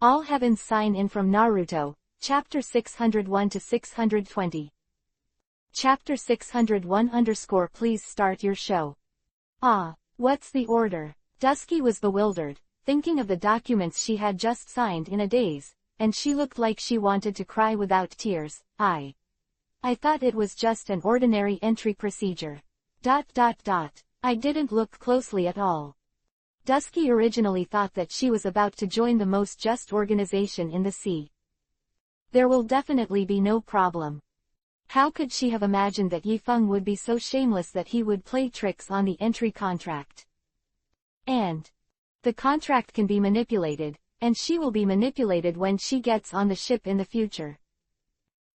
All heavens sign in from Naruto, Chapter 601 to 620. Chapter 601 _ Please start your show. Ah, what's the order? Dusky was bewildered, thinking of the documents she had just signed in a daze, and she looked like she wanted to cry without tears. I thought it was just an ordinary entry procedure. ... I didn't look closely at all. Dusky originally thought that she was about to join the most just organization in the sea. There will definitely be no problem. How could she have imagined that Yifeng would be so shameless that he would play tricks on the entry contract? And the contract can be manipulated, and she will be manipulated when she gets on the ship in the future.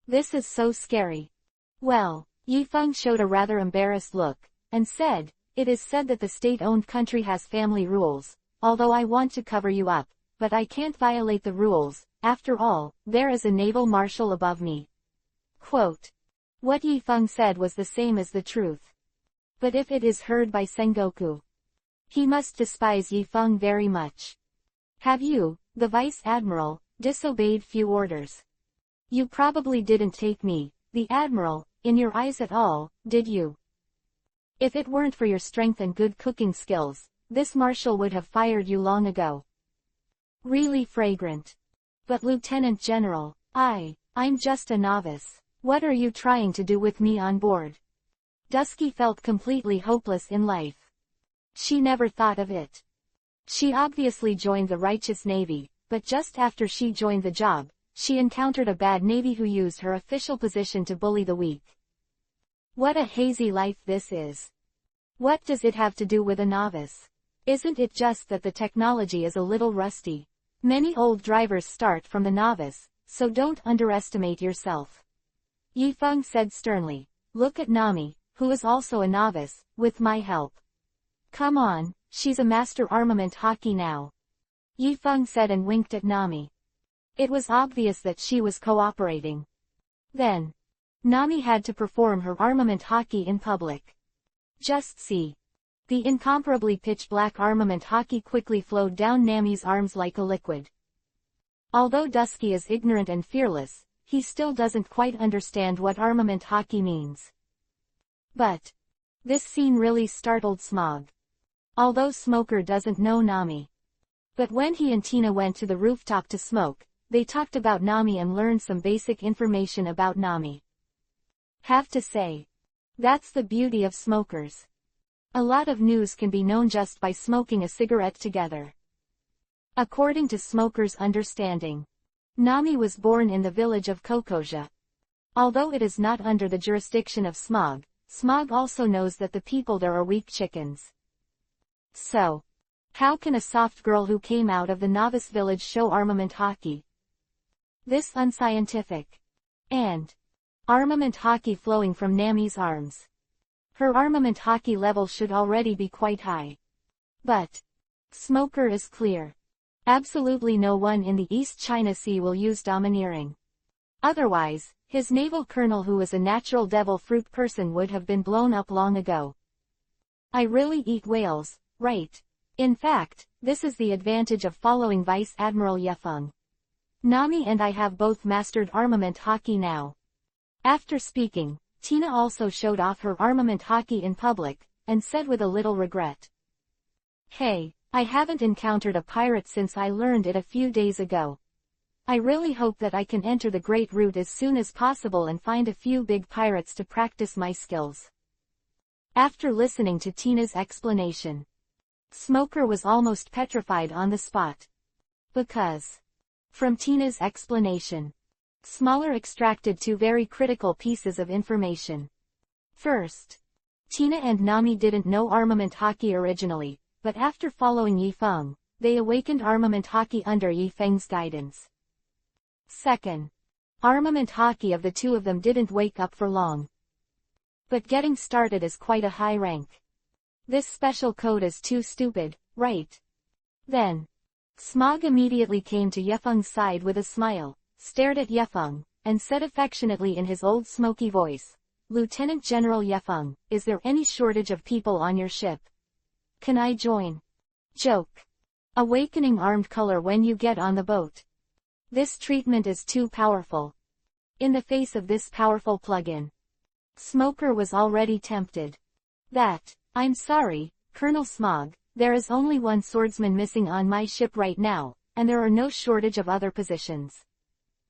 This is so scary. Well, Yifeng showed a rather embarrassed look, and said, "It is said that the state-owned country has family rules, although I want to cover you up, but I can't violate the rules. After all, there is a naval marshal above me." Quote. What Yifeng said was the same as the truth. But if it is heard by Sengoku, he must despise Yifeng very much. Have you, the Vice Admiral, disobeyed few orders? You probably didn't take me, the Admiral, in your eyes at all, did you? If it weren't for your strength and good cooking skills, this marshal would have fired you long ago. Really fragrant. But Lieutenant General, I'm just a novice. What are you trying to do with me on board? Dusky felt completely hopeless in life. She never thought of it. She obviously joined the righteous Navy, but just after she joined the job, she encountered a bad Navy who used her official position to bully the weak. What a hazy life this is. What does it have to do with a novice? Isn't it just that the technology is a little rusty? Many old drivers start from the novice, so don't underestimate yourself. Yifeng said sternly. Look at Nami, who is also a novice, with my help. Come on, she's a master armament hockey now. Yifeng said and winked at Nami. It was obvious that she was cooperating. Then, Nami had to perform her armament hockey in public. Just see. The incomparably pitch-black armament hockey quickly flowed down Nami's arms like a liquid. Although Dusky is ignorant and fearless, he still doesn't quite understand what armament hockey means. But this scene really startled Smog. Although Smoker doesn't know Nami. But when he and Tina went to the rooftop to smoke, they talked about Nami and learned some basic information about Nami. Have to say, that's the beauty of smokers. A lot of news can be known just by smoking a cigarette together. According to Smoker's understanding, Nami was born in the village of Kokoja. Although it is not under the jurisdiction of Smog, Smog also knows that the people there are weak chickens. So, how can a soft girl who came out of the novice village show armament hockey? This unscientific. And armament hockey flowing from Nami's arms. Her armament hockey level should already be quite high. But Smoker is clear. Absolutely no one in the East China Sea will use domineering. Otherwise, his naval colonel who is a natural devil fruit person would have been blown up long ago. I really eat whales, right? In fact, this is the advantage of following Vice Admiral Yifeng. Nami and I have both mastered armament hockey now. After speaking, Tina also showed off her armament hockey in public, and said with a little regret. Hey, I haven't encountered a pirate since I learned it a few days ago. I really hope that I can enter the Great Route as soon as possible and find a few big pirates to practice my skills. After listening to Tina's explanation, Smoker was almost petrified on the spot. Because, from Tina's explanation, Smaller extracted two very critical pieces of information. First, Tina and Nami didn't know armament hockey originally, but after following Yifeng, they awakened armament hockey under Yifeng's guidance. Second, armament hockey of the two of them didn't wake up for long. But getting started is quite a high rank. This special code is too stupid, right? Then, Smog immediately came to Yifeng's side with a smile, stared at Yifeng, and said affectionately in his old smoky voice, Lieutenant General Yifeng, is there any shortage of people on your ship? Can I join? Joke. Awakening armed color when you get on the boat. This treatment is too powerful. In the face of this powerful plug-in, Smoker was already tempted. I'm sorry, Colonel Smog, there is only one swordsman missing on my ship right now, and there are no shortage of other positions.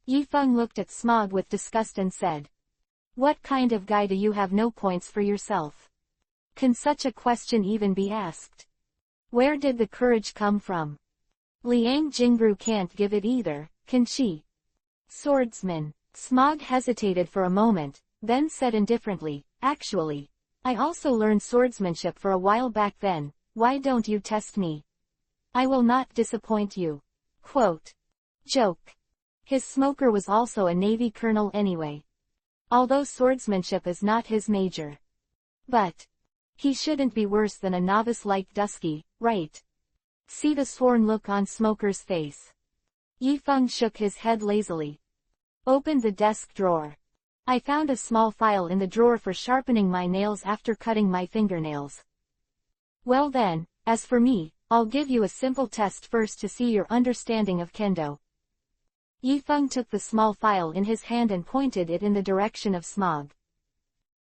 Yifeng looked at Smog with disgust and said, "What kind of guy do you have no points for yourself? Can such a question even be asked? Where did the courage come from? Liang Jingru can't give it either, can she?" Swordsman. Smog hesitated for a moment, then said indifferently, "Actually, I also learned swordsmanship for a while back then, why don't you test me? I will not disappoint you." Quote. Joke. His Smoker was also a Navy colonel anyway. Although swordsmanship is not his major. But he shouldn't be worse than a novice like Dusky, right? See the sworn look on Smoker's face. Yifeng shook his head lazily. Opened the desk drawer. I found a small file in the drawer for sharpening my nails after cutting my fingernails. Well then, as for me, I'll give you a simple test first to see your understanding of kendo. Yifeng took the small file in his hand and pointed it in the direction of Smog.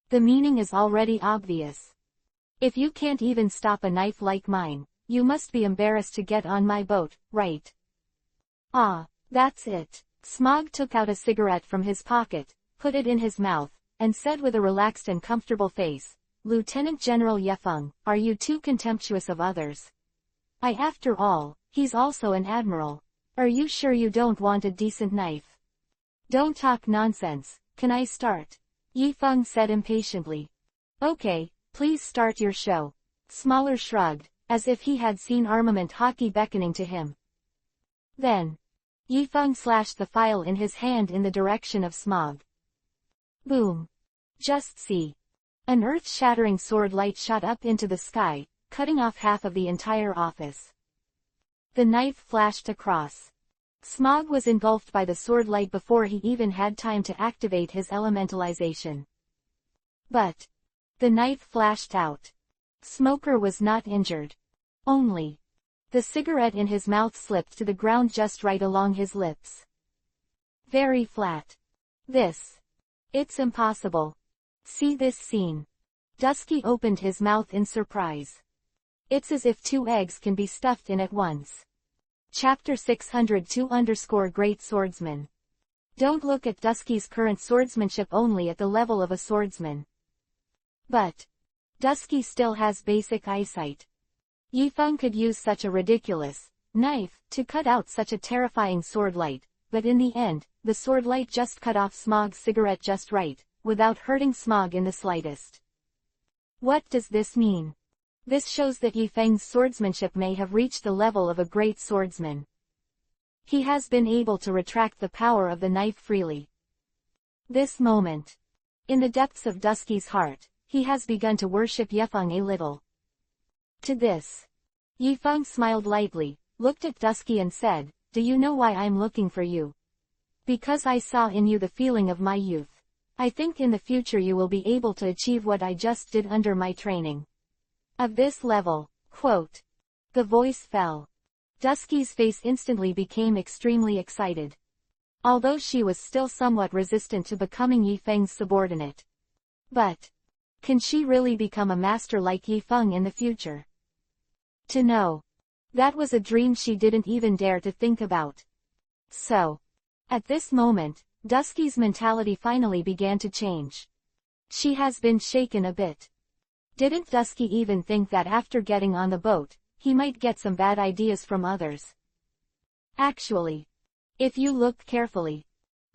The meaning is already obvious. If you can't even stop a knife like mine, you must be embarrassed to get on my boat, right? Ah, that's it. Smog took out a cigarette from his pocket, put it in his mouth, and said with a relaxed and comfortable face, "Lieutenant General Yifeng, are you too contemptuous of others? After all, he's also an admiral. Are you sure you don't want a decent knife? Don't talk nonsense, can I start?" Yifeng said impatiently. "Okay, please start your show." Smaller shrugged, as if he had seen armament hockey beckoning to him. Then, Yifeng slashed the file in his hand in the direction of Smog. Boom. Just see. An earth-shattering sword light shot up into the sky, cutting off half of the entire office. The knife flashed across. Smog was engulfed by the sword light before he even had time to activate his elementalization. But the knife flashed out. Smoker was not injured. Only the cigarette in his mouth slipped to the ground just right along his lips. Very flat. It's impossible. See this scene. Dusky opened his mouth in surprise. It's as if 2 eggs can be stuffed in at once. Chapter 602_Great Swordsman. Don't look at Dusky's current swordsmanship only at the level of a swordsman. But Dusky still has basic eyesight. Yifeng could use such a ridiculous knife to cut out such a terrifying sword light, but in the end, the sword light just cut off Smog's cigarette just right, without hurting Smog in the slightest. What does this mean? This shows that Yifeng's swordsmanship may have reached the level of a great swordsman. He has been able to retract the power of the knife freely. This moment, in the depths of Dusky's heart, he has begun to worship Yifeng a little. To this, Yifeng smiled lightly, looked at Dusky and said, "Do you know why I'm looking for you? Because I saw in you the feeling of my youth. I think in the future you will be able to achieve what I just did under my training. Of this level." Quote. The voice fell. Dusky's face instantly became extremely excited. Although she was still somewhat resistant to becoming Yifeng's subordinate. But can she really become a master like Yifeng in the future? To know. That was a dream she didn't even dare to think about. So, at this moment, Dusky's mentality finally began to change. She has been shaken a bit. Didn't Dusky even think that after getting on the boat, he might get some bad ideas from others? Actually, if you look carefully,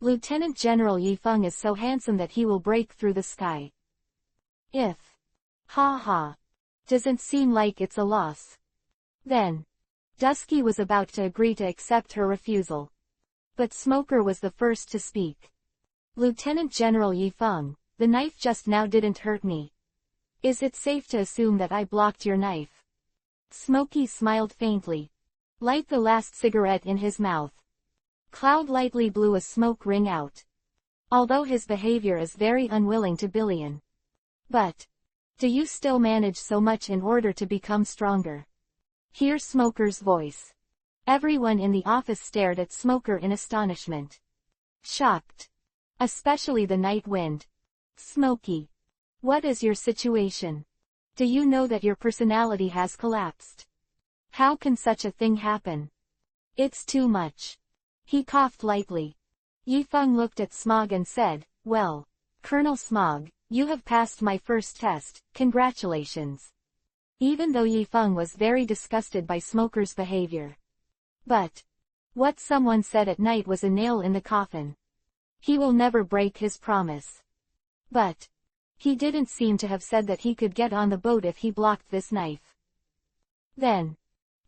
Lieutenant General Yifeng is so handsome that he will break through the sky. Doesn't seem like it's a loss. Then, Dusky was about to agree to accept her refusal. But Smoker was the first to speak. "Lieutenant General Yifeng, the knife just now didn't hurt me. Is it safe to assume that I blocked your knife?" Smokey smiled faintly. Light the last cigarette in his mouth. Cloud lightly blew a smoke ring out. Although his behavior is very unwilling to billion. But do you still manage so much in order to become stronger? Hear Smoker's voice. Everyone in the office stared at Smoker in astonishment. Shocked. Especially the night wind. Smokey. What is your situation? Do you know that your personality has collapsed? How can such a thing happen? It's too much. He coughed lightly. Yifeng looked at Smog and said, well, Colonel Smog, you have passed my first test, congratulations. Even though Yifeng was very disgusted by Smoker's behavior. But what someone said at night was a nail in the coffin. He will never break his promise. But he didn't seem to have said that he could get on the boat if he blocked this knife. Then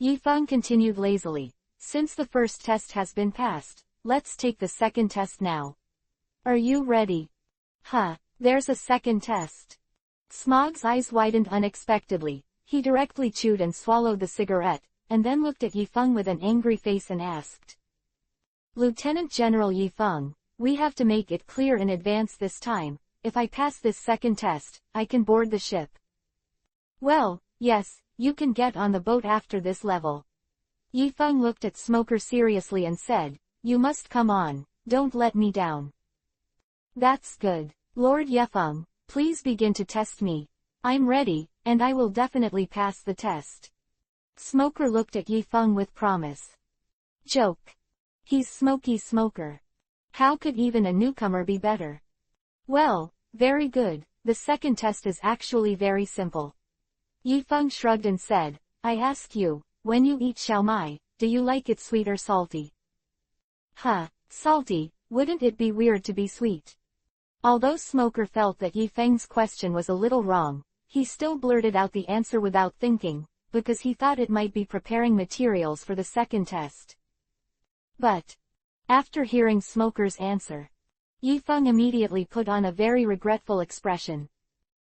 Yifeng continued lazily, since the first test has been passed, let's take the second test now. Are you ready? There's a second test. Smog's eyes widened unexpectedly. He directly chewed and swallowed the cigarette, and then looked at Yifeng with an angry face and asked. Lieutenant General Yifeng, we have to make it clear in advance this time, if I pass this second test, I can board the ship. Well, yes, you can get on the boat after this level. Yifeng looked at Smoker seriously and said, you must come on, don't let me down. That's good. Lord Yifeng, please begin to test me. I'm ready, and I will definitely pass the test. Smoker looked at Yifeng with promise. Joke. He's Smoky Smoker. How could even a newcomer be better? Well, very good, the second test is actually very simple. Yifeng shrugged and said, I ask you, when you eat xiaomai, do you like it sweet or salty? Salty, wouldn't it be weird to be sweet? Although Smoker felt that Yifeng's question was a little wrong, he still blurted out the answer without thinking, because he thought it might be preparing materials for the second test. But after hearing Smoker's answer, Yifeng immediately put on a very regretful expression.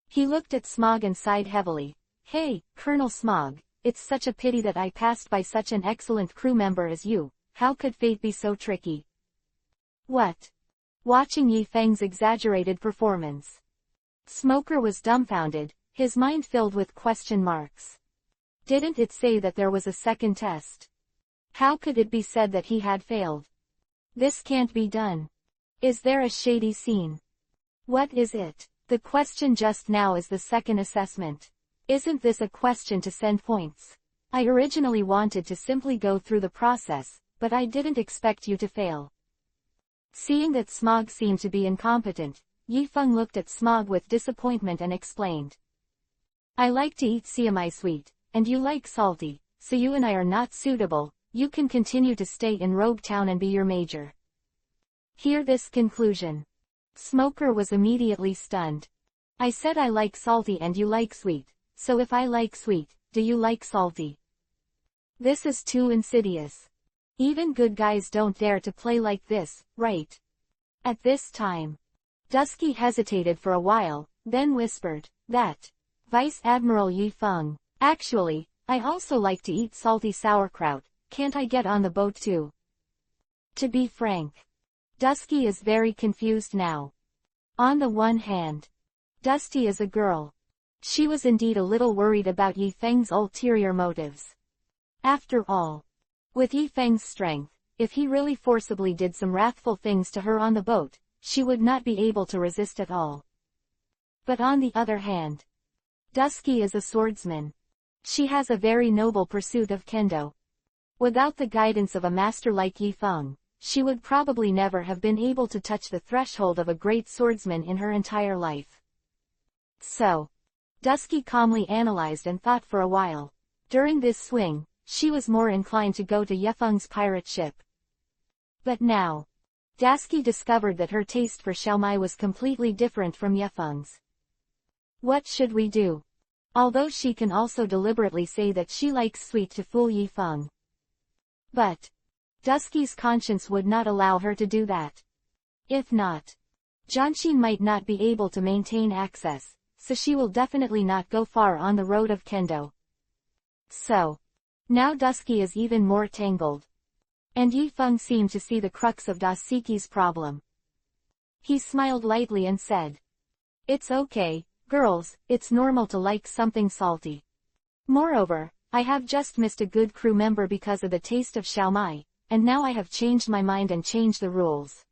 He looked at Smog and sighed heavily. Hey, Colonel Smog, it's such a pity that I passed by such an excellent crew member as you. How could fate be so tricky? What? Watching Yifeng's exaggerated performance, Smoker was dumbfounded, his mind filled with question marks. Didn't it say that there was a second test? How could it be said that he had failed? This can't be done. Is there a shady scene? What is it? The question just now is the second assessment. Isn't this a question to send points? I originally wanted to simply go through the process, but I didn't expect you to fail. Seeing that Smog seemed to be incompetent, Yifeng looked at Smog with disappointment and explained. I like to eat siamai sweet, and you like salty, so you and I are not suitable. You can continue to stay in Rogue Town and be your major. Hear this conclusion. Smoker was immediately stunned. I said I like salty and you like sweet, so if I like sweet, do you like salty? This is too insidious. Even good guys don't dare to play like this, right? At this time, Dusky hesitated for a while, then whispered, that, Vice Admiral Yifeng, actually, I also like to eat salty sauerkraut, can't I get on the boat too? To be frank, Dusky is very confused now. On the one hand, Dusty is a girl. She was indeed a little worried about Yifeng's ulterior motives. After all, with Yifeng's strength, if he really forcibly did some wrathful things to her on the boat, she would not be able to resist at all. But on the other hand, Dusky is a swordsman. She has a very noble pursuit of kendo. Without the guidance of a master like Yifeng, she would probably never have been able to touch the threshold of a great swordsman in her entire life. So, Dusky calmly analyzed and thought for a while. During this swing, she was more inclined to go to Yifeng's pirate ship. But now, Dusky discovered that her taste for xiaomai was completely different from Yifeng's. What should we do? Although she can also deliberately say that she likes sweet to fool Yifeng. But Dusky's conscience would not allow her to do that. If not, Jianqin might not be able to maintain access, so she will definitely not go far on the road of kendo. So, now Dusky is even more tangled. And Yifeng seemed to see the crux of Dasuki's problem. He smiled lightly and said, It's okay, girls, it's normal to like something salty. Moreover, I have just missed a good crew member because of the taste of Xiaomai, and now I have changed my mind and changed the rules.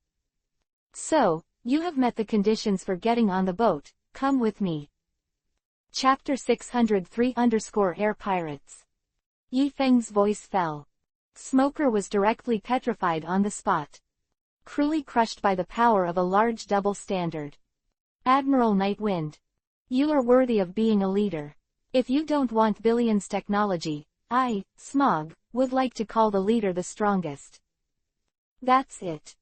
So, you have met the conditions for getting on the boat, come with me. Chapter 603_Air Pirates. Yi Feng's voice fell. Smoker was directly petrified on the spot. Cruelly crushed by the power of a large double standard. Admiral Nightwind. You are worthy of being a leader. If you don't want Billions technology, I, Smog, would like to call the leader the strongest. That's it.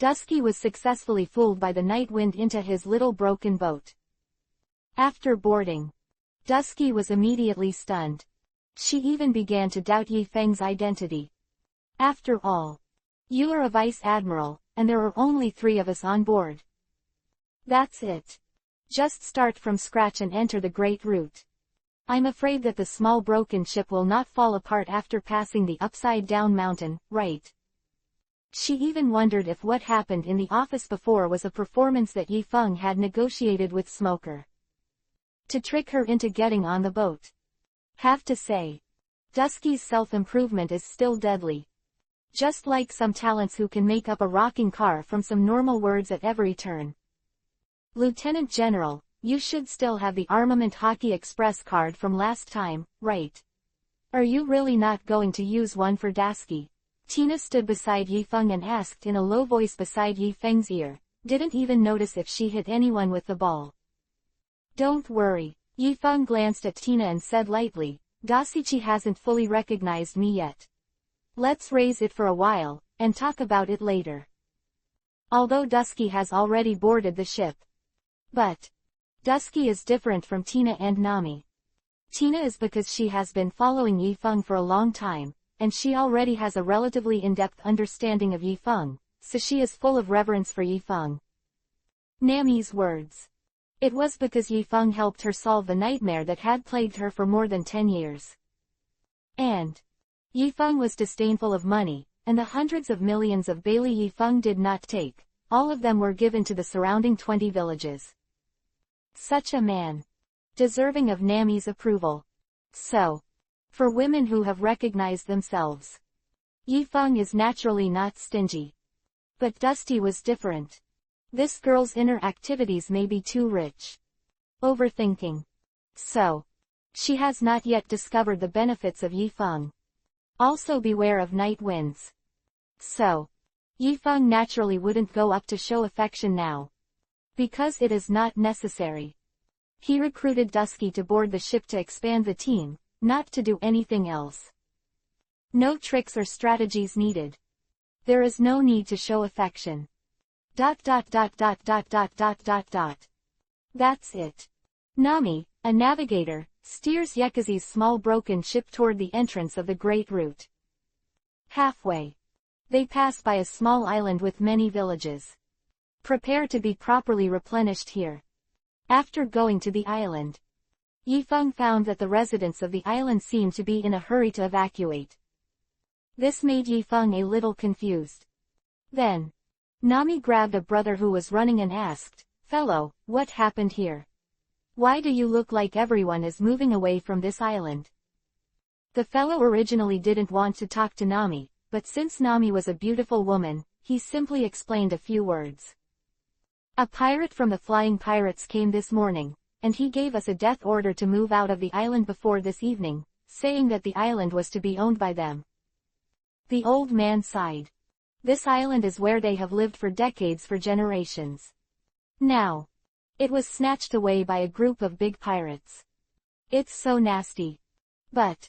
Dusky was successfully fooled by the Nightwind into his little broken boat. After boarding, Dusky was immediately stunned. She even began to doubt Yi Feng's identity. After all, you are a vice admiral, and there are only 3 of us on board. That's it. Just start from scratch and enter the Great Route. I'm afraid that the small broken ship will not fall apart after passing the upside-down mountain, right? She even wondered if what happened in the office before was a performance that Yi Feng had negotiated with Smoker to trick her into getting on the boat. Have to say, Dusky's self-improvement is still deadly. Just like some talents who can make up a rocking car from some normal words at every turn. Lieutenant General, you should still have the Armament Hockey Express card from last time, right? Are you really not going to use one for Dusky? Tina stood beside Yi Feng and asked in a low voice beside Yi Feng's ear, didn't even notice if she hit anyone with the ball. Don't worry, Yi Feng glanced at Tina and said lightly, Dasichi hasn't fully recognized me yet. Let's raise it for a while, and talk about it later. Although Dusky has already boarded the ship. But Dusky is different from Tina and Nami. Tina is because she has been following Yi Feng for a long time, and she already has a relatively in-depth understanding of Yi Feng, so she is full of reverence for Yi Feng. Nami's words. It was because Yi Feng helped her solve the nightmare that had plagued her for more than 10 years. And Yi Feng was disdainful of money, and the hundreds of millions of Bailey Yi Feng did not take. All of them were given to the surrounding 20 villages. Such a man. Deserving of Nami's approval. So, for women who have recognized themselves, Yi Feng is naturally not stingy. But Dusty was different. This girl's inner activities may be too rich. Overthinking. So, she has not yet discovered the benefits of Yi Feng. Also beware of night winds. So, Yi Feng naturally wouldn't go up to show affection now. Because it is not necessary. He recruited Dusky to board the ship to expand the team, not to do anything else. No tricks or strategies needed. There is no need to show affection. ... That's it. Nami, a navigator, steers Yekazi's small broken ship toward the entrance of the Great Route. Halfway, they pass by a small island with many villages. Prepare to be properly replenished here. After going to the island, Yi Feng found that the residents of the island seemed to be in a hurry to evacuate. This made Yi Feng a little confused. Then, Nami grabbed a brother who was running and asked, "Fellow, what happened here? Why do you look like everyone is moving away from this island?" The fellow originally didn't want to talk to Nami, but since Nami was a beautiful woman, he simply explained a few words. A pirate from the Flying Pirates came this morning, and he gave us a death order to move out of the island before this evening, saying that the island was to be owned by them. The old man sighed. This island is where they have lived for decades, for generations. Now, it was snatched away by a group of big pirates. It's so nasty. But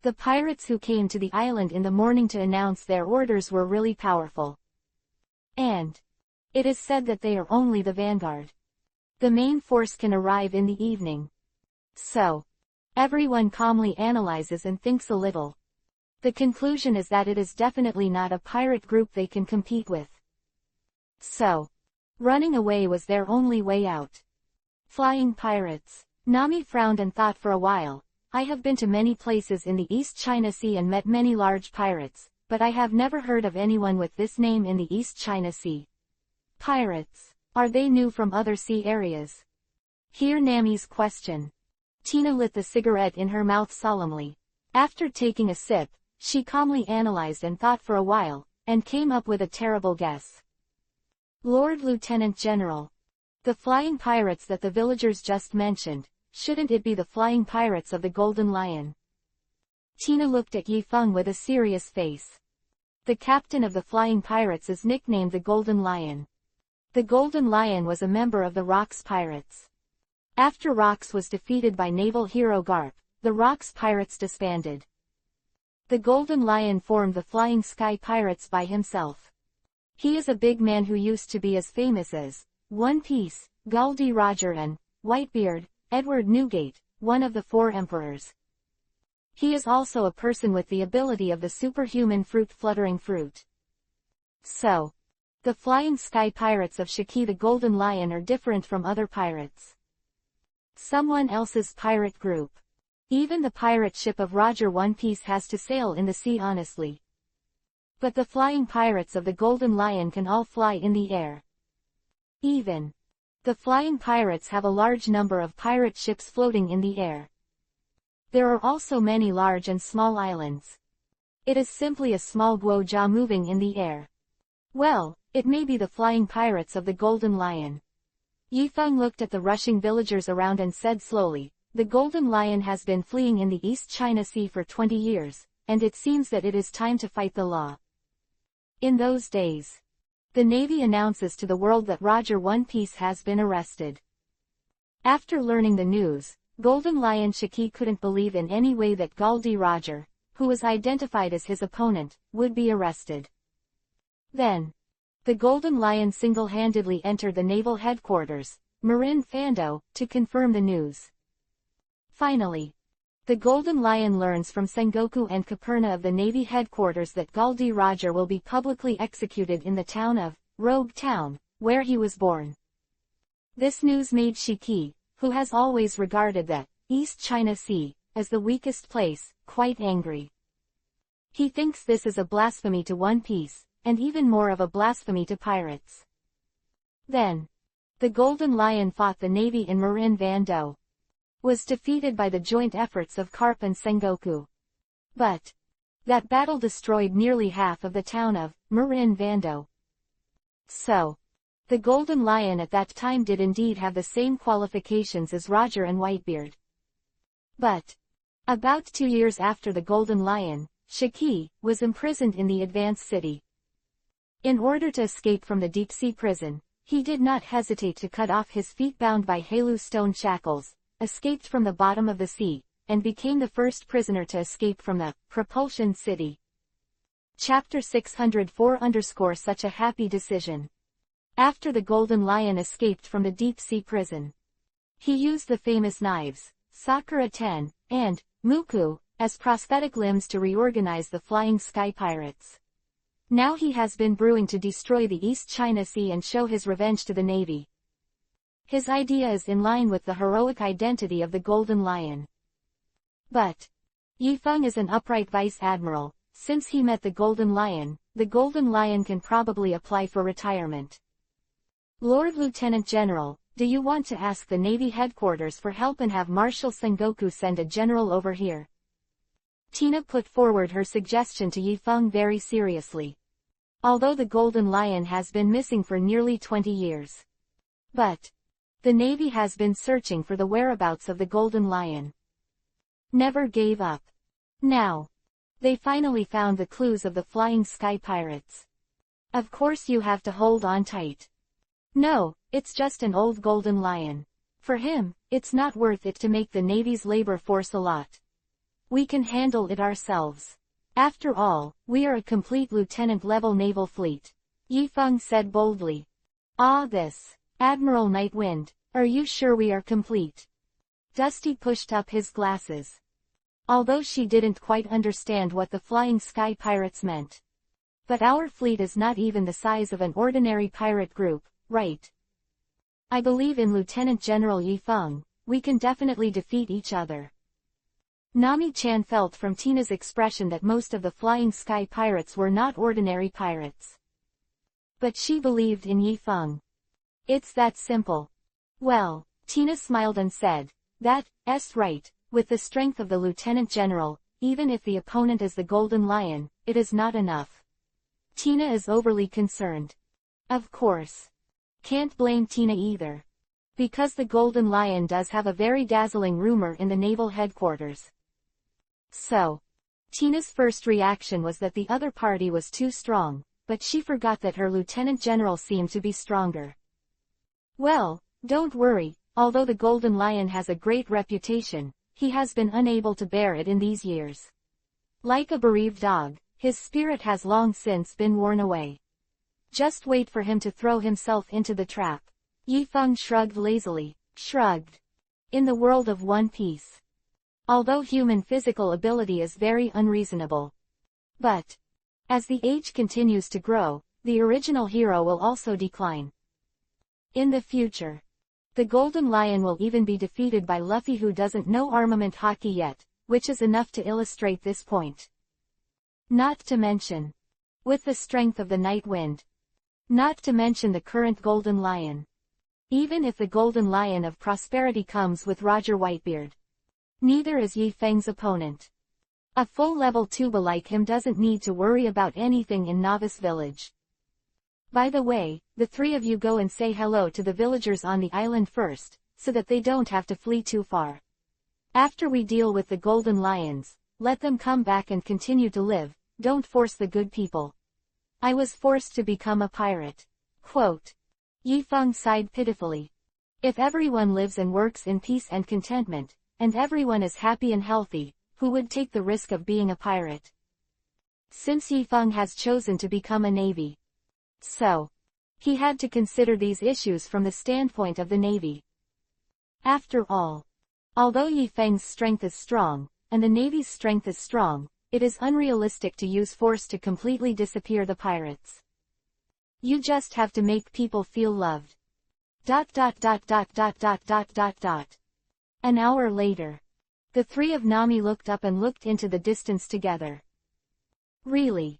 the pirates who came to the island in the morning to announce their orders were really powerful. And it is said that they are only the vanguard. The main force can arrive in the evening. So, everyone calmly analyzes and thinks a little. The conclusion is that it is definitely not a pirate group they can compete with. So, running away was their only way out. Flying pirates. Nami frowned and thought for a while. I have been to many places in the East China Sea and met many large pirates, but I have never heard of anyone with this name in the East China Sea. Pirates. Are they new from other sea areas? Hear Nami's question. Tina lit the cigarette in her mouth solemnly. After taking a sip, she calmly analyzed and thought for a while, and came up with a terrible guess. Lord Lieutenant General. The flying pirates that the villagers just mentioned, shouldn't it be the flying pirates of the Golden Lion? Tina looked at Yi Feng with a serious face. The captain of the flying pirates is nicknamed the Golden Lion. The Golden Lion was a member of the Rocks Pirates. After Rocks was defeated by naval hero Garp, the Rocks Pirates disbanded. The Golden Lion formed the Flying Sky Pirates by himself. He is a big man who used to be as famous as One Piece, Gul D. Roger and Whitebeard, Edward Newgate, one of the 4 emperors. He is also a person with the ability of the superhuman fluttering fruit. So, the Flying Sky Pirates of Shiki the Golden Lion are different from other pirates. Someone else's pirate group. Even the pirate ship of Roger One Piece has to sail in the sea honestly. But the flying pirates of the Golden Lion can all fly in the air. Even the flying pirates have a large number of pirate ships floating in the air. There are also many large and small islands. It is simply a small guo moving in the air. Well, it may be the flying pirates of the Golden Lion. Yi Feng looked at the rushing villagers around and said slowly, the Golden Lion has been fleeing in the East China Sea for 20 years, and it seems that it is time to fight the law. In those days, the Navy announces to the world that Roger One Piece has been arrested. After learning the news, Golden Lion Shiki couldn't believe in any way that Gul D. Roger, who was identified as his opponent, would be arrested. Then, the Golden Lion single-handedly entered the naval headquarters, Marin Fando, to confirm the news. Finally, the Golden Lion learns from Sengoku and Caperna of the Navy headquarters that Gul D. Roger will be publicly executed in the town of Rogue Town, where he was born. This news made Shiki, who has always regarded the East China Sea as the weakest place, quite angry. He thinks this is a blasphemy to One Piece, and even more of a blasphemy to pirates. Then, the Golden Lion fought the Navy in Marin Fando. Was defeated by the joint efforts of Carp and Sengoku. But that battle destroyed nearly half of the town of Marin Fando. So, the Golden Lion at that time did indeed have the same qualifications as Roger and Whitebeard. But about 2 years after the Golden Lion, Shiki was imprisoned in the Advanced City. In order to escape from the deep-sea prison, he did not hesitate to cut off his feet bound by Halu stone shackles, escaped from the bottom of the sea, and became the first prisoner to escape from the Propulsion City. Chapter 604 Such a happy decision. After the Golden Lion escaped from the deep-sea prison, he used the famous knives, Sakura Ten, and Muku, as prosthetic limbs to reorganize the Flying Sky Pirates. Now he has been brewing to destroy the East China Sea and show his revenge to the Navy. His idea is in line with the heroic identity of the Golden Lion. But Yi Feng is an upright vice admiral. Since he met the Golden Lion can probably apply for retirement. Lord Lieutenant General, do you want to ask the Navy headquarters for help and have Marshal Sengoku send a general over here? Tina put forward her suggestion to Yi Feng very seriously. Although the Golden Lion has been missing for nearly 20 years. But the Navy has been searching for the whereabouts of the Golden Lion. Never gave up. Now, they finally found the clues of the Flying Sky Pirates. Of course you have to hold on tight. No, it's just an old Golden Lion. For him, it's not worth it to make the Navy's labor force a lot. We can handle it ourselves. After all, we are a complete lieutenant-level naval fleet. Yi Feng said boldly. This. Admiral Nightwind, are you sure we are complete? Dusty pushed up his glasses. Although she didn't quite understand what the Flying Sky Pirates meant. But our fleet is not even the size of an ordinary pirate group, right? I believe in Lieutenant General Yi Feng. We can definitely defeat each other. Nami-chan felt from Tina's expression that most of the Flying Sky Pirates were not ordinary pirates. But she believed in Yi Feng. It's that simple. Well, Tina smiled and said, that's right, with the strength of the Lieutenant General, even if the opponent is the Golden Lion, it is not enough. Tina is overly concerned. Of course. Can't blame Tina either. Because the Golden Lion does have a very dazzling rumor in the naval headquarters. So, Tina's first reaction was that the other party was too strong, but she forgot that her lieutenant general seemed to be stronger. Well, don't worry, although the Golden Lion has a great reputation, he has been unable to bear it in these years. Like a bereaved dog, his spirit has long since been worn away. Just wait for him to throw himself into the trap. Yifeng shrugged lazily. Shrugged. In the world of One Piece. Although human physical ability is very unreasonable. But, as the age continues to grow, the original hero will also decline. In the future, the Golden Lion will even be defeated by Luffy, who doesn't know armament hockey yet, which is enough to illustrate this point. Not to mention, with the strength of the Night Wind. Not to mention the current Golden Lion. Even if the Golden Lion of Prosperity comes with Roger Whitebeard, neither is Yi Feng's opponent. A full-level tuba like him doesn't need to worry about anything in Novice Village. By the way, the three of you go and say hello to the villagers on the island first, so that they don't have to flee too far. After we deal with the Golden Lions, let them come back and continue to live, don't force the good people. I was forced to become a pirate. Quote. Yifeng sighed pitifully. If everyone lives and works in peace and contentment, and everyone is happy and healthy, who would take the risk of being a pirate? Since Yifeng has chosen to become a navy. So, he had to consider these issues from the standpoint of the navy. After all, although Yifeng's strength is strong, and the navy's strength is strong, it is unrealistic to use force to completely disappear the pirates. You just have to make people feel loved. ... An hour later, the three of Nami looked up and looked into the distance together. Really?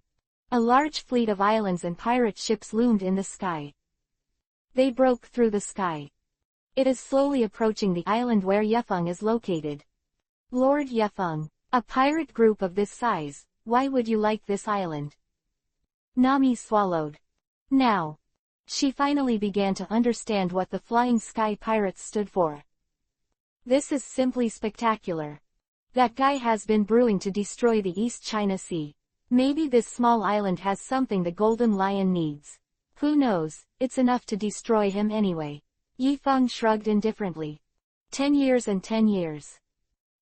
A large fleet of islands and pirate ships loomed in the sky. They broke through the sky. It is slowly approaching the island where Yefeng is located. Lord Yefeng, a pirate group of this size, why would you like this island? Nami swallowed. Now, she finally began to understand what the Flying Sky Pirates stood for. This is simply spectacular. That guy has been brewing to destroy the East China Sea. Maybe this small island has something the Golden Lion needs. Who knows, it's enough to destroy him anyway. Yifeng shrugged indifferently. 10 years and 10 years.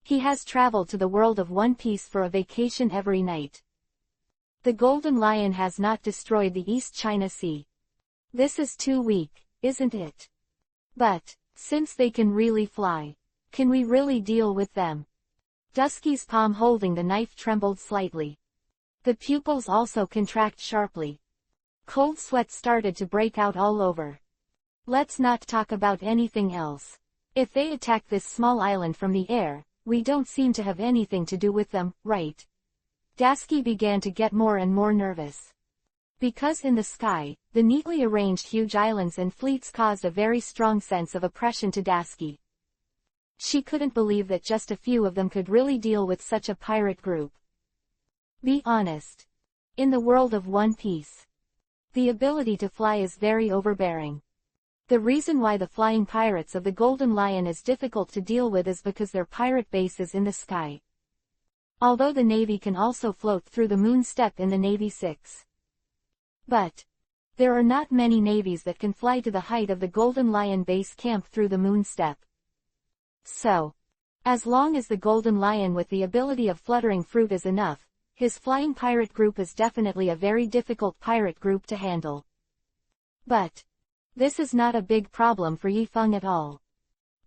He has traveled to the world of One Piece for a vacation every night. The Golden Lion has not destroyed the East China Sea. This is too weak, isn't it? But, since they can really fly, can we really deal with them? Dusky's palm holding the knife trembled slightly. The pupils also contract sharply. Cold sweat started to break out all over. Let's not talk about anything else. If they attack this small island from the air, we don't seem to have anything to do with them, right? Dasky began to get more and more nervous. Because in the sky, the neatly arranged huge islands and fleets caused a very strong sense of oppression to Dasky. She couldn't believe that just a few of them could really deal with such a pirate group. Be honest. In the world of One Piece, the ability to fly is very overbearing. The reason why the flying pirates of the Golden Lion is difficult to deal with is because their pirate base is in the sky. Although the Navy can also float through the moon step in the Navy 6. But, there are not many navies that can fly to the height of the Golden Lion base camp through the moon step. So, as long as the Golden Lion with the ability of fluttering fruit is enough, his flying pirate group is definitely a very difficult pirate group to handle. But, this is not a big problem for Yifeng at all.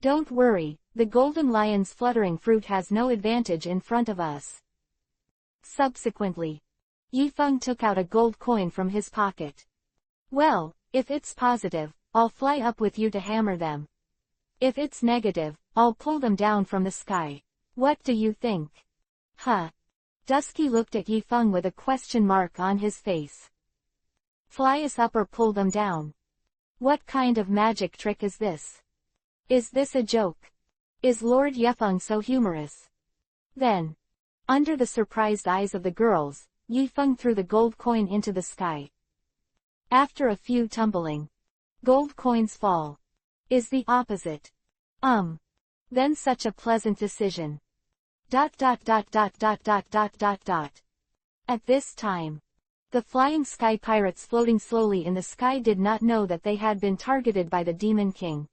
Don't worry, the Golden Lion's fluttering fruit has no advantage in front of us. Subsequently, Yifeng took out a gold coin from his pocket. Well, if it's positive, I'll fly up with you to hammer them. If it's negative, I'll pull them down from the sky. What do you think? Huh? Dusky looked at Yifeng with a question mark on his face. Fly us up or pull them down? What kind of magic trick is this? Is this a joke? Is Lord Yefeng so humorous? Then, Under the surprised eyes of the girls, Yi Feng threw the gold coin into the sky. After a few tumbling, gold coins fall. Is the opposite. Then such a pleasant decision. ... At this time, the flying sky pirates floating slowly in the sky did not know that they had been targeted by the Demon King.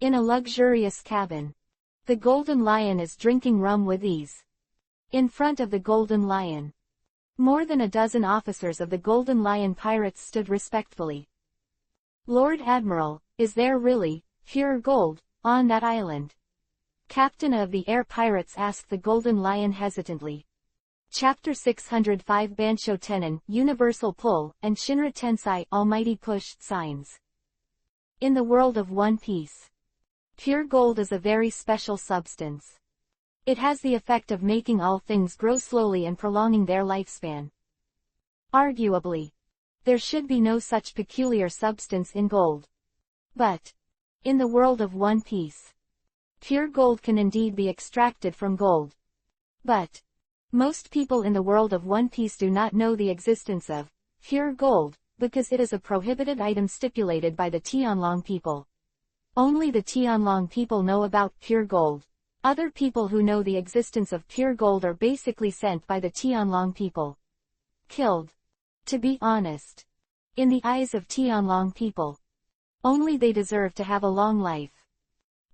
In a luxurious cabin, the Golden Lion is drinking rum with ease. In front of the Golden Lion, more than a dozen officers of the Golden Lion pirates stood respectfully. Lord Admiral, is there really pure gold on that island? Captain of the Air Pirates asked the Golden Lion hesitantly. Chapter 605 Bansho Tenon, Universal Pull, and Shinra Tensei, Almighty Push, Signs. In the world of One Piece, pure gold is a very special substance. It has the effect of making all things grow slowly and prolonging their lifespan. Arguably, there should be no such peculiar substance in gold. But, in the world of One Piece, pure gold can indeed be extracted from gold. But, most people in the world of One Piece do not know the existence of pure gold, because it is a prohibited item stipulated by the Tianlong people. Only the Tianlong people know about pure gold. Other people who know the existence of pure gold are basically sent by the Tianlong people. Killed. To be honest, in the eyes of Tianlong people, only they deserve to have a long life.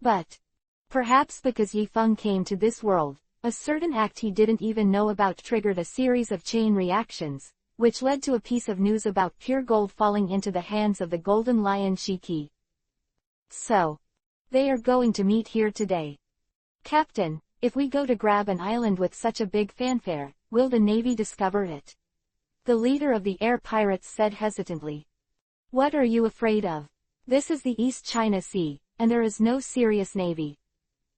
But, perhaps because Yi Feng came to this world, a certain act he didn't even know about triggered a series of chain reactions, which led to a piece of news about pure gold falling into the hands of the Golden Lion Shiki. So, they are going to meet here today. Captain, if we go to grab an island with such a big fanfare, will the Navy discover it? The leader of the Air Pirates said hesitantly. What are you afraid of? This is the East China Sea, and there is no serious navy.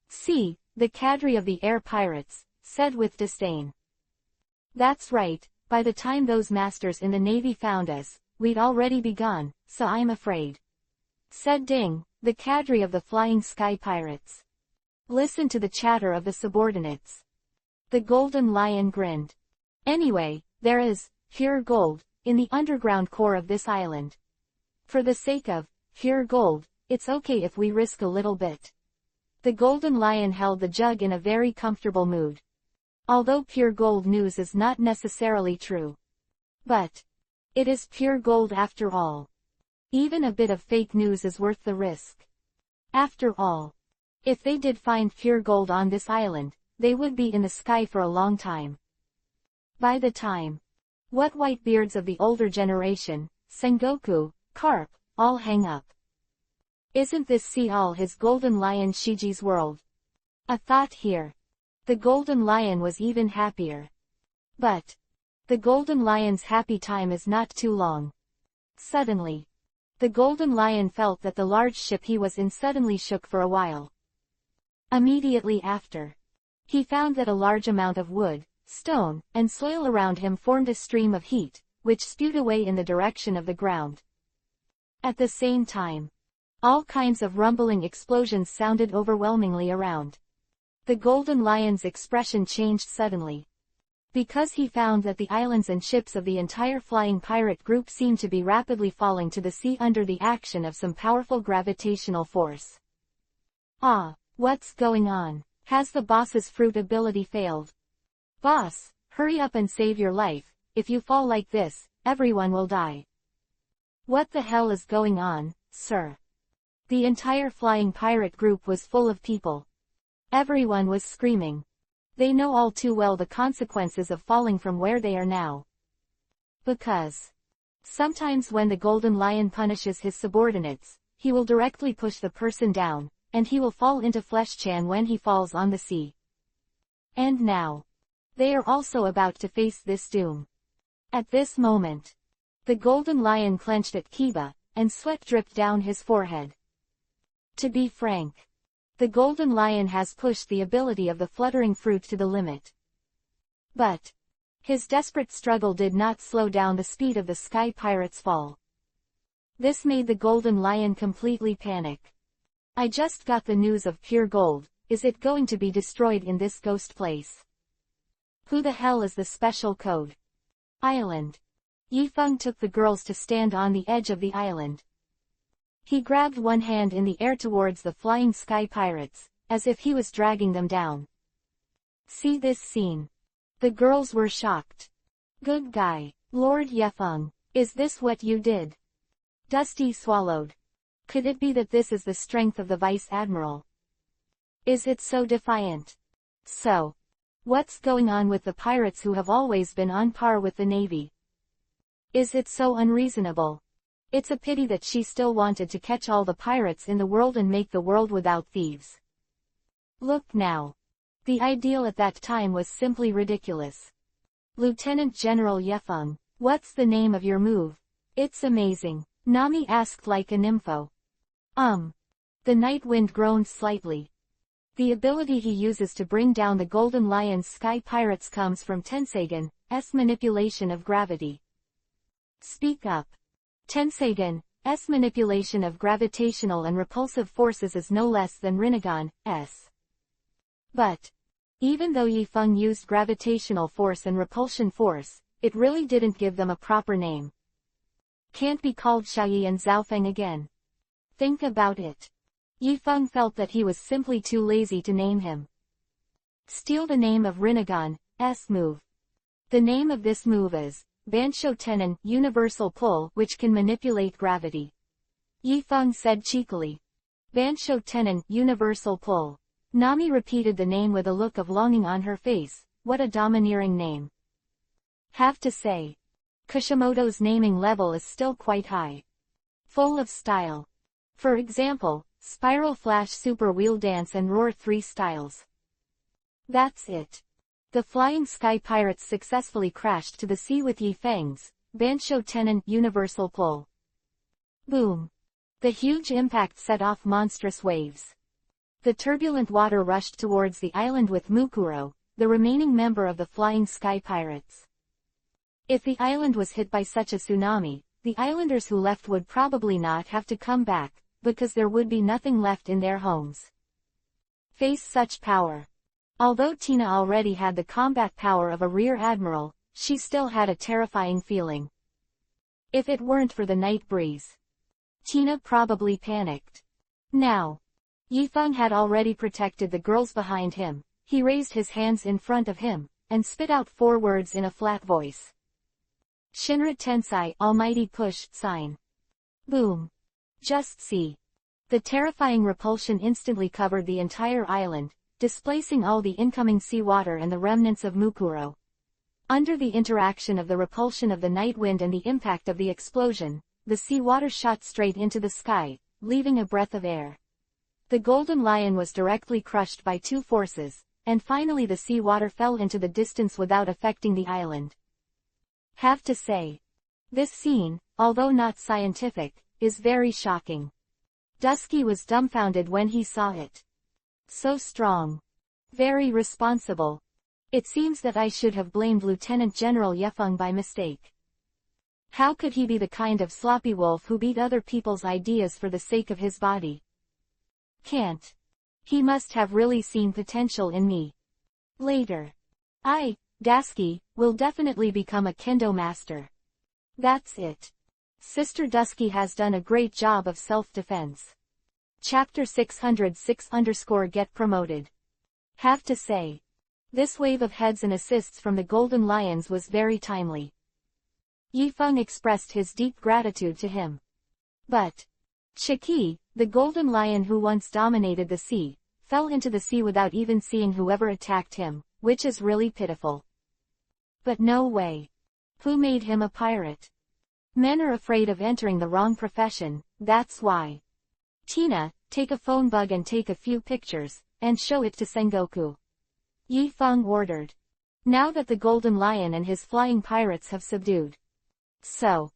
See, the cadre of the Air Pirates, said with disdain. That's right, by the time those masters in the Navy found us, we'd already be gone, so I'm afraid. Said Ding, the cadre of the Flying Sky Pirates. Listen to the chatter of the subordinates. The Golden Lion grinned. Anyway, there is pure gold in the underground core of this island. For the sake of pure gold, it's okay if we risk a little bit. The Golden Lion held the jug in a very comfortable mood. Although pure gold news is not necessarily true. But it is pure gold after all. Even a bit of fake news is worth the risk. After all, if they did find pure gold on this island, they would be in the sky for a long time. By the time, what whitebeards of the older generation, Sengoku, Carp, all hang up. Isn't this sea all his Golden Lion Shiji's world? A thought here. The Golden Lion was even happier. But the Golden Lion's happy time is not too long. Suddenly, the Golden Lion felt that the large ship he was in suddenly shook for a while. Immediately after, he found that a large amount of wood, stone, and soil around him formed a stream of heat, which spewed away in the direction of the ground. At the same time, all kinds of rumbling explosions sounded overwhelmingly around. The Golden Lion's expression changed suddenly. Because he found that the islands and ships of the entire flying pirate group seemed to be rapidly falling to the sea under the action of some powerful gravitational force. Ah, what's going on? Has the boss's fruit ability failed? Boss, hurry up and save your life. If you fall like this, everyone will die. What the hell is going on, sir? The entire flying pirate group was full of people. Everyone was screaming. They know all too well the consequences of falling from where they are now. Because sometimes when the Golden Lion punishes his subordinates, he will directly push the person down, and he will fall into Flesh-chan when he falls on the sea. And now, they are also about to face this doom. At this moment, the Golden Lion clenched at Kiba, and sweat dripped down his forehead. To be frank, the Golden Lion has pushed the ability of the fluttering fruit to the limit. But his desperate struggle did not slow down the speed of the Sky Pirate's fall. This made the Golden Lion completely panic. I just got the news of pure gold. Is it going to be destroyed in this ghost place? Who the hell is the special code? Island. Yifeng took the girls to stand on the edge of the island. He grabbed one hand in the air towards the flying sky pirates, as if he was dragging them down. See this scene. The girls were shocked. Good guy, Lord Yifeng, is this what you did? Dusty swallowed. Could it be that this is the strength of the Vice Admiral? Is it so defiant? So, what's going on with the pirates who have always been on par with the Navy? Is it so unreasonable? It's a pity that she still wanted to catch all the pirates in the world and make the world without thieves. Look now. The ideal at that time was simply ridiculous. Lieutenant General Yifeng, what's the name of your move? It's amazing, Nami asked like a nympho. The night wind groaned slightly. The ability he uses to bring down the Golden Lion's sky pirates comes from Tensagen's manipulation of gravity. Speak up. Tensagen's manipulation of gravitational and repulsive forces is no less than Rinnegan's. But, even though Yifeng used gravitational force and repulsion force, it really didn't give them a proper name. Can't be called Xiaoyi and Zhaofeng again. Think about it. Yifeng felt that he was simply too lazy to name him. Steal the name of Rinnegan's move. The name of this move is Bansho Tenon, Universal Pull, which can manipulate gravity. Yifeng said cheekily. Bansho Tenon, Universal Pull. Nami repeated the name with a look of longing on her face. What a domineering name. Have to say, Kishimoto's naming level is still quite high. Full of style. For example, Spiral Flash Super Wheel Dance and Roar 3 styles. That's it. The Flying Sky Pirates successfully crashed to the sea with Yifeng's Bansho Tenon Universal Pull. Boom. The huge impact set off monstrous waves. The turbulent water rushed towards the island with Mukuro, the remaining member of the Flying Sky Pirates. If the island was hit by such a tsunami, the islanders who left would probably not have to come back, because there would be nothing left in their homes. Face such power. Although Tina already had the combat power of a rear admiral, she still had a terrifying feeling. If it weren't for the night breeze, Tina probably panicked. Now, Yifeng had already protected the girls behind him. He raised his hands in front of him, and spit out 4 words in a flat voice. Shinra Tensai, Almighty Push, Sign. Boom. Just see. The terrifying repulsion instantly covered the entire island, displacing all the incoming seawater and the remnants of Mukuro. Under the interaction of the repulsion of the night wind and the impact of the explosion, the seawater shot straight into the sky, leaving a breath of air. The Golden Lion was directly crushed by 2 forces, and finally the seawater fell into the distance without affecting the island. Have to say, this scene, although not scientific, is very shocking. Dusky was dumbfounded when he saw it. So strong. Very responsible. It seems that I should have blamed Lieutenant General Yifeng by mistake. How could he be the kind of sloppy wolf who beat other people's ideas for the sake of his body? Can't. He must have really seen potential in me. Later. Dusky, will definitely become a kendo master. That's it. Sister Dusky has done a great job of self-defense. Chapter 606_Get Promoted. Have to say, this wave of heads and assists from the Golden Lions was very timely. Yifeng expressed his deep gratitude to him. But Chiki, the Golden Lion who once dominated the sea, fell into the sea without even seeing whoever attacked him, which is really pitiful. But no way. Who made him a pirate? Men are afraid of entering the wrong profession, that's why. Tina, take a phone bug and take a few pictures, and show it to Sengoku. Yifeng ordered. Now that the Golden Lion and his flying pirates have subdued. So,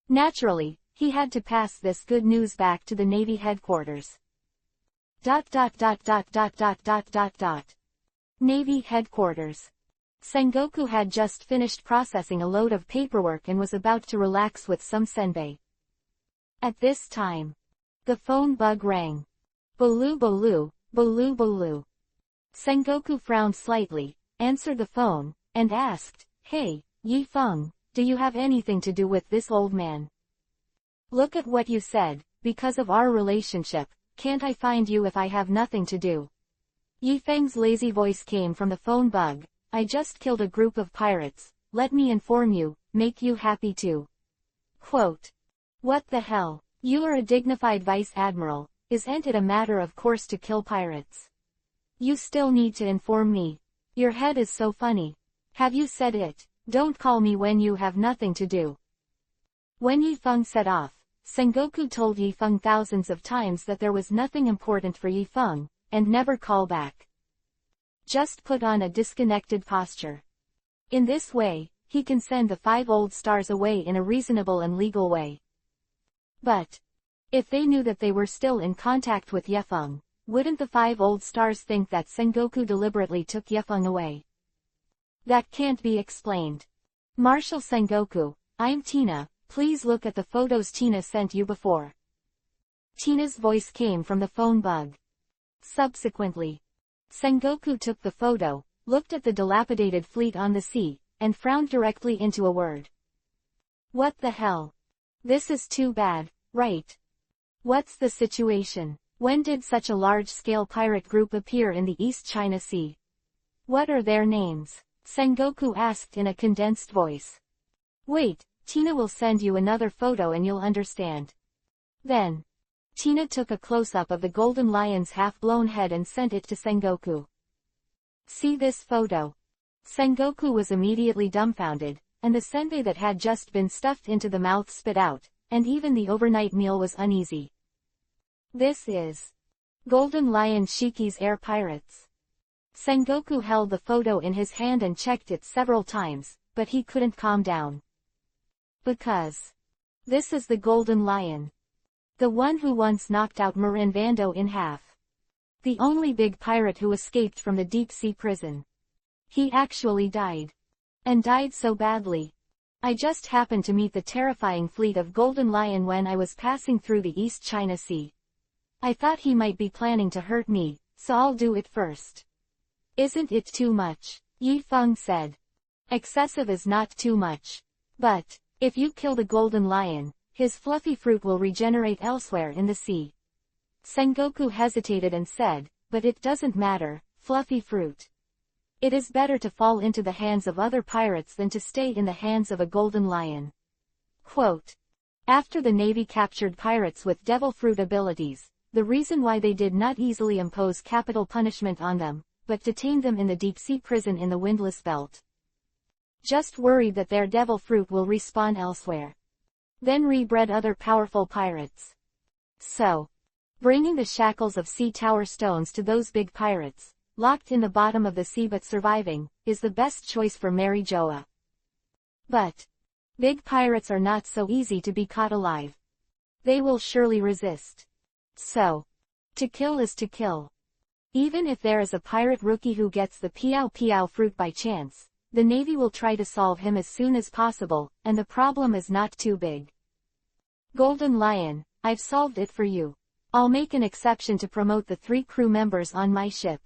naturally, he had to pass this good news back to the Navy headquarters. Navy headquarters. Sengoku had just finished processing a load of paperwork and was about to relax with some senbei. At this time, the phone bug rang. Bolu bolu, bolu bolu. Sengoku frowned slightly, answered the phone, and asked, "Hey, Yi Feng, do you have anything to do with this old man? Look at what you said, because of our relationship, can't I find you if I have nothing to do?" Yi Feng's lazy voice came from the phone bug. "I just killed a group of pirates, let me inform you, make you happy too." Quote. What the hell? You are a dignified vice admiral, isn't it a matter of course to kill pirates? You still need to inform me. Your head is so funny. Have you said it? Don't call me when you have nothing to do. When Yi Feng set off, Sengoku told Yi Feng thousands of times that there was nothing important for Yi Feng, and never call back. Just put on a disconnected posture. In this way, he can send the 5 old stars away in a reasonable and legal way. But if they knew that they were still in contact with Yi Feng, wouldn't the 5 old stars think that Sengoku deliberately took Yi Feng away? That can't be explained. Marshal Sengoku, I'm Tina, please look at the photos Tina sent you before. Tina's voice came from the phone bug. Subsequently, Sengoku took the photo, looked at the dilapidated fleet on the sea, and frowned directly into a word. What the hell? This is too bad, right? What's the situation? When did such a large-scale pirate group appear in the East China Sea? What are their names? Sengoku asked in a condensed voice. Wait, Tina will send you another photo and you'll understand. Then, Tina took a close-up of the golden lion's half-blown head and sent it to Sengoku. See this photo. Sengoku was immediately dumbfounded, and the senbei that had just been stuffed into the mouth spit out, and even the overnight meal was uneasy. This is Golden Lion Shiki's Air Pirates. Sengoku held the photo in his hand and checked it several times, but he couldn't calm down. Because this is the Golden Lion. The one who once knocked out Marin Vando in half. The only big pirate who escaped from the deep-sea prison. He actually died. And died so badly. I just happened to meet the terrifying fleet of Golden Lion when I was passing through the East China Sea. I thought he might be planning to hurt me, so I'll do it first. Isn't it too much? Yi Feng said. Excessive is not too much. But if you kill the Golden Lion, his fluffy fruit will regenerate elsewhere in the sea. Sengoku hesitated and said, but it doesn't matter, fluffy fruit. It is better to fall into the hands of other pirates than to stay in the hands of a Golden Lion. Quote. After the Navy captured pirates with devil fruit abilities, the reason why they did not easily impose capital punishment on them, but detained them in the deep-sea prison in the windless belt. Just worried that their devil fruit will respawn elsewhere. Then rebred other powerful pirates. So, bringing the shackles of sea tower stones to those big pirates, locked in the bottom of the sea but surviving, is the best choice for Mary Joa. But big pirates are not so easy to be caught alive. They will surely resist. So, to kill is to kill. Even if there is a pirate rookie who gets the piao piao fruit by chance, the Navy will try to solve him as soon as possible, and the problem is not too big. Golden Lion, I've solved it for you. I'll make an exception to promote the 3 crew members on my ship.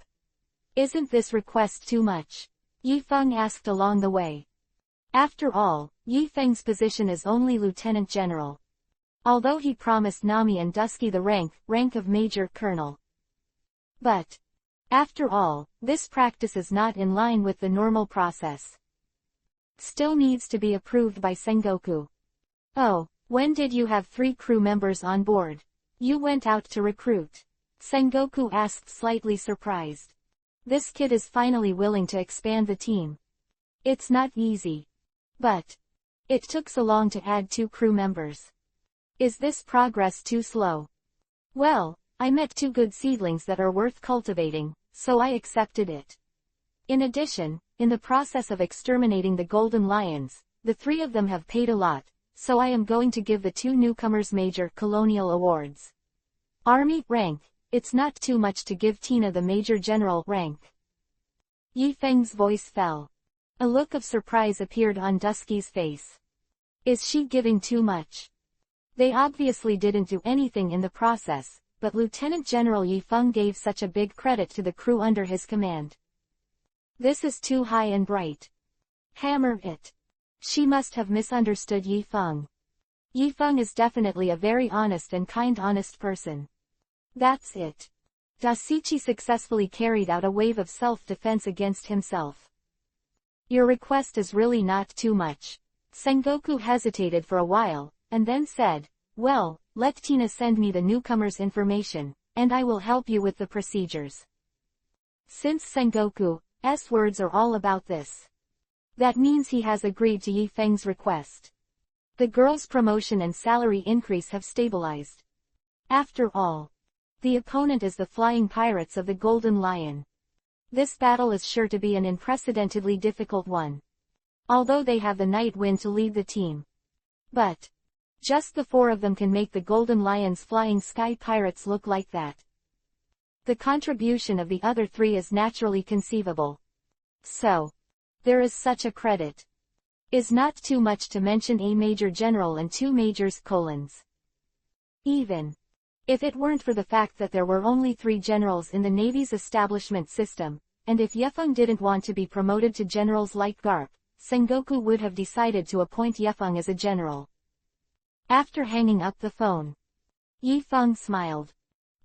Isn't this request too much? Yi Feng asked along the way. After all, Yi Feng's position is only Lieutenant General. Although he promised Nami and Dusky the rank of Major Colonel. But, after all, this practice is not in line with the normal process. Still needs to be approved by Sengoku. Oh, when did you have 3 crew members on board? You went out to recruit? Sengoku asked, slightly surprised. This kid is finally willing to expand the team. It's not easy. But it took so long to add 2 crew members. Is this progress too slow? Well, I met 2 good seedlings that are worth cultivating, so I accepted it. In addition, in the process of exterminating the Golden Lions, the 3 of them have paid a lot, so I am going to give the 2 newcomers Major Colonial awards. Army rank, it's not too much to give Tina the Major General rank. Yi Feng's voice fell. A look of surprise appeared on Dusky's face. Is she giving too much? They obviously didn't do anything in the process, but Lieutenant General Yi Feng gave such a big credit to the crew under his command. This is too high and bright. Hammer it. She must have misunderstood Yifeng. Yifeng is definitely a very honest and honest person. That's it. Dasichi successfully carried out a wave of self-defense against himself. Your request is really not too much. Sengoku hesitated for a while, and then said, well, let Tina send me the newcomer's information, and I will help you with the procedures. Since Sengoku's words are all about this, that means he has agreed to Yifeng's request. The girl's promotion and salary increase have stabilized. After all, the opponent is the Flying Pirates of the Golden Lion. This battle is sure to be an unprecedentedly difficult one. Although they have the Night Wind to lead the team. But just the four of them can make the Golden Lion's Flying Sky Pirates look like that. The contribution of the other three is naturally conceivable. So, there is such a credit. Is not too much to mention a major general and two majors: even if it weren't for the fact that there were only 3 generals in the Navy's establishment system, and if Yifeng didn't want to be promoted to generals like Garp, Sengoku would have decided to appoint Yifeng as a general. After hanging up the phone, Yifeng smiled.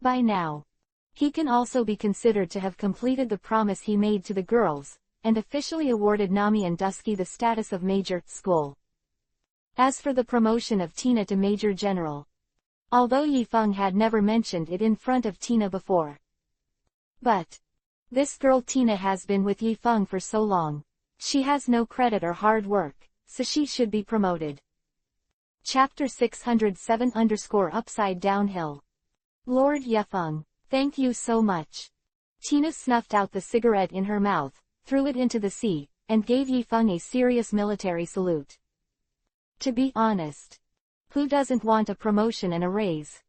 By now, he can also be considered to have completed the promise he made to the girls, and officially awarded Nami and Dusky the status of Major School. As for the promotion of Tina to Major General, although Yifeng had never mentioned it in front of Tina before. But this girl Tina has been with Yifeng for so long. She has no credit or hard work, so she should be promoted. Chapter 607 Upside Downhill. Lord Yifeng, thank you so much. Tina snuffed out the cigarette in her mouth, threw it into the sea, and gave Yifeng a serious military salute. To be honest, who doesn't want a promotion and a raise?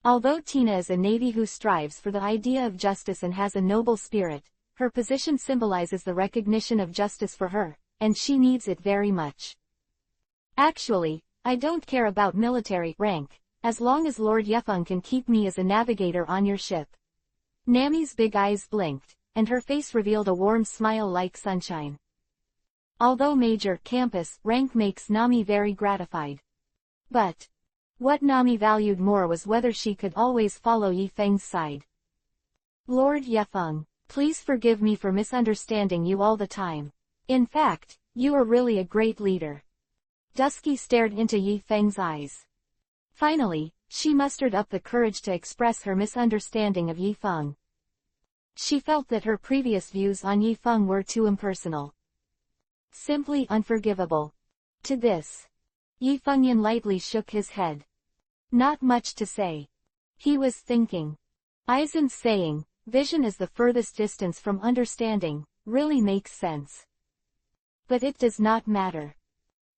Although Tina is a Navy who strives for the idea of justice and has a noble spirit, her position symbolizes the recognition of justice for her, and she needs it very much. Actually, I don't care about military rank, as long as Lord Yifeng can keep me as a navigator on your ship. Nami's big eyes blinked, and her face revealed a warm smile like sunshine. Although Major Campus rank makes Nami very gratified. But what Nami valued more was whether she could always follow Yifeng's side. Lord Yifeng, please forgive me for misunderstanding you all the time. In fact, you are really a great leader. Dusky stared into Yifeng's eyes. Finally, she mustered up the courage to express her misunderstanding of Yifeng. She felt that her previous views on Yifeng were too impersonal. Simply unforgivable. To this, Yifeng lightly shook his head. Not much to say. He was thinking. Aizen's saying, vision is the furthest distance from understanding, really makes sense. But it does not matter.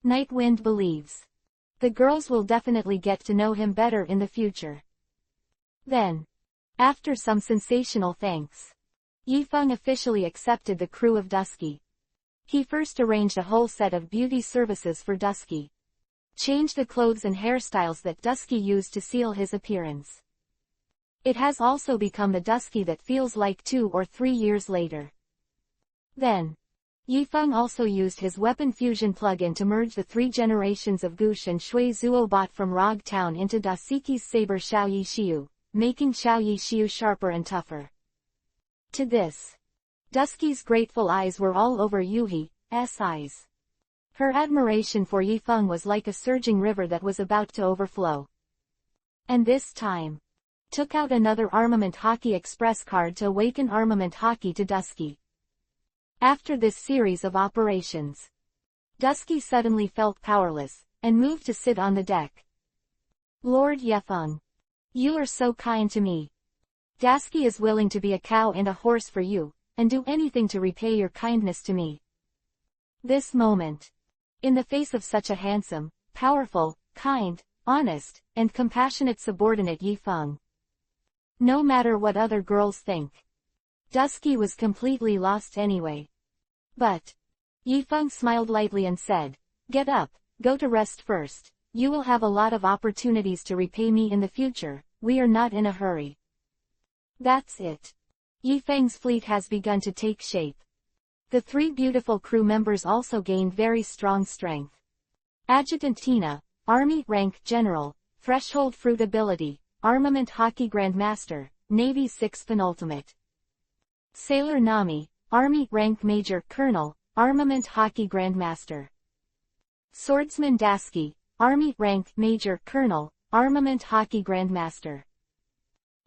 Nightwind believes. The girls will definitely get to know him better in the future. Then, after some sensational thanks, Yifeng officially accepted the crew of Dusky. He first arranged a whole set of beauty services for Dusky. Changed the clothes and hairstyles that Dusky used to seal his appearance. It has also become the Dusky that feels like 2 or 3 years later. Then, Yifeng also used his weapon fusion plugin to merge the 3 generations of Gush and Shui Zuo bot from Rog Town into Dasiki's saber Xiaoyi Xiu, making Xiaoyi Xiu sharper and tougher. To this, Dusky's grateful eyes were all over Yuhi's eyes. Her admiration for Yifeng was like a surging river that was about to overflow. And this time, took out another Armament Hockey Express card to awaken Armament Hockey to Dusky. After this series of operations, Dusky suddenly felt powerless, and moved to sit on the deck. Lord Yifeng, you are so kind to me. Dusky is willing to be a cow and a horse for you, and do anything to repay your kindness to me. This moment, in the face of such a handsome, powerful, kind, honest, and compassionate subordinate Yifeng. No matter what other girls think. Dusky was completely lost anyway. But Yifeng smiled lightly and said, "Get up, go to rest first. You will have a lot of opportunities to repay me in the future, we are not in a hurry." That's it. Yifeng's fleet has begun to take shape. The 3 beautiful crew members also gained very strong strength. Adjutant Tina, Army Rank General, Threshold Fruit Ability, Armament Hockey Grandmaster, Navy 6 Penultimate. Sailor Nami, Army Rank Major Colonel, Armament Hockey Grandmaster. Swordsman Dasky, Army Rank Major Colonel, Armament Hockey Grandmaster.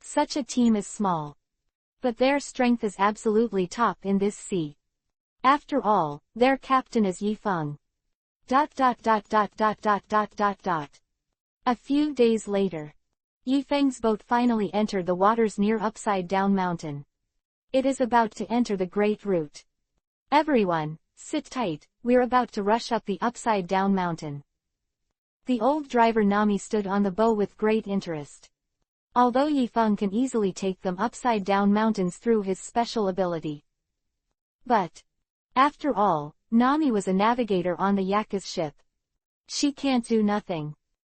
Such a team is small. But their strength is absolutely top in this sea. After all, their captain is Yi Feng. A few days later, Yi Feng's boat finally entered the waters near Upside Down Mountain. It is about to enter the Great Route. Everyone, sit tight, we're about to rush up the Upside Down Mountain. The old driver Nami stood on the bow with great interest. Although Yi Feng can easily take them upside down mountains through his special ability. But, after all, Nami was a navigator on the Yaka's ship. She can't do nothing.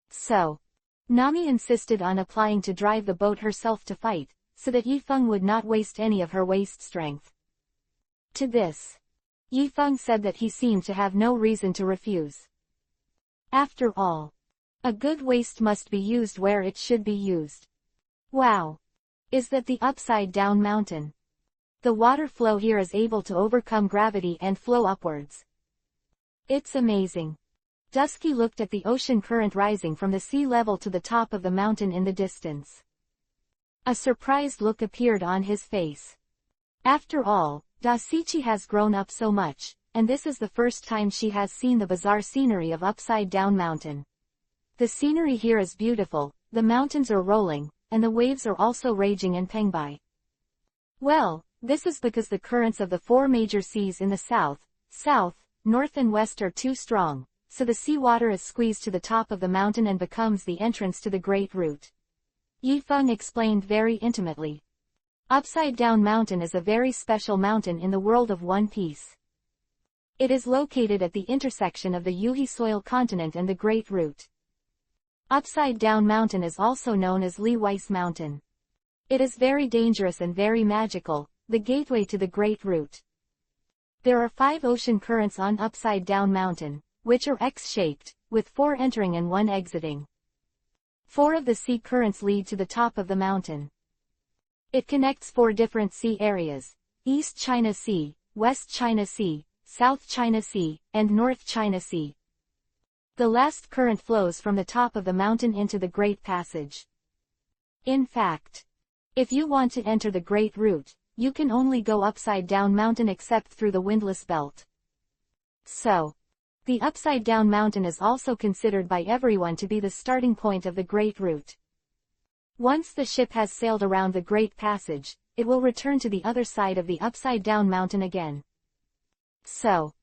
So, Nami insisted on applying to drive the boat herself to fight, so that Yi Feng would not waste any of her waist strength. To this, Yi Feng said that he seemed to have no reason to refuse. After all, a good waist must be used where it should be used. Wow! Is that the Upside Down Mountain? The water flow here is able to overcome gravity and flow upwards. It's amazing. Dusky looked at the ocean current rising from the sea level to the top of the mountain in the distance. A surprised look appeared on his face. After all, Dasichi has grown up so much, and this is the first time she has seen the bizarre scenery of Upside Down Mountain. The scenery here is beautiful, the mountains are rolling, and the waves are also raging and pengbai. Well, this is because the currents of the 4 major seas in the south, north and west are too strong, so the seawater is squeezed to the top of the mountain and becomes the entrance to the Great Route. Yi Feng explained very intimately. Upside Down Mountain is a very special mountain in the world of One Piece. It is located at the intersection of the Yuhi Soil Continent and the Great Route. Upside Down Mountain is also known as Li Weiss Mountain. It is very dangerous and very magical, the gateway to the Great Route. There are 5 ocean currents on Upside Down Mountain, which are X-shaped, with 4 entering and 1 exiting. 4 of the sea currents lead to the top of the mountain. It connects 4 different sea areas: East China Sea, West China Sea, South China Sea, and North China Sea. The last current flows from the top of the mountain into the Great Passage. In fact, if you want to enter the Great Route, you can only go Upside Down Mountain except through the Windless Belt. So, the Upside Down Mountain is also considered by everyone to be the starting point of the Great Route. Once the ship has sailed around the Great Passage, it will return to the other side of the Upside Down Mountain again. So,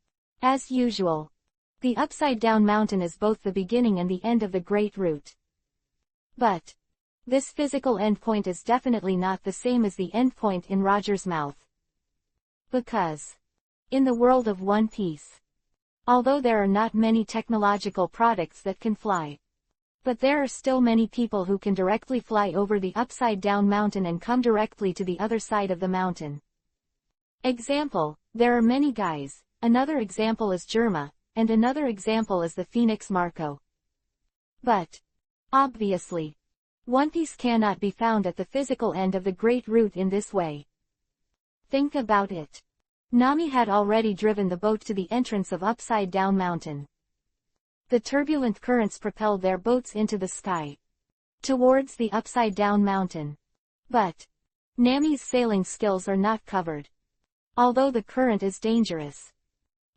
as usual, the Upside Down Mountain is both the beginning and the end of the Great Route. But, this physical endpoint is definitely not the same as the endpoint in Roger's mouth. Because, in the world of One Piece, although there are not many technological products that can fly, but there are still many people who can directly fly over the Upside Down Mountain and come directly to the other side of the mountain. Example, there are many guys. Another example is Germa, and another example is the Phoenix Marco. But, obviously, One Piece cannot be found at the physical end of the Great Route in this way. Think about it. Nami had already driven the boat to the entrance of Upside Down Mountain. The turbulent currents propelled their boats into the sky, towards the Upside Down Mountain. But, Nami's sailing skills are not covered, although the current is dangerous.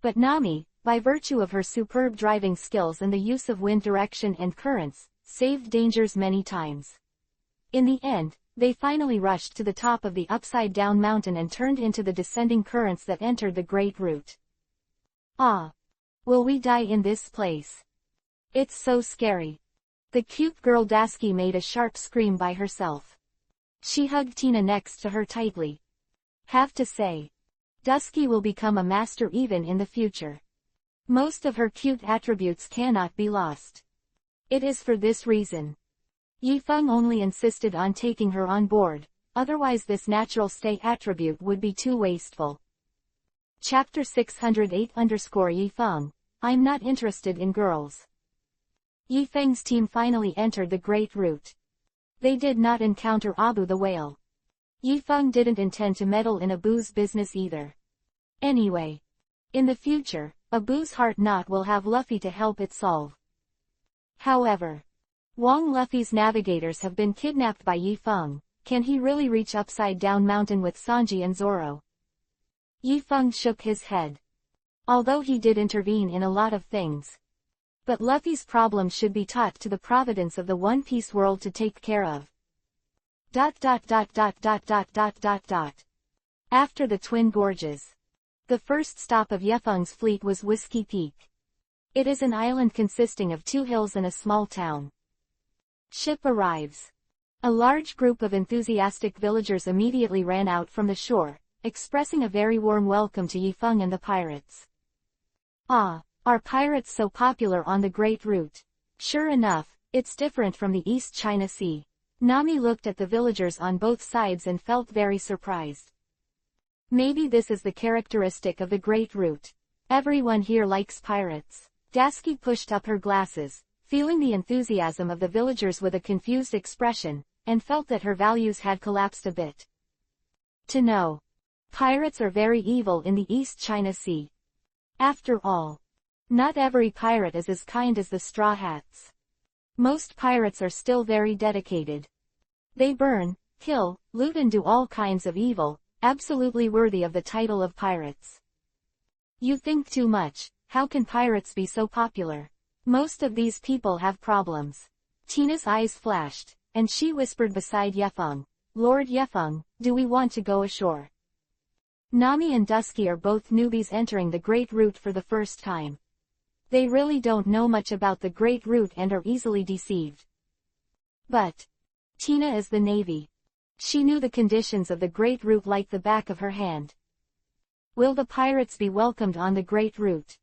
But Nami, by virtue of her superb driving skills and the use of wind direction and currents, saved dangers many times. In the end, they finally rushed to the top of the Upside Down Mountain and turned into the descending currents that entered the Great Route. Ah! Will we die in this place? It's so scary. The cute girl Dasky made a sharp scream by herself. She hugged Tina next to her tightly. Have to say, Dusky will become a master even in the future. Most of her cute attributes cannot be lost. It is for this reason. Yi Feng only insisted on taking her on board, otherwise this natural stay attribute would be too wasteful. Chapter 608_Yifeng, I'm not interested in girls. Yifeng's team finally entered the Great Route. They did not encounter Abu the whale. Yifeng didn't intend to meddle in Abu's business either. Anyway, in the future, Abu's heart knot will have Luffy to help it solve. However, Wong Luffy's navigators have been kidnapped by Yifeng. Can he really reach Upside Down Mountain with Sanji and Zoro? Yifeng shook his head. Although he did intervene in a lot of things. But Luffy's problem should be taught to the providence of the One Piece world to take care of. After the Twin Gorges. The first stop of Yifeng's fleet was Whiskey Peak. It is an island consisting of 2 hills and a small town. Ship arrives. A large group of enthusiastic villagers immediately ran out from the shore, expressing a very warm welcome to Yifeng and the pirates. Ah, are pirates so popular on the Great Route? Sure enough, it's different from the East China Sea. Nami looked at the villagers on both sides and felt very surprised. Maybe this is the characteristic of the Great Route. Everyone here likes pirates. Daisuke pushed up her glasses, feeling the enthusiasm of the villagers with a confused expression, and felt that her values had collapsed a bit. To know. Pirates are very evil in the East China Sea. After all, not every pirate is as kind as the Straw Hats. Most pirates are still very dedicated. They burn, kill, loot and do all kinds of evil, absolutely worthy of the title of pirates. You think too much. How can pirates be so popular? Most of these people have problems. Tina's eyes flashed, and she whispered beside Yifeng, Lord Yifeng, do we want to go ashore? Nami and Dusky are both newbies entering the Great Route for the first time. They really don't know much about the Great Route and are easily deceived. But Tina is the Navy. She knew the conditions of the Great Route like the back of her hand. Will the pirates be welcomed on the Great Route?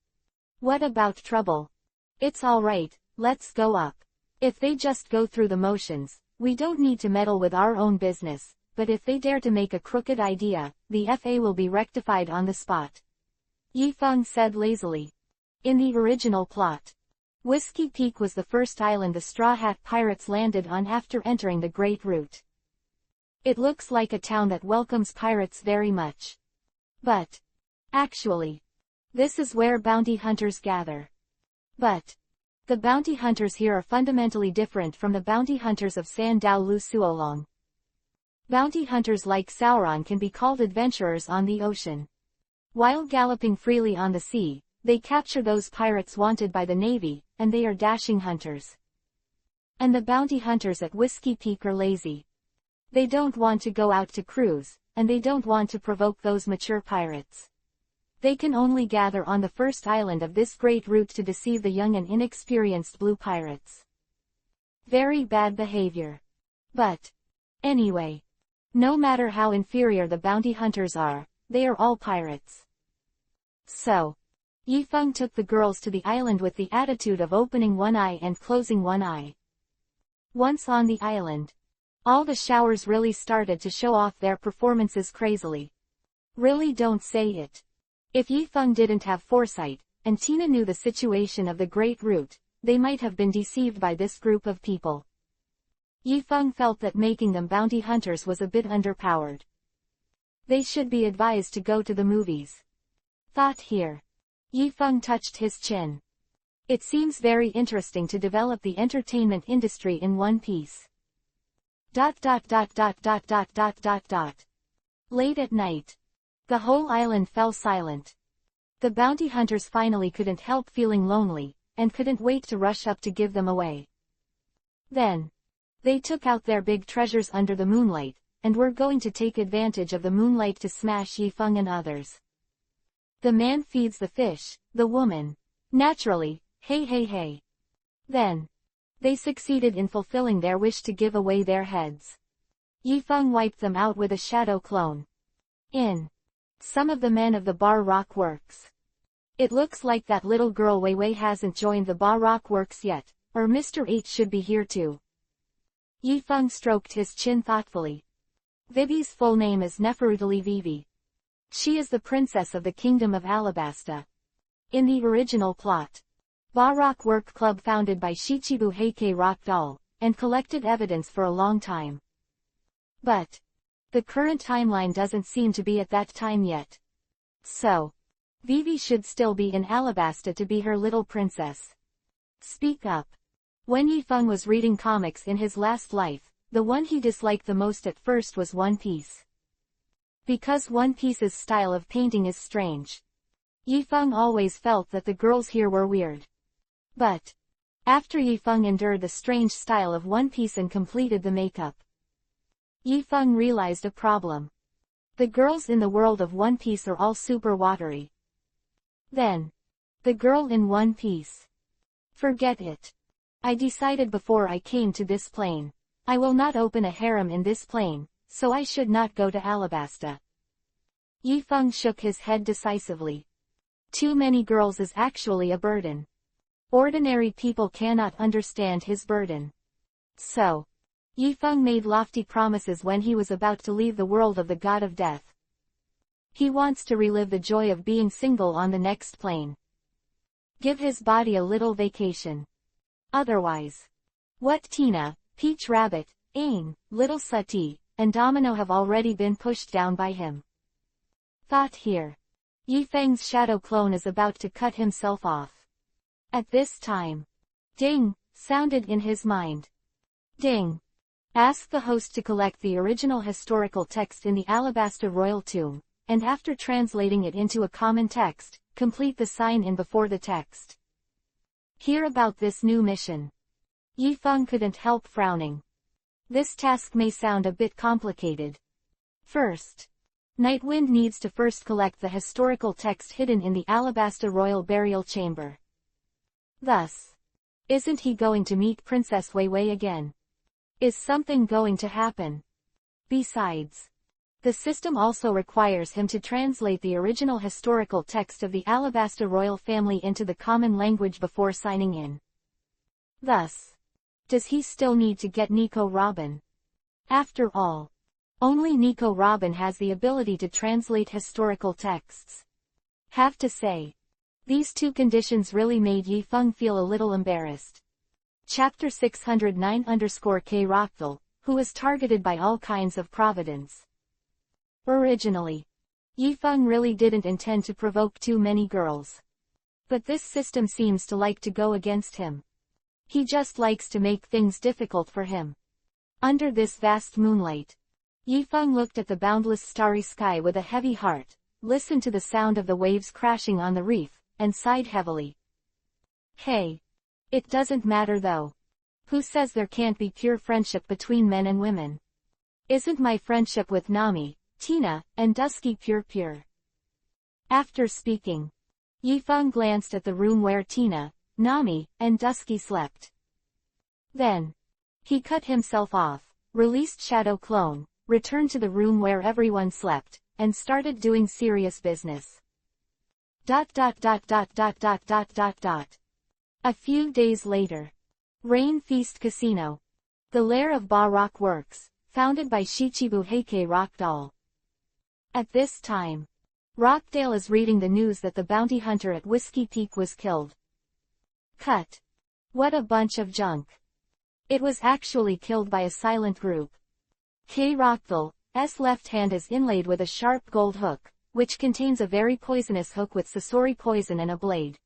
What about trouble? It's all right, let's go up. If they just go through the motions, we don't need to meddle with our own business, but if they dare to make a crooked idea, the FA will be rectified on the spot. Yifeng said lazily. In the original plot, Whiskey Peak was the first island the Straw Hat Pirates landed on after entering the Great Route. It looks like a town that welcomes pirates very much. But actually, this is where bounty hunters gather. But the bounty hunters here are fundamentally different from the bounty hunters of Sandao Lu Suolong. Bounty hunters like Sauron can be called adventurers on the ocean. While galloping freely on the sea, they capture those pirates wanted by the Navy, and they are dashing hunters. And the bounty hunters at Whiskey Peak are lazy. They don't want to go out to cruise, and they don't want to provoke those mature pirates. They can only gather on the first island of this Great Route to deceive the young and inexperienced blue pirates. Very bad behavior. But anyway, no matter how inferior the bounty hunters are, they are all pirates. So, Yifeng took the girls to the island with the attitude of opening one eye and closing one eye. Once on the island, all the showers really started to show off their performances crazily. Really don't say it. If Yifeng didn't have foresight, and Tina knew the situation of the Great Route, they might have been deceived by this group of people. Yifeng felt that making them bounty hunters was a bit underpowered. They should be advised to go to the movies. Thought here. Yifeng touched his chin. It seems very interesting to develop the entertainment industry in One Piece. Late at night. The whole island fell silent. The bounty hunters finally couldn't help feeling lonely, and couldn't wait to rush up to give them away. Then, they took out their big treasures under the moonlight, and were going to take advantage of the moonlight to smash Yifeng and others. The man feeds the fish, the woman. Naturally, hey. Then, they succeeded in fulfilling their wish to give away their heads. Yifeng wiped them out with a shadow clone. Some of the men of the Bar Rock Works. It looks like that little girl Wei Wei hasn't joined the Bar Rock Works yet, or Mr. H should be here too. Yifeng stroked his chin thoughtfully. Vivi's full name is Neferutali Vivi. She is the princess of the kingdom of Alabasta. In the original plot, Ba Rock Work Club founded by Shichibu Heike Rock Doll, and collected evidence for a long time. But the current timeline doesn't seem to be at that time yet. So Vivi should still be in Alabasta to be her little princess. Speak up. When Yifeng was reading comics in his last life, the one he disliked the most at first was One Piece. Because One Piece's style of painting is strange. Yifeng always felt that the girls here were weird. But after Yifeng endured the strange style of One Piece and completed the makeup, Yifeng realized a problem. The girls in the world of One Piece are all super watery. Then, the girl in One Piece. Forget it. I decided before I came to this plane. I will not open a harem in this plane, so I should not go to Alabasta. Yifeng shook his head decisively. Too many girls is actually a burden. Ordinary people cannot understand his burden. So Yifeng made lofty promises when he was about to leave the world of the god of death. He wants to relive the joy of being single on the next plane. Give his body a little vacation. Otherwise, what Tina, Peach Rabbit, Aang, Little Sati, and Domino have already been pushed down by him. Thought here. Yifeng's shadow clone is about to cut himself off. At this time, ding, sounded in his mind. Ding. Ask the host to collect the original historical text in the Alabasta royal tomb, and after translating it into a common text, complete the sign-in before the text. Hear about this new mission. Yifeng couldn't help frowning. This task may sound a bit complicated. First, Nightwind needs to first collect the historical text hidden in the Alabasta royal burial chamber. Thus, isn't he going to meet Princess Weiwei again? Is something going to happen? Besides, the system also requires him to translate the original historical text of the Alabasta royal family into the common language before signing in. Thus, does he still need to get Nico Robin? After all, only Nico Robin has the ability to translate historical texts. Have to say, these two conditions really made Yifeng feel a little embarrassed. Chapter 609_K Rockville, who is targeted by all kinds of providence. Originally, Yifeng really didn't intend to provoke too many girls. But this system seems to like to go against him. He just likes to make things difficult for him. Under this vast moonlight, Yifeng looked at the boundless starry sky with a heavy heart, listened to the sound of the waves crashing on the reef, and sighed heavily. Hey. It doesn't matter though. Who says there can't be pure friendship between men and women? Isn't my friendship with Nami, Tina, and Dusky pure? After speaking, Yifeng glanced at the room where Tina, Nami, and Dusky slept. Then, he cut himself off, released Shadow Clone, returned to the room where everyone slept, and started doing serious business. A few days later. Rain Feast Casino. The lair of Ba Rock Works, founded by Shichibu Heike Rock Doll. At this time, Rockdale is reading the news that the bounty hunter at Whiskey Peak was killed. Cut. What a bunch of junk. It was actually killed by a silent group. K. Rockville's left hand is inlaid with a sharp gold hook, which contains a very poisonous hook with Sasori poison and a blade.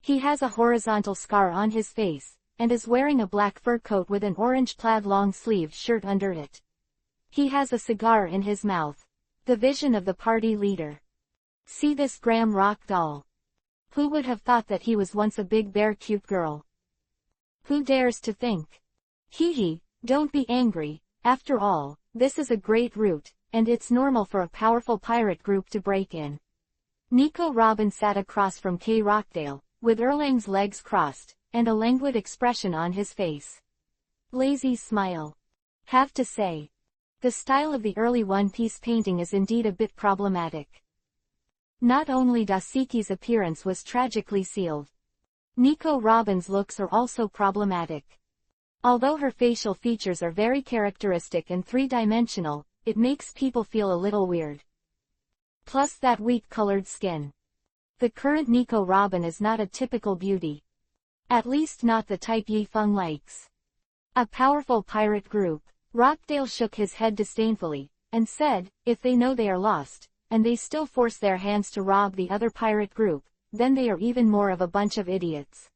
He has a horizontal scar on his face, and is wearing a black fur coat with an orange plaid long-sleeved shirt under it. He has a cigar in his mouth. The vision of the party leader. See this Graham Rock Doll. Who would have thought that he was once a big bear cute girl? Who dares to think? Hee, don't be angry, after all, this is a great route, and it's normal for a powerful pirate group to break in. Nico Robin sat across from K. Rockdale, with Erlang's legs crossed, and a languid expression on his face. Lazy smile. Have to say, the style of the early One Piece painting is indeed a bit problematic. Not only Dasiki's appearance was tragically sealed. Nico Robin's looks are also problematic. Although her facial features are very characteristic and three-dimensional, it makes people feel a little weird. Plus that wheat-colored skin. The current Nico Robin is not a typical beauty. At least not the type Yi Feng likes. A powerful pirate group. Rockdale shook his head disdainfully, and said, if they know they are lost, and they still force their hands to rob the other pirate group, then they are even more of a bunch of idiots.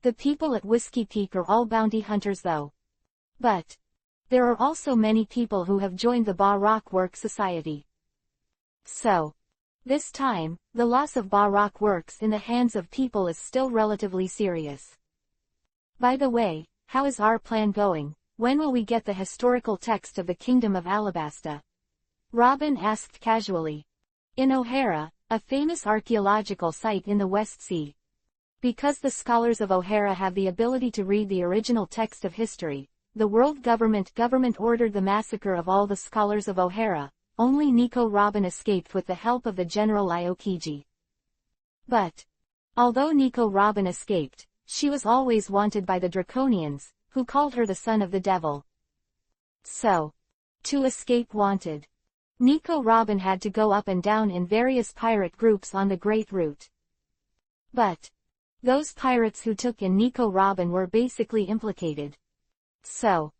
The people at Whiskey Peak are all bounty hunters though. But there are also many people who have joined the Ba Rock Work Society. So, this time, the loss of Ba Rock Works in the hands of people is still relatively serious. By the way, how is our plan going? When will we get the historical text of the Kingdom of Alabasta? Robin asked casually. In O'Hara, a famous archaeological site in the West Sea. Because the scholars of O'Hara have the ability to read the original text of history, the world government ordered the massacre of all the scholars of O'Hara. Only Nico Robin escaped with the help of the General Iokiji. But although Nico Robin escaped, she was always wanted by the Draconians, who called her the son of the devil. So, to escape wanted, Nico Robin had to go up and down in various pirate groups on the Great Route. But those pirates who took in Nico Robin were basically implicated. So,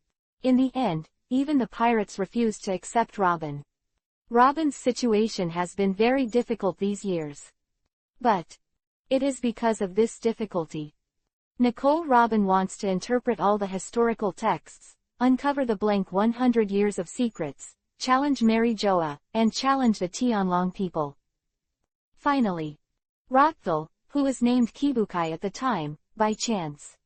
in the end, even the pirates refused to accept Robin. Robin's situation has been very difficult these years. But it is because of this difficulty. Nicole Robin wants to interpret all the historical texts, uncover the blank 100 years of secrets, challenge Mary Joa, and challenge the Tianlong people. Finally, Rockthal, who was named Kibukai at the time, by chance.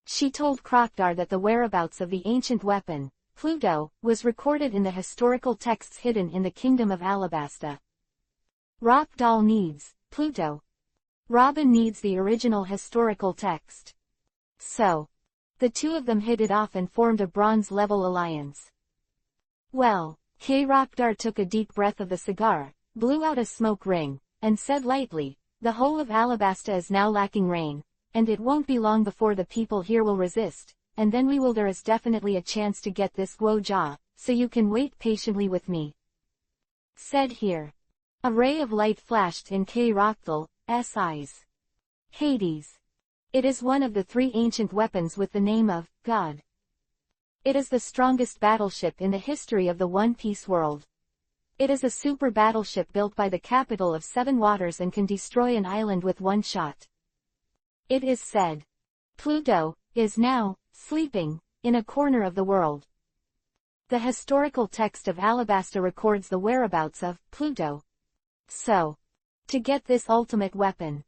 She told Krokdar that the whereabouts of the ancient weapon, Pluto, was recorded in the historical texts hidden in the Kingdom of Alabasta. Rockdal needs Pluto. Robin needs the original historical text. So, the two of them hit it off and formed a bronze-level alliance. Well, Krokdar took a deep breath of the cigar, blew out a smoke ring, and said lightly, the whole of Alabasta is now lacking rain, and it won't be long before the people here will resist, and then there is definitely a chance to get this Guo, so you can wait patiently with me. Said here. A ray of light flashed in Rockdal's eyes. Hades. It is one of the 3 ancient weapons with the name of God. It is the strongest battleship in the history of the One Piece world. It is a super battleship built by the capital of 7 waters and can destroy an island with one shot. It is said Pluto is now sleeping in a corner of the world. The historical text of Alabasta records the whereabouts of Pluto. So, to get this ultimate weapon,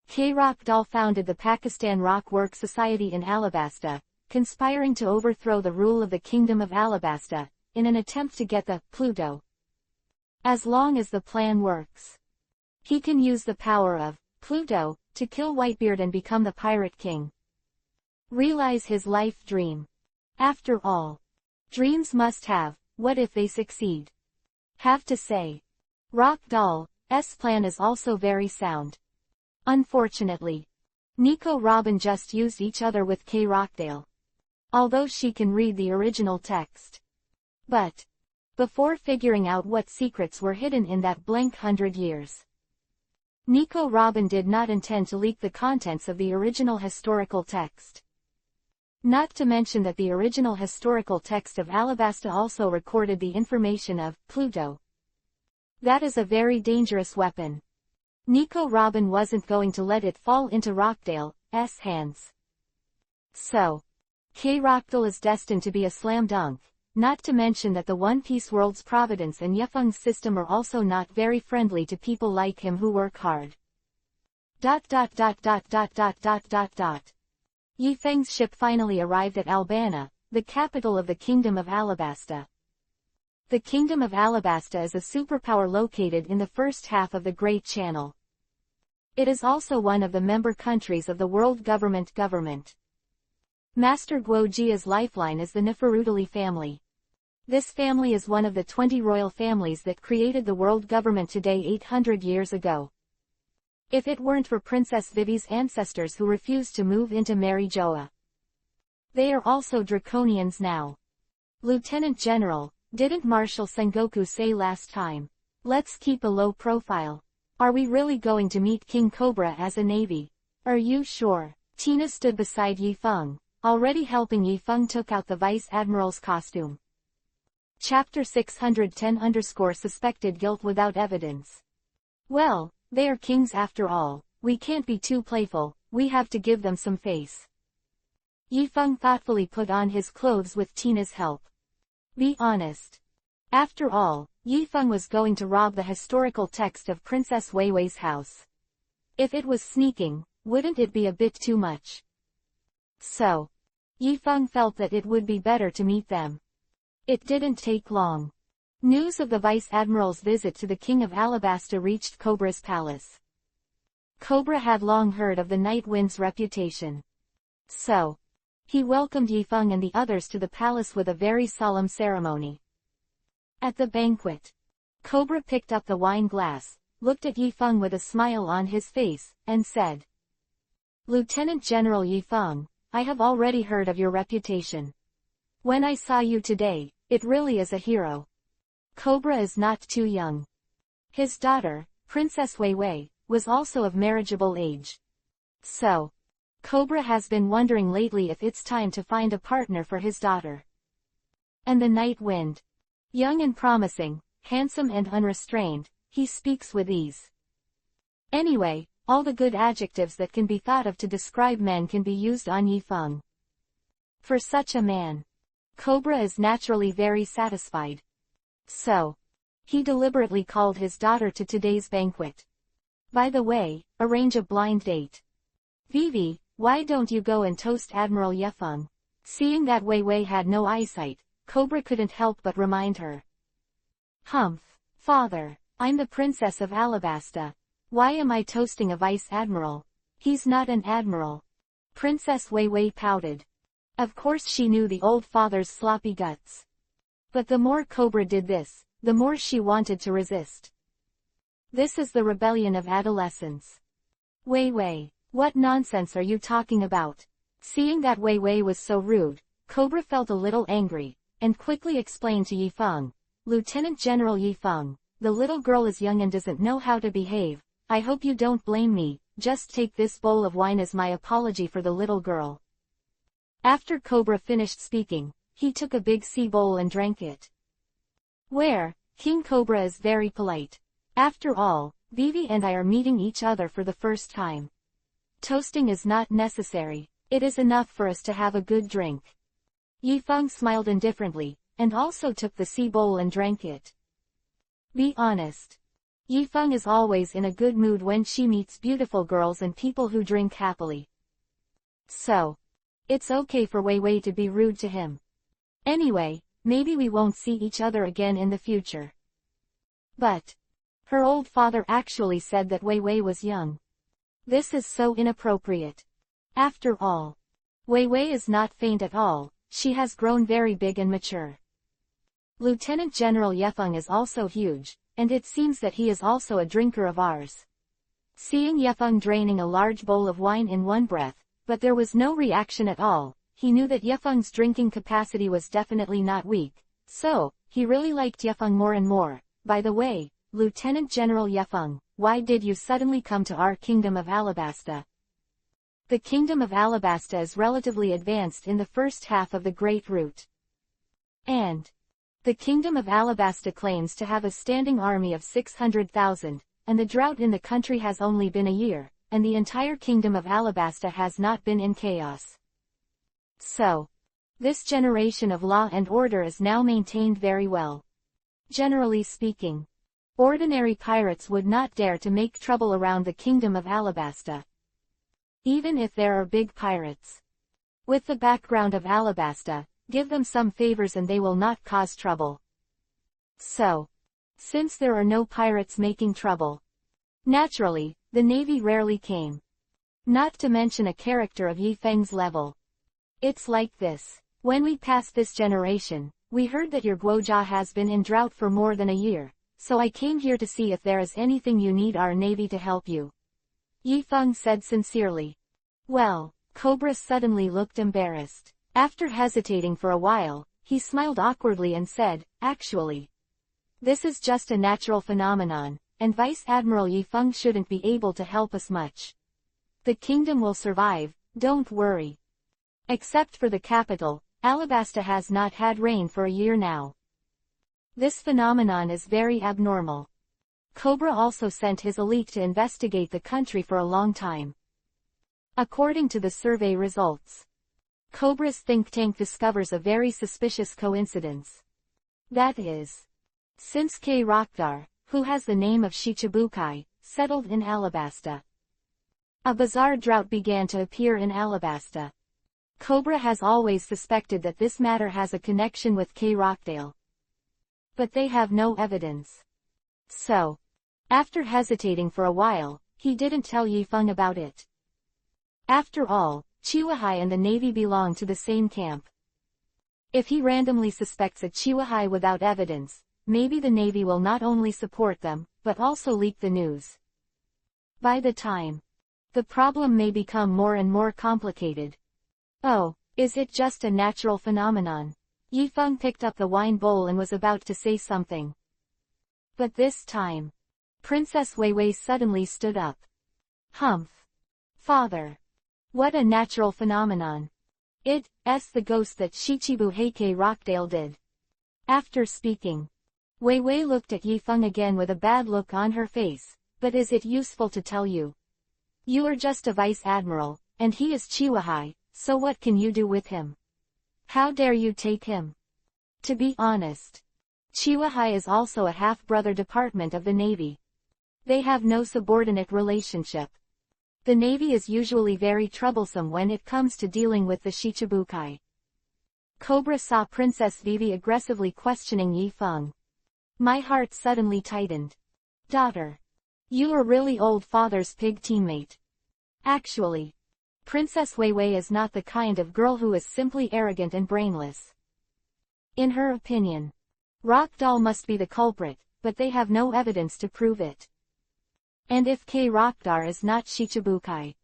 Krokdal founded the Pakistan Rock Work Society in Alabasta, conspiring to overthrow the rule of the Kingdom of Alabasta, in an attempt to get the Pluto. As long as the plan works, he can use the power of Pluto to kill Whitebeard and become the Pirate King. Realize his life dream. After all, dreams must have, what if they succeed? Have to say, Rockdal's plan is also very sound. Unfortunately, Nico Robin just used each other with Rockdale. Although she can read the original text. But before figuring out what secrets were hidden in that blank 100 years, Nico Robin did not intend to leak the contents of the original historical text. Not to mention that the original historical text of Alabasta also recorded the information of Pluto. That is a very dangerous weapon. Nico Robin wasn't going to let it fall into Rockdale's hands. So, Rockdale is destined to be a slam dunk, not to mention that the One Piece world's Providence and Yifeng's system are also not very friendly to people like him who work hard. Yifeng's ship finally arrived at Albana, the capital of the Kingdom of Alabasta. The Kingdom of Alabasta is a superpower located in the first half of the Great Channel. It is also one of the member countries of the World Government. Master Guojia's lifeline is the Neferutali family. This family is one of the 20 royal families that created the world government today 800 years ago. If it weren't for Princess Vivi's ancestors who refused to move into Mary Joa. They are also draconians now. Lieutenant General, didn't Marshal Sengoku say last time? Let's keep a low profile. Are we really going to meet King Cobra as a navy? Are you sure? Tina stood beside Yifeng. Already helping, Yifeng took out the Vice Admiral's costume. Chapter 610 _ Suspected Guilt Without Evidence. Well, they are kings after all. We can't be too playful, we have to give them some face. Yifeng thoughtfully put on his clothes with Tina's help. Be honest. After all, Yifeng was going to rob the historical text of Princess Weiwei's house. If it was sneaking, wouldn't it be a bit too much? So, Yifeng felt that it would be better to meet them. It didn't take long. News of the Vice Admiral's visit to the King of Alabasta reached Cobra's palace. Cobra had long heard of the Night Wind's reputation. So, he welcomed Yifeng and the others to the palace with a very solemn ceremony. At the banquet, Cobra picked up the wine glass, looked at Yifeng with a smile on his face, and said, Lieutenant General Yifeng, I have already heard of your reputation. When I saw you today, it really is a hero. Cobra is not too young. His daughter, Princess Weiwei, was also of marriageable age. So, Cobra has been wondering lately if it's time to find a partner for his daughter. And the Night Wind. Young and promising, handsome and unrestrained, he speaks with ease. Anyway, all the good adjectives that can be thought of to describe men can be used on Yifeng. For such a man, Cobra is naturally very satisfied. So, he deliberately called his daughter to today's banquet. By the way, arrange a blind date. Vivi, why don't you go and toast Admiral Yifeng? Seeing that Weiwei had no eyesight, Cobra couldn't help but remind her. Humph, father, I'm the Princess of Alabasta. Why am I toasting a Vice Admiral? He's not an admiral. Princess Weiwei pouted. Of course she knew the old father's sloppy guts. But the more Cobra did this, the more she wanted to resist. This is the rebellion of adolescence. Weiwei, what nonsense are you talking about? Seeing that Weiwei was so rude, Cobra felt a little angry, and quickly explained to Yifeng, Lieutenant General Yifeng, the little girl is young and doesn't know how to behave. I hope you don't blame me, just take this bowl of wine as my apology for the little girl. After Cobra finished speaking, he took a big sea bowl and drank it. King Cobra is very polite. After all, Vivi and I are meeting each other for the first time. Toasting is not necessary, it is enough for us to have a good drink. Yifeng smiled indifferently, and also took the sea bowl and drank it. Be honest. Yifeng is always in a good mood when she meets beautiful girls and people who drink happily. So, it's okay for Weiwei to be rude to him. Anyway, maybe we won't see each other again in the future. But, her old father actually said that Weiwei was young. This is so inappropriate. After all, Weiwei is not faint at all, she has grown very big and mature. Lieutenant General Yifeng is also huge, and it seems that he is also a drinker of ours. Seeing Yifeng draining a large bowl of wine in one breath, but there was no reaction at all, he knew that Yifeng's drinking capacity was definitely not weak, so, he really liked Yifeng more and more. By the way, Lieutenant General Yifeng, why did you suddenly come to our Kingdom of Alabasta? The Kingdom of Alabasta is relatively advanced in the first half of the Great Route. And the Kingdom of Alabasta claims to have a standing army of 600,000, and the drought in the country has only been a year, and the entire Kingdom of Alabasta has not been in chaos. So, this generation of law and order is now maintained very well. Generally speaking, ordinary pirates would not dare to make trouble around the Kingdom of Alabasta. Even if there are big pirates. With the background of Alabasta, give them some favors and they will not cause trouble. So, since there are no pirates making trouble, naturally, the navy rarely came. Not to mention a character of Yifeng's level. It's like this. When we passed this generation, we heard that your Guojia has been in drought for more than a year, so I came here to see if there is anything you need our navy to help you. Yifeng said sincerely. Well, Cobra suddenly looked embarrassed. After hesitating for a while, he smiled awkwardly and said, actually, This is just a natural phenomenon, and Vice Admiral Yi Feng shouldn't be able to help us much. The kingdom will survive, don't worry. Except for the capital, Alabasta has not had rain for a year now. This phenomenon is very abnormal. Cobra also sent his elite to investigate the country for a long time. According to the survey results, Cobra's think tank discovers a very suspicious coincidence. That is, since K. Rokdar, who has the name of Shichibukai, settled in Alabasta, a bizarre drought began to appear in Alabasta. Cobra has always suspected that this matter has a connection with K. Rockdale. But they have no evidence. So, after hesitating for a while, he didn't tell Yi Feng about it. After all, Chihuahai and the Navy belong to the same camp. If he randomly suspects a Chihuahai without evidence, maybe the Navy will not only support them, but also leak the news. By the time, the problem may become more and more complicated. Oh, is it just a natural phenomenon? Yi Feng picked up the wine bowl and was about to say something. But this time, Princess Wei Wei suddenly stood up. Humph. Father. What a natural phenomenon. It's the ghost that Shichibu Heike Rockdale did. After speaking, Wei Wei looked at Yi Feng again with a bad look on her face. But is it useful to tell you? You are just a vice admiral, and he is Chihuahai, so what can you do with him? How dare you take him? To be honest, Chihuahai is also a half-brother department of the Navy. They have no subordinate relationship. The Navy is usually very troublesome when it comes to dealing with the Shichibukai. Cobra saw Princess Vivi aggressively questioning Yi Feng. My heart suddenly tightened. Daughter. You are really old father's pig teammate. Actually, Princess Wei Wei is not the kind of girl who is simply arrogant and brainless. In her opinion, Rockdoll must be the culprit, but they have no evidence to prove it. And if K. Rockdar is not Shichibukai,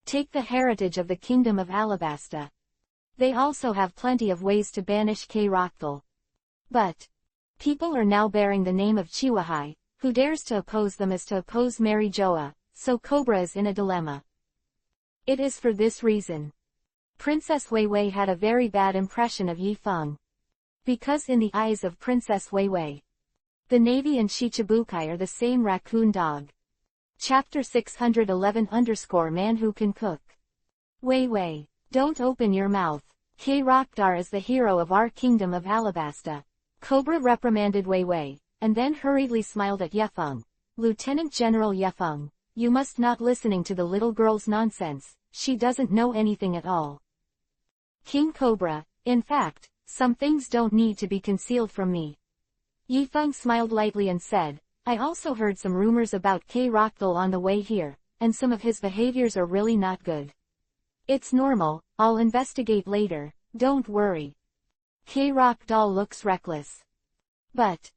take the heritage of the Kingdom of Alabasta. They also have plenty of ways to banish K. Rockdal. But people are now bearing the name of Chihuahai. Who dares to oppose them is to oppose Mary Joa, so Cobra is in a dilemma. It is for this reason. Princess Wei Wei had a very bad impression of Yi Feng. Because in the eyes of Princess Wei Wei, the Navy and Shichibukai are the same raccoon dog. Chapter 611 _ Man Who Can Cook. Wei Wei, don't open your mouth. K. Rockdar is the hero of our Kingdom of Alabasta. Cobra reprimanded Wei Wei, and then hurriedly smiled at Ye Feng. Lieutenant General Ye Feng, you must not listening to the little girl's nonsense, she doesn't know anything at all. King Cobra, in fact, some things don't need to be concealed from me. Yi Feng smiled lightly and said, I also heard some rumors about K. Rockdal on the way here, and some of his behaviors are really not good. It's normal, I'll investigate later, don't worry. K. Rockdal looks reckless. But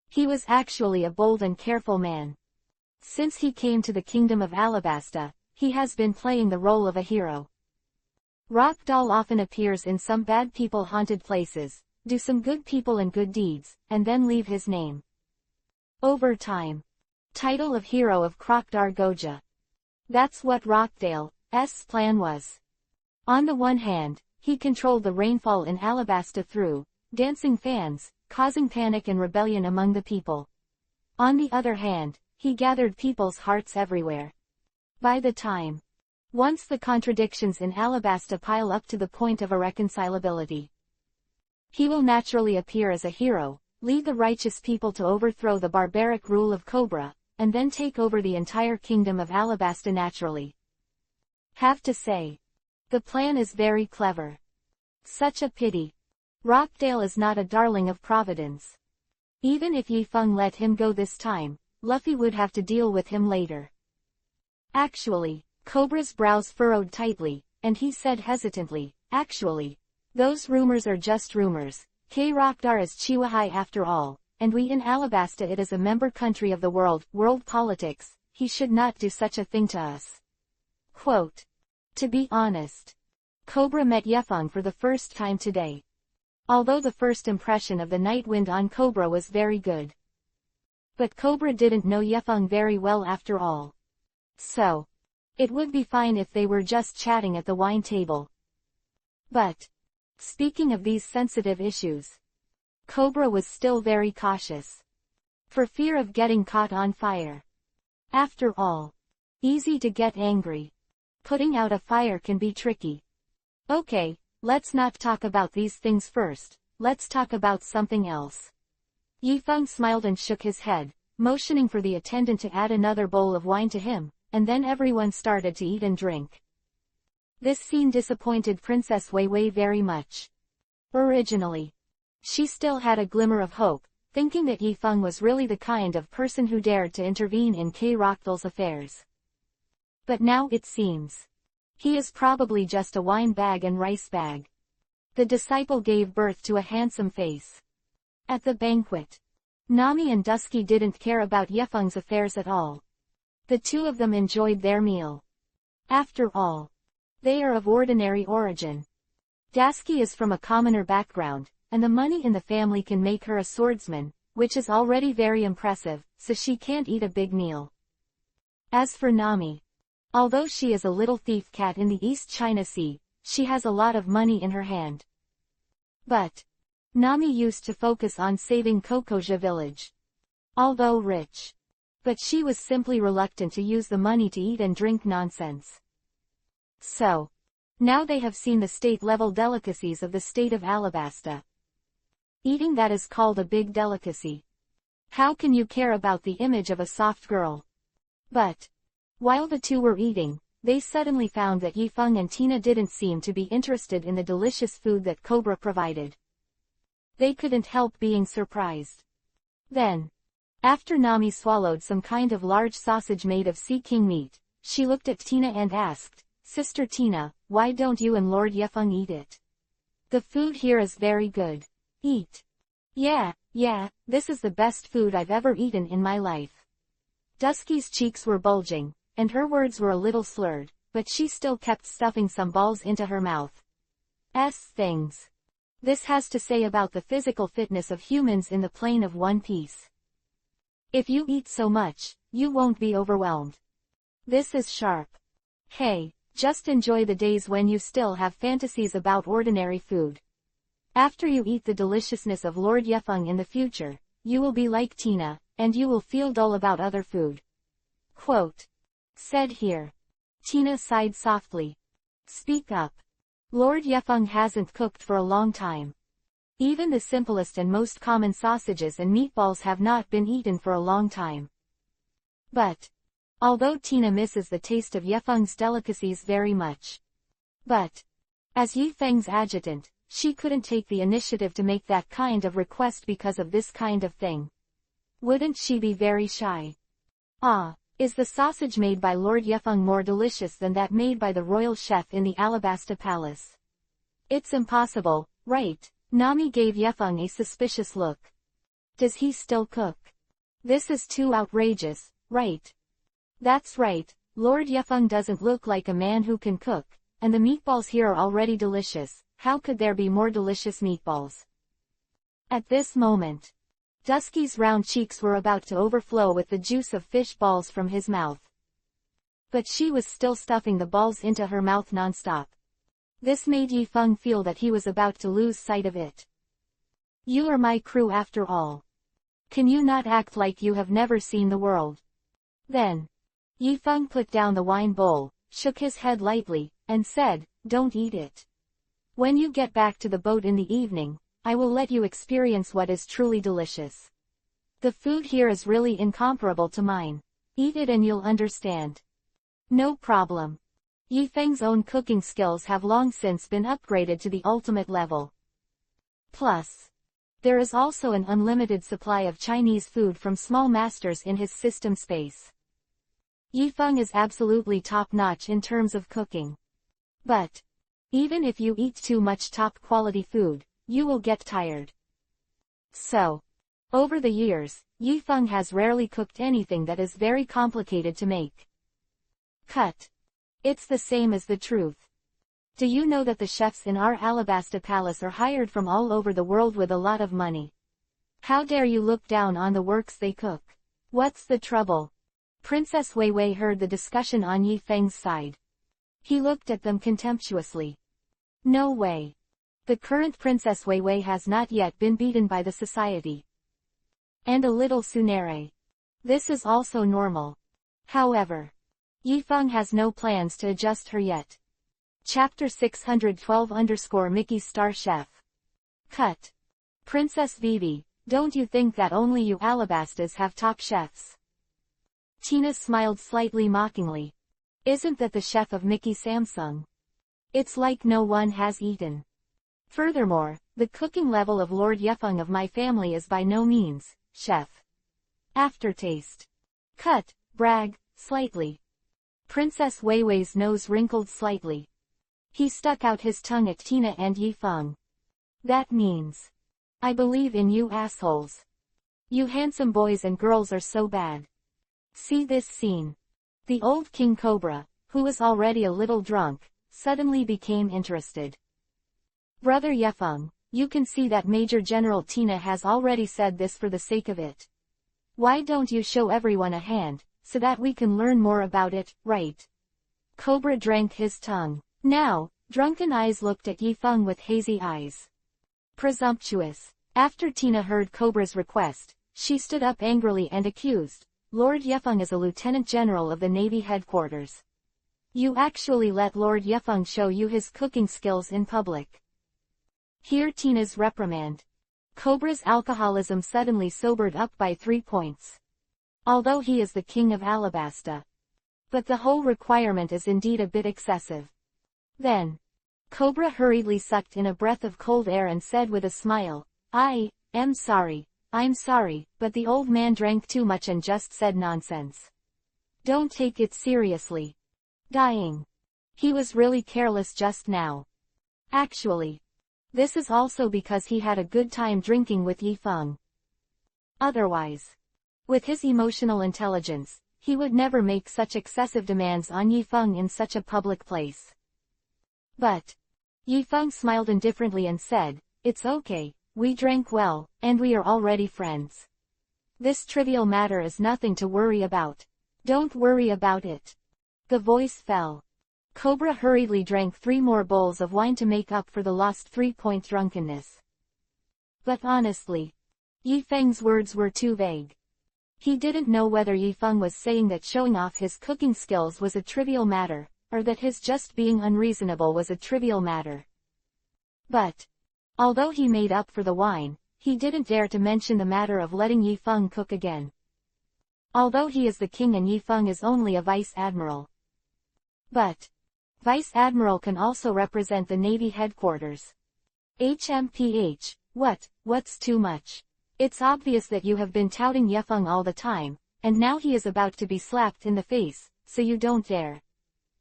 he was actually a bold and careful man. Since he came to the Kingdom of Alabasta, he has been playing the role of a hero. Rockdal often appears in some bad people haunted places, do some good people and good deeds, and then leave his name. Over time. Title of Hero of Krokdar Goja. That's what Rockdale's plan was. On the one hand, he controlled the rainfall in Alabasta through dancing fans, causing panic and rebellion among the people. On the other hand, he gathered people's hearts everywhere. By the time, once the contradictions in Alabasta pile up to the point of irreconcilability, he will naturally appear as a hero, lead the righteous people to overthrow the barbaric rule of Cobra, and then take over the entire Kingdom of Alabasta naturally. Have to say, the plan is very clever. Such a pity. Rockdale is not a darling of Providence. Even if Yi Feng let him go this time, Luffy would have to deal with him later. Actually, Cobra's brows furrowed tightly, and he said hesitantly, actually, those rumors are just rumors. K. Rockdar is Chihuahai after all, and we in Alabasta it is a member country of the world politics, he should not do such a thing to us. Quote. To be honest, Cobra met Ye Feng for the first time today. Although the first impression of the Night Wind on Cobra was very good, But Cobra didn't know Yefeng very well after all. So, it would be fine if they were just chatting at the wine table. But, speaking of these sensitive issues, Cobra was still very cautious. For fear of getting caught on fire. After all, easy to get angry. Putting out a fire can be tricky. Okay, let's not talk about these things first, let's talk about something else. Yifeng smiled and shook his head, motioning for the attendant to add another bowl of wine to him, and then everyone started to eat and drink. This scene disappointed Princess Weiwei very much. Originally, she still had a glimmer of hope, thinking that Yifeng was really the kind of person who dared to intervene in Kay Rockville's affairs. But now it seems, he is probably just a wine bag and rice bag. The disciple gave birth to a handsome face. At the banquet, Nami and Dusky didn't care about Yefeng's affairs at all. The two of them enjoyed their meal. After all, they are of ordinary origin. Dusky is from a commoner background, and the money in the family can make her a swordsman, which is already very impressive, so she can't eat a big meal. As for Nami, although she is a little thief cat in the East China Sea, she has a lot of money in her hand. But Nami used to focus on saving Kokoja village. Although rich. But she was simply reluctant to use the money to eat and drink nonsense. So, now they have seen the state-level delicacies of the state of Alabasta. Eating that is called a big delicacy. How can you care about the image of a soft girl? But, while the two were eating, they suddenly found that Yifeng and Tina didn't seem to be interested in the delicious food that Cobra provided. They couldn't help being surprised. Then, after Nami swallowed some kind of large sausage made of sea king meat, she looked at Tina and asked, "Sister Tina, why don't you and Lord Yefeng eat it? The food here is very good. Eat." Yeah, this is the best food I've ever eaten in my life." Dusky's cheeks were bulging, and her words were a little slurred, but she still kept stuffing some balls into her mouth. Things. This has to say about the physical fitness of humans in the plane of One Piece. If you eat so much, you won't be overwhelmed. This is sharp. Hey, just enjoy the days when you still have fantasies about ordinary food. After you eat the deliciousness of Lord Yefeng in the future, you will be like Tina, and you will feel dull about other food. Quote. Said here. Tina sighed softly. Speak up. Lord Yefeng hasn't cooked for a long time. Even the simplest and most common sausages and meatballs have not been eaten for a long time. But, although Tina misses the taste of Yefeng's delicacies very much. But, as Yifeng's adjutant, she couldn't take the initiative to make that kind of request because of this kind of thing. Wouldn't she be very shy? Is the sausage made by Lord Yefeng more delicious than that made by the royal chef in the Alabasta Palace? It's impossible, right? Nami gave Yefeng a suspicious look. Does he still cook? This is too outrageous, right? That's right, Lord Yefeng doesn't look like a man who can cook, and the meatballs here are already delicious. How could there be more delicious meatballs? At this moment, Dusky's round cheeks were about to overflow with the juice of fish balls from his mouth. But she was still stuffing the balls into her mouth non-stop. This made Yifeng feel that he was about to lose sight of it. You are my crew after all. Can you not act like you have never seen the world? Then, Yifeng put down the wine bowl, shook his head lightly, and said, Don't eat it. When you get back to the boat in the evening, I will let you experience what is truly delicious. The food here is really incomparable to mine. Eat it and you'll understand. No problem. Yifeng's own cooking skills have long since been upgraded to the ultimate level. Plus, there is also an unlimited supply of Chinese food from small masters in his system space. Yifeng is absolutely top-notch in terms of cooking. But, even if you eat too much top-quality food, you will get tired. So, over the years, Yifeng has rarely cooked anything that is very complicated to make. Cut. It's the same as the truth. Do you know that the chefs in our Alabasta Palace are hired from all over the world with a lot of money? How dare you look down on the works they cook? What's the trouble? Princess Wei Wei heard the discussion on Yi Feng's side. He looked at them contemptuously. No way. The current Princess Wei Wei has not yet been beaten by the society. And a little Tsunere. This is also normal. However, Yi Feng has no plans to adjust her yet. Chapter 612 _ Mickey Star Chef. Princess Vivi, don't you think that only you Alabastas have top chefs? Tina smiled slightly mockingly. Isn't that the chef of Mickey Samsung? It's like no one has eaten. Furthermore, the cooking level of Lord Yefeng of my family is by no means, chef. Aftertaste. Brag, slightly. Princess Wei Wei's nose wrinkled slightly. He stuck out his tongue at Tina and Yi Feng. That means, I believe in you assholes. You handsome boys and girls are so bad. See this scene. The old King Cobra, who was already a little drunk, suddenly became interested. Brother Yefeng, you can see that Major General Tina has already said this for the sake of it. Why don't you show everyone a hand, so that we can learn more about it, right? Cobra drank his tongue. Now, drunken eyes looked at Yi Feng with hazy eyes. Presumptuous. After Tina heard Cobra's request, she stood up angrily and accused, Lord Yefeng is a lieutenant general of the Navy headquarters. You actually let Lord Yefeng show you his cooking skills in public. Hear Tina's reprimand. Cobra's alcoholism suddenly sobered up by 3 points. Although he is the king of Alabasta. But the whole requirement is indeed a bit excessive. Then, Cobra hurriedly sucked in a breath of cold air and said with a smile, I'm sorry, but the old man drank too much and just said nonsense. Don't take it seriously. Dying. He was really careless just now. Actually, this is also because he had a good time drinking with Yi Feng. Otherwise, with his emotional intelligence, he would never make such excessive demands on Yi Feng in such a public place. But Yi Feng smiled indifferently and said, it's okay, we drank well, and we are already friends. This trivial matter is nothing to worry about. Don't worry about it. The voice fell. Cobra hurriedly drank 3 more bowls of wine to make up for the lost 3-point drunkenness. But honestly, Yi Feng's words were too vague. He didn't know whether Yi Feng was saying that showing off his cooking skills was a trivial matter, or that his just being unreasonable was a trivial matter. But, although he made up for the wine, he didn't dare to mention the matter of letting Yi Feng cook again. Although he is the king and Yi Feng is only a vice admiral. But, vice admiral can also represent the Navy headquarters. HMPH, what's too much? It's obvious that you have been touting Yefeng all the time, and now he is about to be slapped in the face, so you don't dare.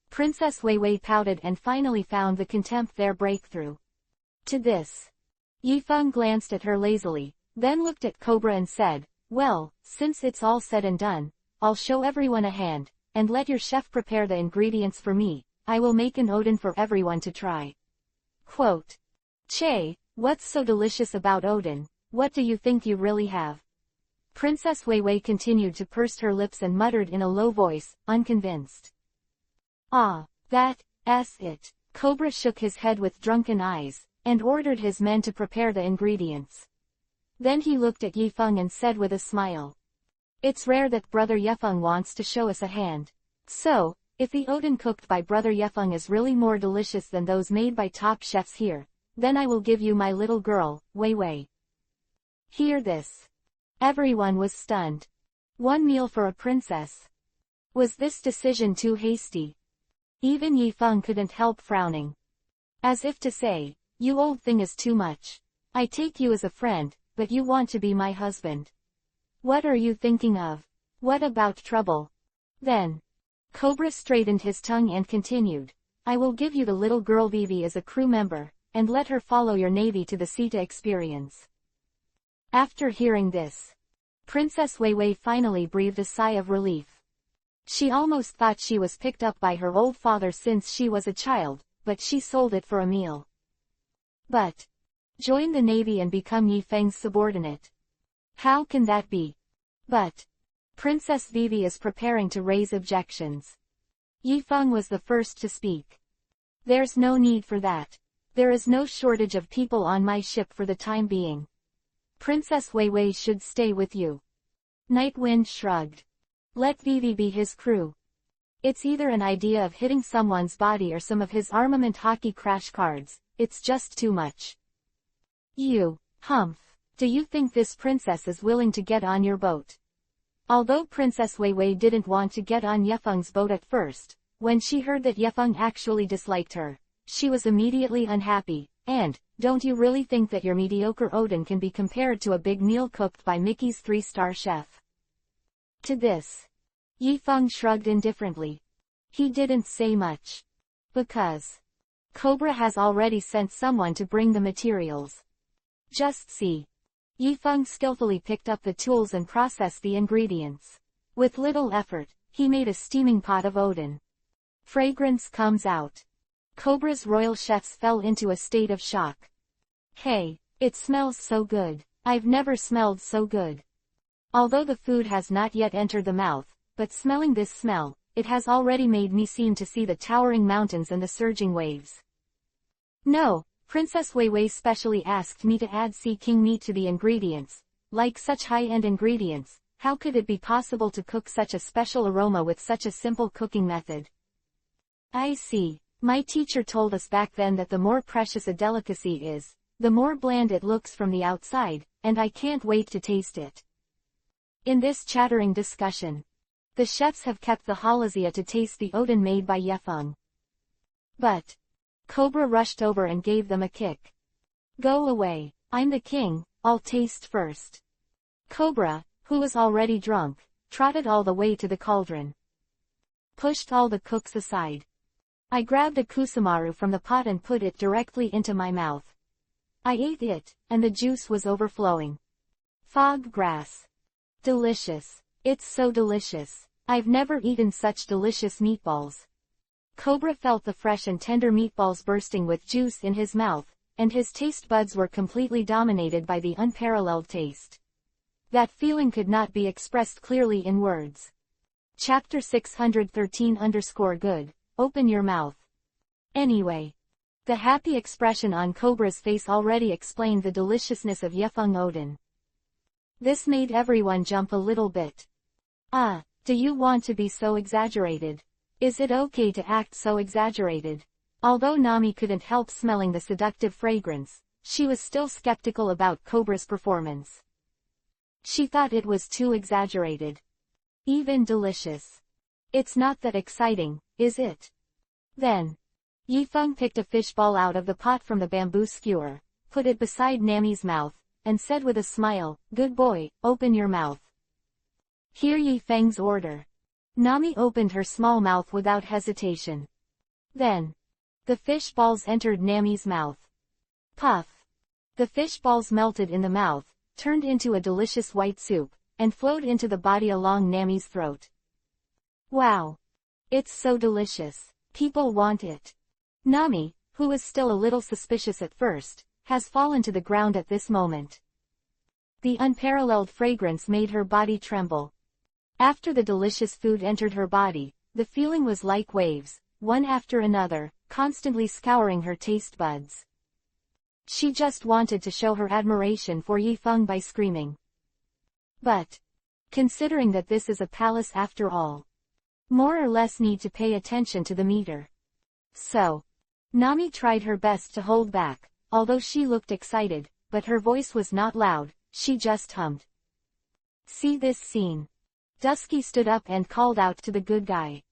Princess Wei Wei pouted and finally found the contempt there breakthrough. To this, Yi Feng glanced at her lazily, then looked at Cobra and said, well, since it's all said and done, I'll show everyone a hand, and let your chef prepare the ingredients for me. I will make an Odin for everyone to try. Quote. Che, what's so delicious about Odin? What do you think you really have? Princess Wei Wei continued to purse her lips and muttered in a low voice, unconvinced. That's it. Cobra shook his head with drunken eyes, and ordered his men to prepare the ingredients. Then he looked at Yi Feng and said with a smile. It's rare that Brother Yefeng wants to show us a hand. So, if the Odin cooked by Brother Yefeng is really more delicious than those made by top chefs here, then I will give you my little girl, Wei Wei. Hear this. Everyone was stunned. 1 meal for a princess. Was this decision too hasty? Even Yi Feng couldn't help frowning. As if to say, you old thing is too much. I take you as a friend, but you want to be my husband. What are you thinking of? What about trouble? Then, Cobra straightened his tongue and continued, I will give you the little girl Vivi as a crew member, and let her follow your navy to the sea to experience. After hearing this, Princess Wei Wei finally breathed a sigh of relief. She almost thought she was picked up by her old father since she was a child, but she sold it for a meal. But, join the navy and become Yi Feng's subordinate. How can that be? But, Princess Vivi is preparing to raise objections. Yifeng was the first to speak. There's no need for that. There is no shortage of people on my ship for the time being. Princess Weiwei should stay with you. Night Wind shrugged. Let Vivi be his crew. It's either an idea of hitting someone's body or some of his armament hockey crash cards, it's just too much. You, Humph, do you think this princess is willing to get on your boat? Although Princess Weiwei didn't want to get on Yefeng's boat at first, when she heard that Yefeng actually disliked her, she was immediately unhappy, and, don't you really think that your mediocre Odin can be compared to a big meal cooked by Mickey's 3-star chef? To this, Yifeng shrugged indifferently. He didn't say much. Because Cobra has already sent someone to bring the materials. Just see. Yifeng skillfully picked up the tools and processed the ingredients. With little effort, he made a steaming pot of Odin. Fragrance comes out. Cobra's royal chefs fell into a state of shock. Hey, it smells so good. I've never smelled so good. Although the food has not yet entered the mouth, but smelling this smell, it has already made me seem to see the towering mountains and the surging waves. No, Princess Weiwei specially asked me to add sea king meat to the ingredients. Like such high-end ingredients, how could it be possible to cook such a special aroma with such a simple cooking method? I see. My teacher told us back then that the more precious a delicacy is, the more bland it looks from the outside, and I can't wait to taste it. In this chattering discussion, the chefs have kept the halazia to taste the Odin made by Yefeng. But Cobra rushed over and gave them a kick. Go away, I'm the king, I'll taste first. Cobra, who was already drunk, trotted all the way to the cauldron. Pushed all the cooks aside. I grabbed a kusamaru from the pot and put it directly into my mouth. I ate it, and the juice was overflowing. Fog grass. Delicious. It's so delicious. I've never eaten such delicious meatballs. Cobra felt the fresh and tender meatballs bursting with juice in his mouth, and his taste buds were completely dominated by the unparalleled taste. That feeling could not be expressed clearly in words. Chapter 613_good, open your mouth. Anyway. The happy expression on Cobra's face already explained the deliciousness of Yefeng Odin. This made everyone jump a little bit. Do you want to be so exaggerated? Is it okay to act so exaggerated? Although Nami couldn't help smelling the seductive fragrance, she was still skeptical about Cobra's performance. She thought it was too exaggerated. Even delicious. It's not that exciting, is it? Then, Yifeng picked a fishball out of the pot from the bamboo skewer, put it beside Nami's mouth, and said with a smile, "Good boy, open your mouth." Hear Yifeng's order. Nami opened her small mouth without hesitation. Then, the fish balls entered Nami's mouth. Puff. The fish balls melted in the mouth, turned into a delicious white soup, and flowed into the body along Nami's throat. Wow! It's so delicious. People want it. Nami, who was still a little suspicious at first, has fallen to the ground at this moment. The unparalleled fragrance made her body tremble. After the delicious food entered her body, the feeling was like waves, one after another, constantly scouring her taste buds. She just wanted to show her admiration for Yifeng by screaming. But, considering that this is a palace after all, more or less need to pay attention to the meter. So, Nami tried her best to hold back, although she looked excited, but her voice was not loud, she just hummed. See this scene. Dusky stood up and called out to the good guy.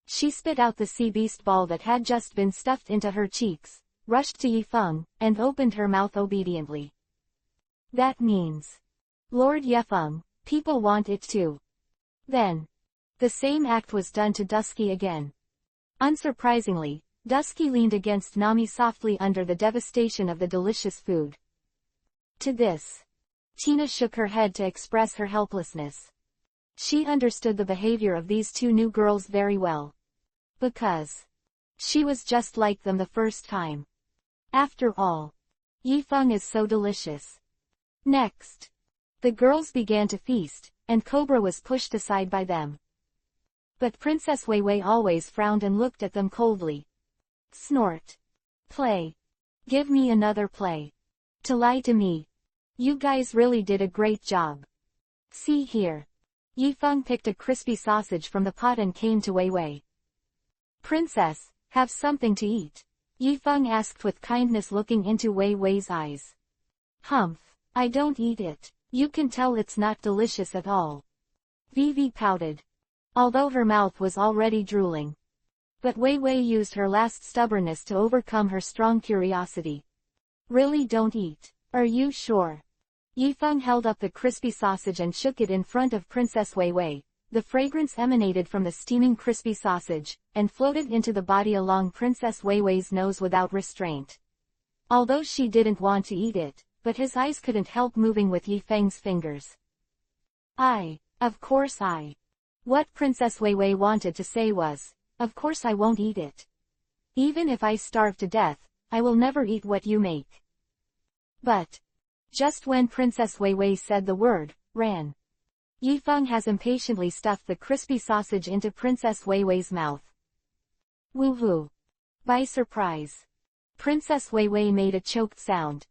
She spit out the sea beast ball that had just been stuffed into her cheeks, rushed to Yifeng, and opened her mouth obediently. That means, Lord Yefeng, people want it too. Then, the same act was done to Dusky again. Unsurprisingly, Dusky leaned against Nami softly under the devastation of the delicious food. To this, Tina shook her head to express her helplessness. She understood the behavior of these two new girls very well. Because she was just like them the first time. After all, Yifeng is so delicious. Next, the girls began to feast, and Cobra was pushed aside by them. But Princess Wei Wei always frowned and looked at them coldly. Snort. Play. Give me another play. To lie to me. You guys really did a great job. See here. Yifeng picked a crispy sausage from the pot and came to Wei Wei. Princess, have something to eat. Yifeng asked with kindness, looking into Wei Wei's eyes. Humph, I don't eat it. You can tell it's not delicious at all. Vivi pouted. Although her mouth was already drooling. But Wei Wei used her last stubbornness to overcome her strong curiosity. Really don't eat. Are you sure? Yifeng held up the crispy sausage and shook it in front of Princess Wei Wei. The fragrance emanated from the steaming crispy sausage, and floated into the body along Princess Wei Wei's nose without restraint. Although she didn't want to eat it, but his eyes couldn't help moving with Yifeng's fingers. Of course I. What Princess Wei Wei wanted to say was, of course I won't eat it. Even if I starve to death, I will never eat what you make. But, just when Princess Wei Wei said the word, ran. Yifeng has impatiently stuffed the crispy sausage into Princess Wei Wei's mouth. Woohoo! By surprise. Princess Wei Wei made a choked sound.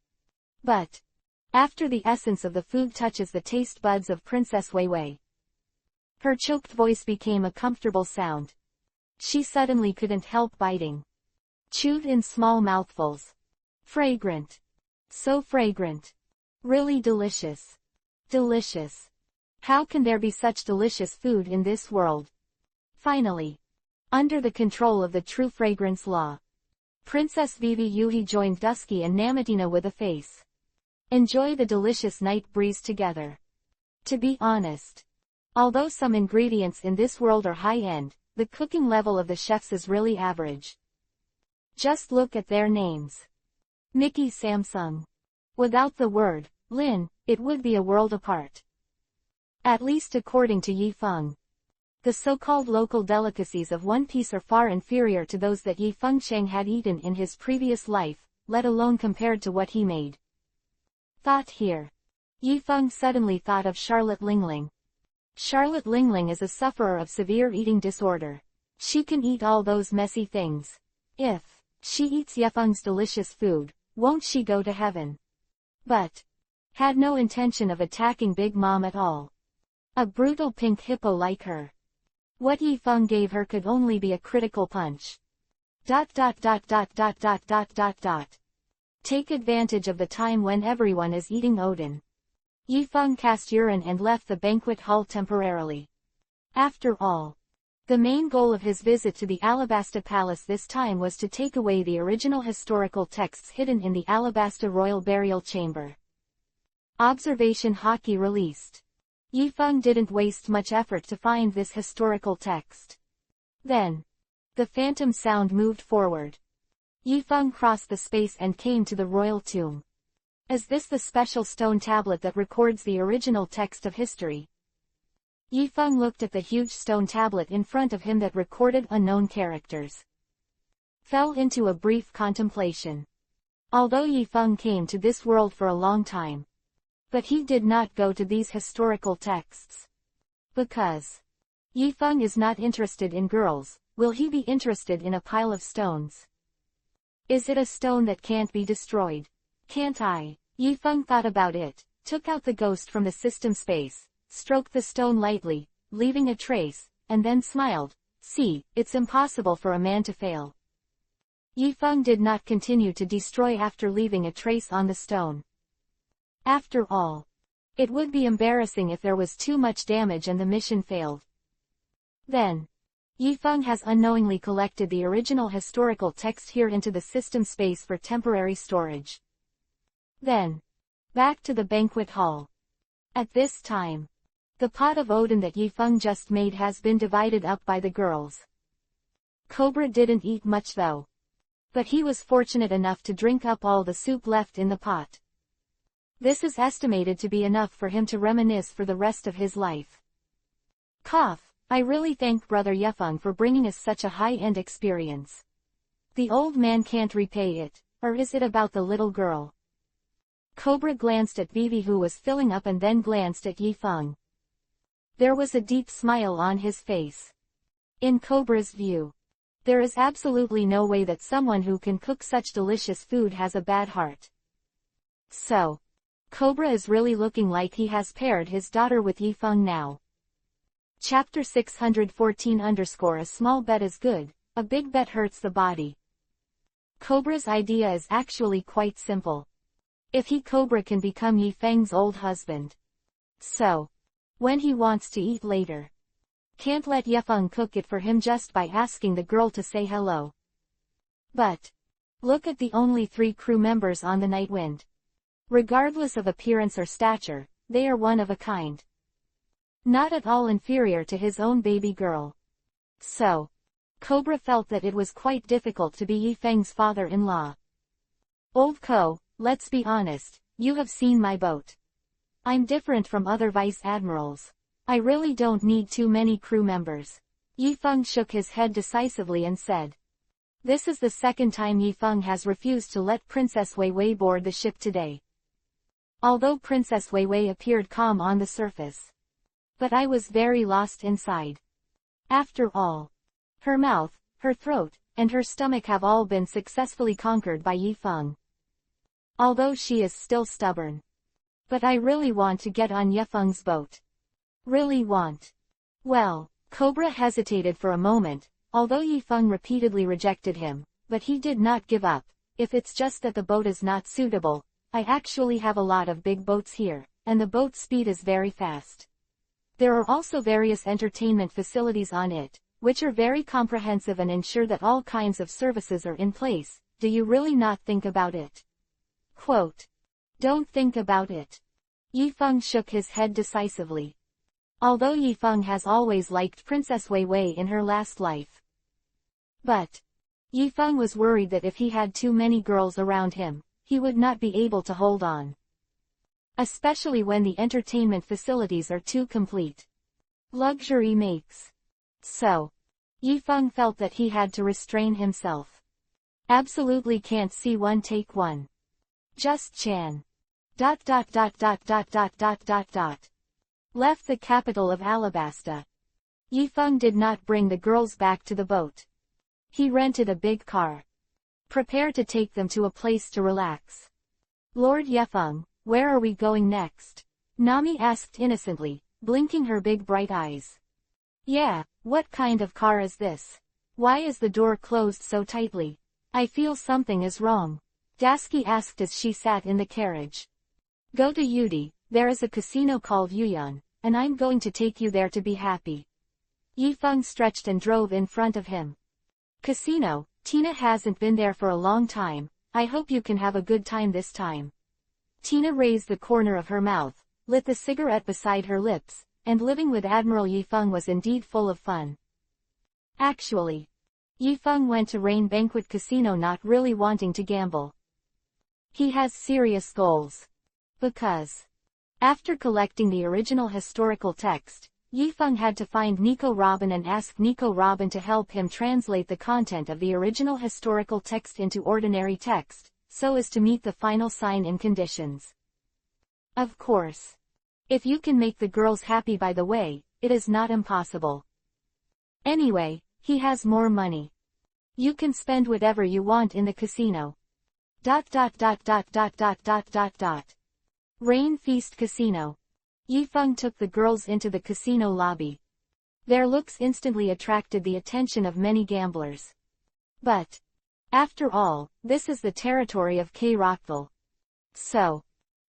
But, after the essence of the food touches the taste buds of Princess Wei Wei, her choked voice became a comfortable sound. She suddenly couldn't help biting. Chewed in small mouthfuls. Fragrant. So fragrant. Really delicious. Delicious. How can there be such delicious food in this world? Finally, under the control of the true fragrance law, Princess Vivi Yuhi joined Dusky and Namatina with a face. Enjoy the delicious night breeze together. To be honest, although some ingredients in this world are high-end, the cooking level of the chefs is really average. Just look at their names. Mickey Samsung. Without the word, Lin, it would be a world apart. At least according to Yifeng. The so-called local delicacies of One Piece are far inferior to those that Yifeng Cheng had eaten in his previous life, let alone compared to what he made. Thought here. Yifeng suddenly thought of Charlotte Lingling. Charlotte Lingling is a sufferer of severe eating disorder. She can eat all those messy things. If she eats Yifeng's delicious food, won't she go to heaven? But had no intention of attacking Big Mom at all. A brutal pink hippo like her. What Yifeng gave her could only be a critical punch. ... Take advantage of the time when everyone is eating Odin. Yifeng cast urine and left the banquet hall temporarily. After all, the main goal of his visit to the Alabasta Palace this time was to take away the original historical texts hidden in the Alabasta Royal Burial Chamber. Observation Hockey released. Yifeng didn't waste much effort to find this historical text. Then, the phantom sound moved forward. Yifeng crossed the space and came to the royal tomb. Is this the special stone tablet that records the original text of history? Yifeng looked at the huge stone tablet in front of him that recorded unknown characters. Fell into a brief contemplation. Although Yifeng came to this world for a long time, but he did not go to these historical texts. Because Yifeng is not interested in girls, will he be interested in a pile of stones? Is it a stone that can't be destroyed? Can't I? Yifeng thought about it, took out the ghost from the system space, stroked the stone lightly, leaving a trace, and then smiled. See, it's impossible for a man to fail. Yifeng did not continue to destroy after leaving a trace on the stone. After all, it would be embarrassing if there was too much damage and the mission failed. Then, Yifeng has unknowingly collected the original historical text here into the system space for temporary storage. Then, back to the banquet hall. At this time, the pot of Odin that Yifeng just made has been divided up by the girls. Cobra didn't eat much though. But he was fortunate enough to drink up all the soup left in the pot. This is estimated to be enough for him to reminisce for the rest of his life. Cough, I really thank Brother Yifeng for bringing us such a high-end experience. The old man can't repay it, or is it about the little girl? Cobra glanced at Vivi who was filling up and then glanced at Yifeng. There was a deep smile on his face. In Cobra's view, there is absolutely no way that someone who can cook such delicious food has a bad heart. So, Cobra is really looking like he has paired his daughter with Yifeng now. Chapter 614 A small bet is good, a big bet hurts the body. Cobra's idea is actually quite simple. If he Cobra can become Yifeng's old husband. So, when he wants to eat later, can't let Yifeng cook it for him just by asking the girl to say hello. But, look at the only 3 crew members on the Night Wind. Regardless of appearance or stature, they are one of a kind. Not at all inferior to his own baby girl. So, Cobra felt that it was quite difficult to be Yifeng's father-in-law. Old Ko, let's be honest, you have seen my boat. I'm different from other vice admirals. I really don't need too many crew members. Yifeng shook his head decisively and said. This is the second time Yifeng has refused to let Princess Weiwei board the ship today. Although Princess Weiwei appeared calm on the surface. But I was very lost inside. After all, her mouth, her throat, and her stomach have all been successfully conquered by Yifeng. Although she is still stubborn. But I really want to get on Yifeng's boat. Really want. Well, Cobra hesitated for a moment, although Yifeng repeatedly rejected him, but he did not give up. If it's just that the boat is not suitable, I actually have a lot of big boats here, and the boat speed is very fast. There are also various entertainment facilities on it, which are very comprehensive and ensure that all kinds of services are in place. Do you really not think about it? Quote. Don't think about it. Yifeng shook his head decisively. Although Yifeng has always liked Princess Weiwei in her last life. But, Yifeng was worried that if he had too many girls around him, he would not be able to hold on. Especially when the entertainment facilities are too complete. Luxury makes. So, Yifeng felt that he had to restrain himself. Absolutely can't see one take one. Just Chan. ... Left the capital of Alabasta. Yifeng did not bring the girls back to the boat. He rented a big car. Prepared to take them to a place to relax. Lord Yifeng, where are we going next? Nami asked innocently, blinking her big bright eyes. Yeah, what kind of car is this? Why is the door closed so tightly? I feel something is wrong. Daski asked as she sat in the carriage. Go to Yudi, there is a casino called Yuyan, and I'm going to take you there to be happy. Yifeng stretched and drove in front of him. Casino, Tina hasn't been there for a long time, I hope you can have a good time this time. Tina raised the corner of her mouth, lit the cigarette beside her lips, and living with Admiral Yifeng was indeed full of fun. Actually, Yifeng went to Rain Banquet Casino not really wanting to gamble. He has serious goals. Because, after collecting the original historical text, Yifeng had to find Nico Robin and ask Nico Robin to help him translate the content of the original historical text into ordinary text, so as to meet the final sign-in conditions. Of course. If you can make the girls happy by the way, it is not impossible. Anyway, he has more money. You can spend whatever you want in the casino. ... Rain Feast Casino. Yifeng took the girls into the casino lobby. Their looks instantly attracted the attention of many gamblers. But, after all, this is the territory of K-Rockville. So,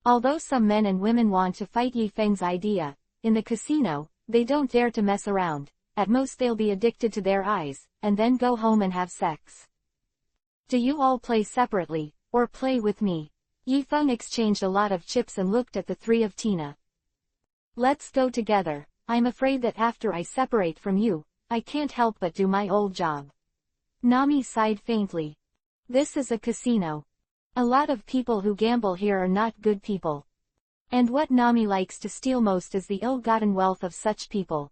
although some men and women want to fight Yifeng's idea, in the casino, they don't dare to mess around. At most they'll be addicted to their eyes, and then go home and have sex. Do you all play separately, or play with me? Yifeng exchanged a lot of chips and looked at the 3 of Tina. Let's go together. I'm afraid that after I separate from you, I can't help but do my old job. Nami sighed faintly. This is a casino. A lot of people who gamble here are not good people. And what Nami likes to steal most is the ill-gotten wealth of such people.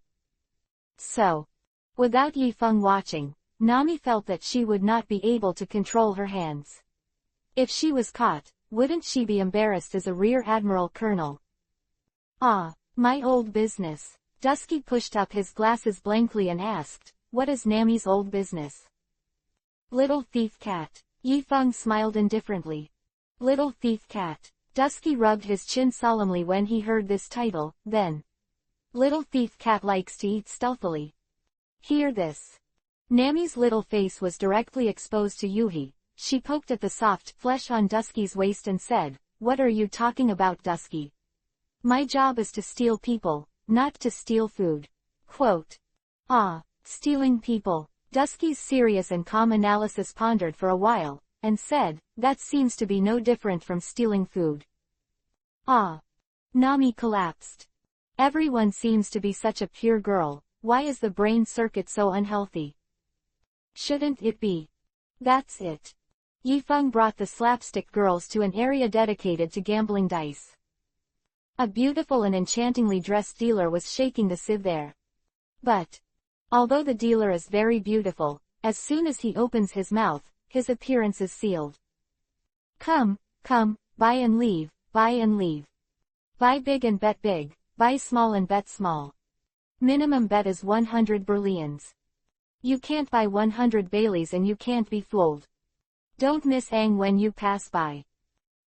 So, without Yifeng watching, Nami felt that she would not be able to control her hands. If she was caught, wouldn't she be embarrassed as a Rear Admiral Colonel? Ah, my old business. Dusky pushed up his glasses blankly and asked, "What is Nami's old business?" "Little thief cat." Yifeng smiled indifferently. "Little thief cat." Dusky rubbed his chin solemnly when he heard this title, then. "Little thief cat likes to eat stealthily." Hear this. Nami's little face was directly exposed to Yuhi. She poked at the soft flesh on Dusky's waist and said, "What are you talking about, Dusky? My job is to steal people, not to steal food." Quote. "Ah, stealing people." Dusky's serious and calm analysis pondered for a while, and said, "That seems to be no different from stealing food." Ah. Nami collapsed. Everyone seems to be such a pure girl, why is the brain circuit so unhealthy? Shouldn't it be? That's it. Yifeng brought the slapstick girls to an area dedicated to gambling dice. A beautiful and enchantingly dressed dealer was shaking the sieve there. But, although the dealer is very beautiful, as soon as he opens his mouth, his appearance is sealed. Come, come, buy and leave, buy and leave. Buy big and bet big, buy small and bet small. Minimum bet is 100 Berlians. You can't buy 100 Baileys and you can't be fooled. Don't miss Ang when you pass by.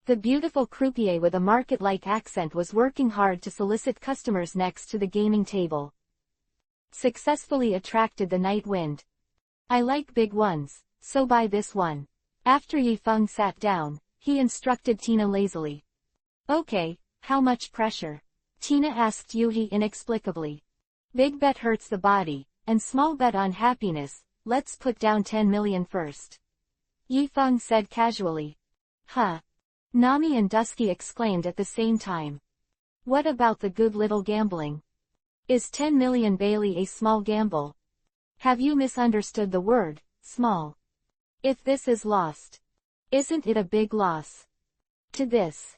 The beautiful croupier with a market-like accent was working hard to solicit customers next to the gaming table. Successfully attracted the night wind. "I like big ones, so buy this one." After Yifeng sat down, he instructed Tina lazily. "Okay, how much pressure?" Tina asked Yuhi inexplicably. "Big bet hurts the body, and small bet on happiness, let's put down 10 million first." Yifeng said casually. "Huh." Nami and Dusky exclaimed at the same time. "What about the good little gambling? Is 10 million Bailey a small gamble? Have you misunderstood the word, small? If this is lost, isn't it a big loss?" To this,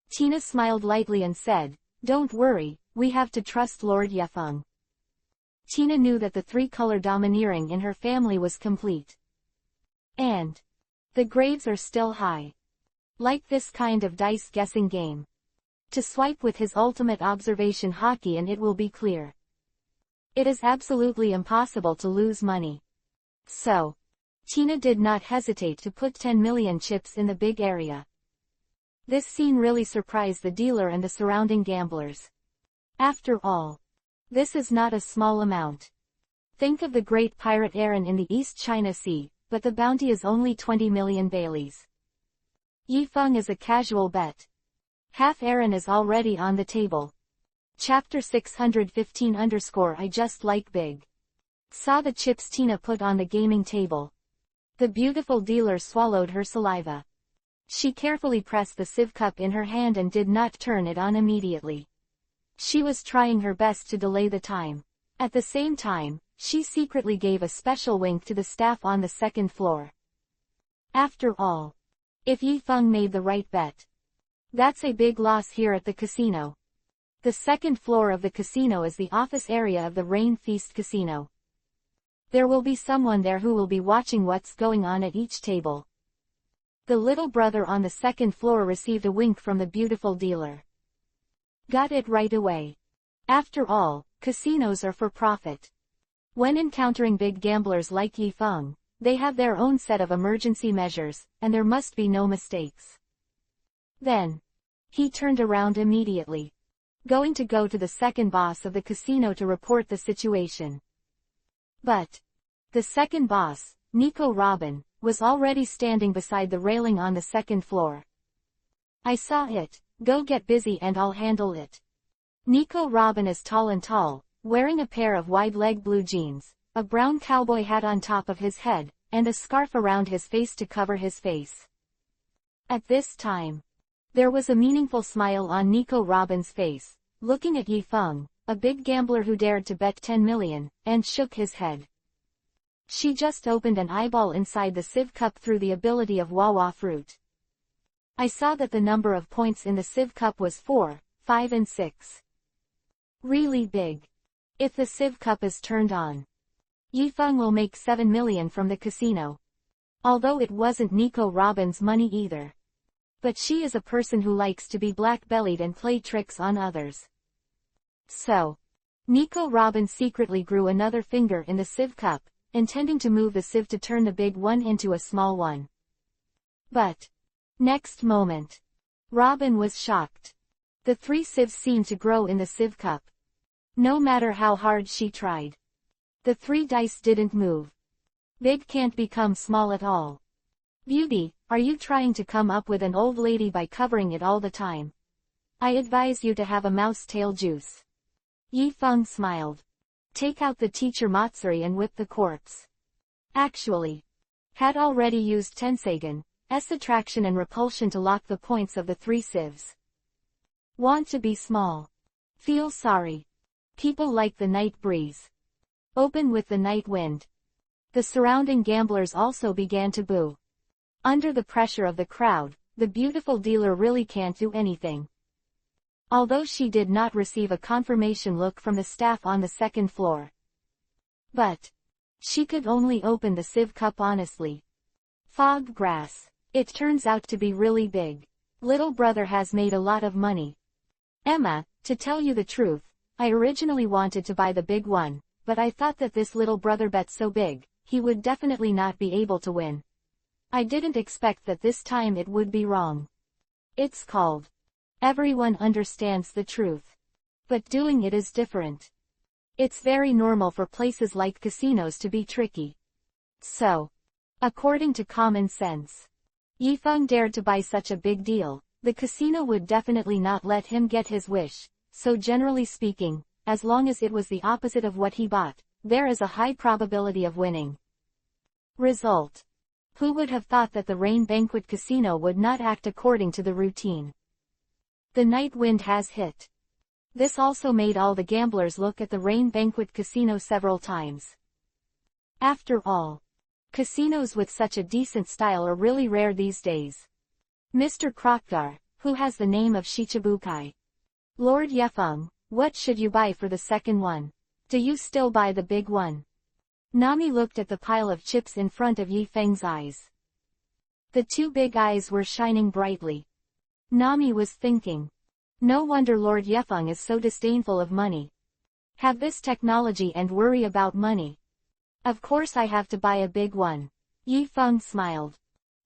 Tina smiled lightly and said, "Don't worry, we have to trust Lord Yifeng." Tina knew that the three-color domineering in her family was complete. And the grades are still high. Like this kind of dice-guessing game. To swipe with his ultimate observation hockey and it will be clear. It is absolutely impossible to lose money. So, Tina did not hesitate to put 10 million chips in the big area. This scene really surprised the dealer and the surrounding gamblers. After all, this is not a small amount. Think of the great pirate Aaron in the East China Sea, but the bounty is only 20 million Baileys. Yifeng is a casual bet. Half Aaron is already on the table. Chapter 615 _ I just like big. Saw the chips Tina put on the gaming table. The beautiful dealer swallowed her saliva. She carefully pressed the sieve cup in her hand and did not turn it on immediately. She was trying her best to delay the time. At the same time, she secretly gave a special wink to the staff on the second floor. After all, if Yifeng made the right bet, that's a big loss here at the casino. The second floor of the casino is the office area of the Rain Feast Casino. There will be someone there who will be watching what's going on at each table. The little brother on the second floor received a wink from the beautiful dealer. Got it right away. After all, casinos are for profit. When encountering big gamblers like Yifeng, they have their own set of emergency measures, and there must be no mistakes. Then, he turned around immediately. Going to go to the second boss of the casino to report the situation. But the second boss, Nico Robin, was already standing beside the railing on the second floor. "I saw it, go get busy and I'll handle it." Nico Robin is tall and tall, wearing a pair of wide-leg blue jeans, a brown cowboy hat on top of his head, and a scarf around his face to cover his face. At this time, there was a meaningful smile on Nico Robin's face, looking at Yifeng, a big gambler who dared to bet 10 million, and shook his head. She just opened an eyeball inside the sieve cup through the ability of Wawa fruit. I saw that the number of points in the sieve cup was 4, 5 and 6. Really big. If the sieve cup is turned on, Yifeng will make 7 million from the casino. Although it wasn't Nico Robin's money either. But she is a person who likes to be black-bellied and play tricks on others. So, Nico Robin secretly grew another finger in the sieve cup, intending to move the sieve to turn the big one into a small one. But, next moment, Robin was shocked. The 3 sieves seemed to grow in the sieve cup. No matter how hard she tried. The 3 dice didn't move. Big can't become small at all. Beauty, are you trying to come up with an old lady by covering it all the time? I advise you to have a mouse tail juice. Yi Feng smiled. Take out the teacher Matsuri and whip the corpse. Actually, had already used Tenseign, attraction and repulsion to lock the points of the 3 sieves. Want to be small. Feel sorry. People like the night breeze. Open with the night wind. The surrounding gamblers also began to boo. Under the pressure of the crowd, the beautiful dealer really can't do anything. Although she did not receive a confirmation look from the staff on the 2nd floor. But she could only open the sieve cup honestly. Fog grass. It turns out to be really big. Little brother has made a lot of money. Emma, to tell you the truth, I originally wanted to buy the big one, but I thought that this little brother bet so big, he would definitely not be able to win. I didn't expect that this time it would be wrong. It's called. Everyone understands the truth. But doing it is different. It's very normal for places like casinos to be tricky. So, according to common sense, Yi Feng dared to buy such a big deal. The casino would definitely not let him get his wish, so generally speaking, as long as it was the opposite of what he bought, there is a high probability of winning. Result. Who would have thought that the Rain Banquet Casino would not act according to the routine? The night wind has hit. This also made all the gamblers look at the Rain Banquet Casino several times. After all, casinos with such a decent style are really rare these days. Mr. Krokdar, who has the name of Shichibukai. Lord Yefeng, what should you buy for the 2nd one? Do you still buy the big one? Nami looked at the pile of chips in front of Yi Feng's eyes. The 2 big eyes were shining brightly. Nami was thinking. No wonder Lord Yefeng is so disdainful of money. Have this technology and worry about money. Of course I have to buy a big one. Yi Feng smiled.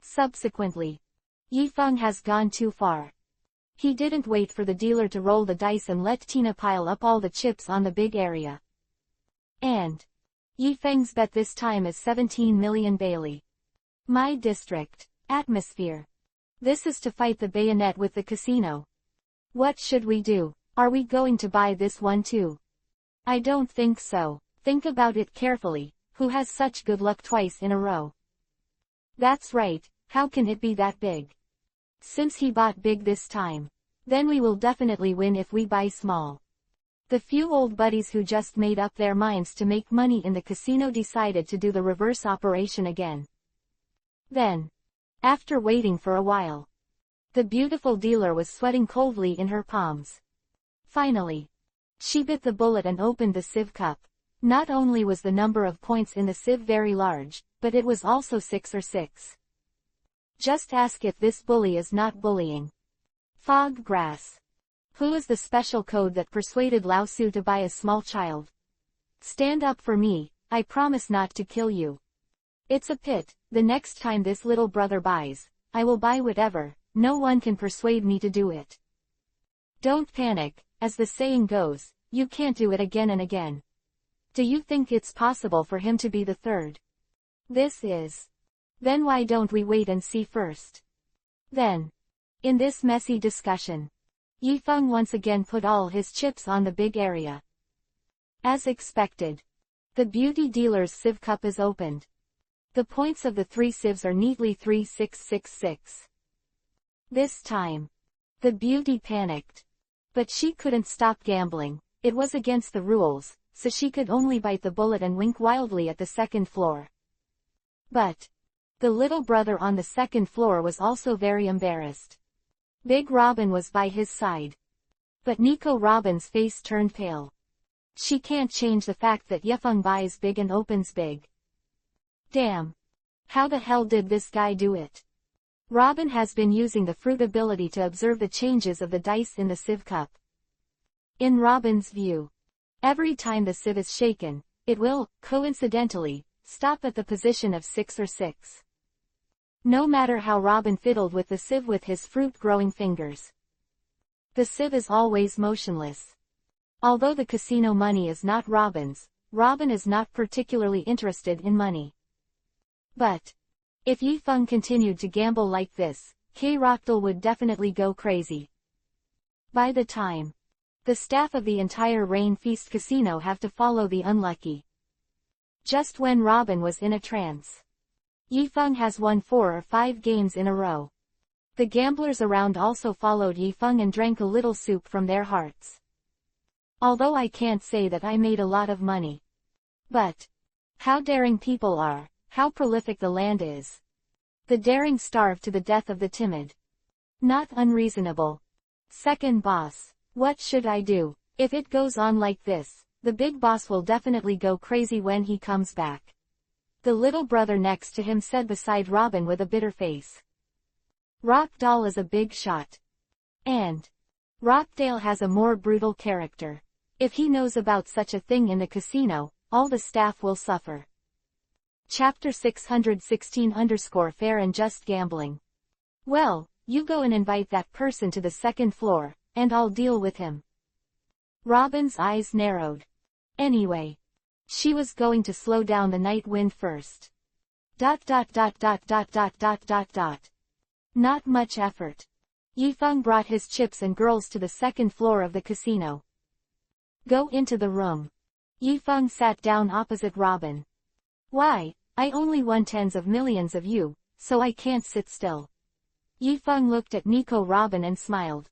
Subsequently, Yi Feng has gone too far. He didn't wait for the dealer to roll the dice and let Tina pile up all the chips on the big area. And Yi Feng's bet this time is 17 million Bailey. My district. Atmosphere. This is to fight the bayonet with the casino. What should we do? Are we going to buy this one too? I don't think so. Think about it carefully. Who has such good luck twice in a row? That's right, how can it be that big? Since he bought big this time, then we will definitely win if we buy small. The few old buddies who just made up their minds to make money in the casino decided to do the reverse operation again. Then, after waiting for a while, the beautiful dealer was sweating coldly in her palms. Finally, she bit the bullet and opened the sieve cup. Not only was the number of points in the sieve very large, but it was also 6 or 6. Just ask if this bully is not bullying. Fog grass. Who is the special code that persuaded Lao Su to buy a small child? Stand up for me, I promise not to kill you. It's a pit, the next time this little brother buys, I will buy whatever, no one can persuade me to do it. Don't panic, as the saying goes, you can't do it again and again. Do you think it's possible for him to be the 3rd? This is. Then why don't we wait and see first? Then, in this messy discussion, Yi Feng once again put all his chips on the big area. As expected, the beauty dealer's sieve cup is opened. The points of the 3 sieves are neatly 3666. This time, the beauty panicked. But she couldn't stop gambling, it was against the rules, so she could only bite the bullet and wink wildly at the 2nd floor. But the little brother on the 2nd floor was also very embarrassed. Big Robin was by his side. But Nico Robin's face turned pale. She can't change the fact that Yefeng buys big and opens big. Damn. How the hell did this guy do it? Robin has been using the fruit ability to observe the changes of the dice in the sieve cup. In Robin's view, Every time the sieve is shaken, it will, coincidentally, stop at the position of 6 or 6. No matter how Robin fiddled with the sieve with his fruit-growing fingers, the sieve is always motionless. Although the casino money is not Robin's, Robin is not particularly interested in money. But if Yifeng continued to gamble like this, K-Roctal would definitely go crazy. By the time the staff of the entire Rain Feast Casino have to follow the unlucky. Just when Robin was in a trance, Yifeng has won 4 or 5 games in a row. The gamblers around also followed Yifeng and drank a little soup from their hearts. Although I can't say that I made a lot of money. But how daring people are, how prolific the land is. The daring starve to the death of the timid. Not unreasonable. Second boss. What should I do? If it goes on like this, the big boss will definitely go crazy when he comes back. The little brother next to him said beside Robin with a bitter face. Rockdale is a big shot. And Rockdale has a more brutal character. If he knows about such a thing in the casino, all the staff will suffer. Chapter 616_Fair and Just Gambling. Well, you go and invite that person to the second floor, and I'll deal with him. Robin's eyes narrowed. Anyway, she was going to slow down the night wind first. ... Not much effort. Yifeng brought his chips and girls to the second floor of the casino. Go into the room. Yifeng sat down opposite Robin. Why, I only won tens of millions of you, so I can't sit still. Yifeng looked at Nico Robin and smiled.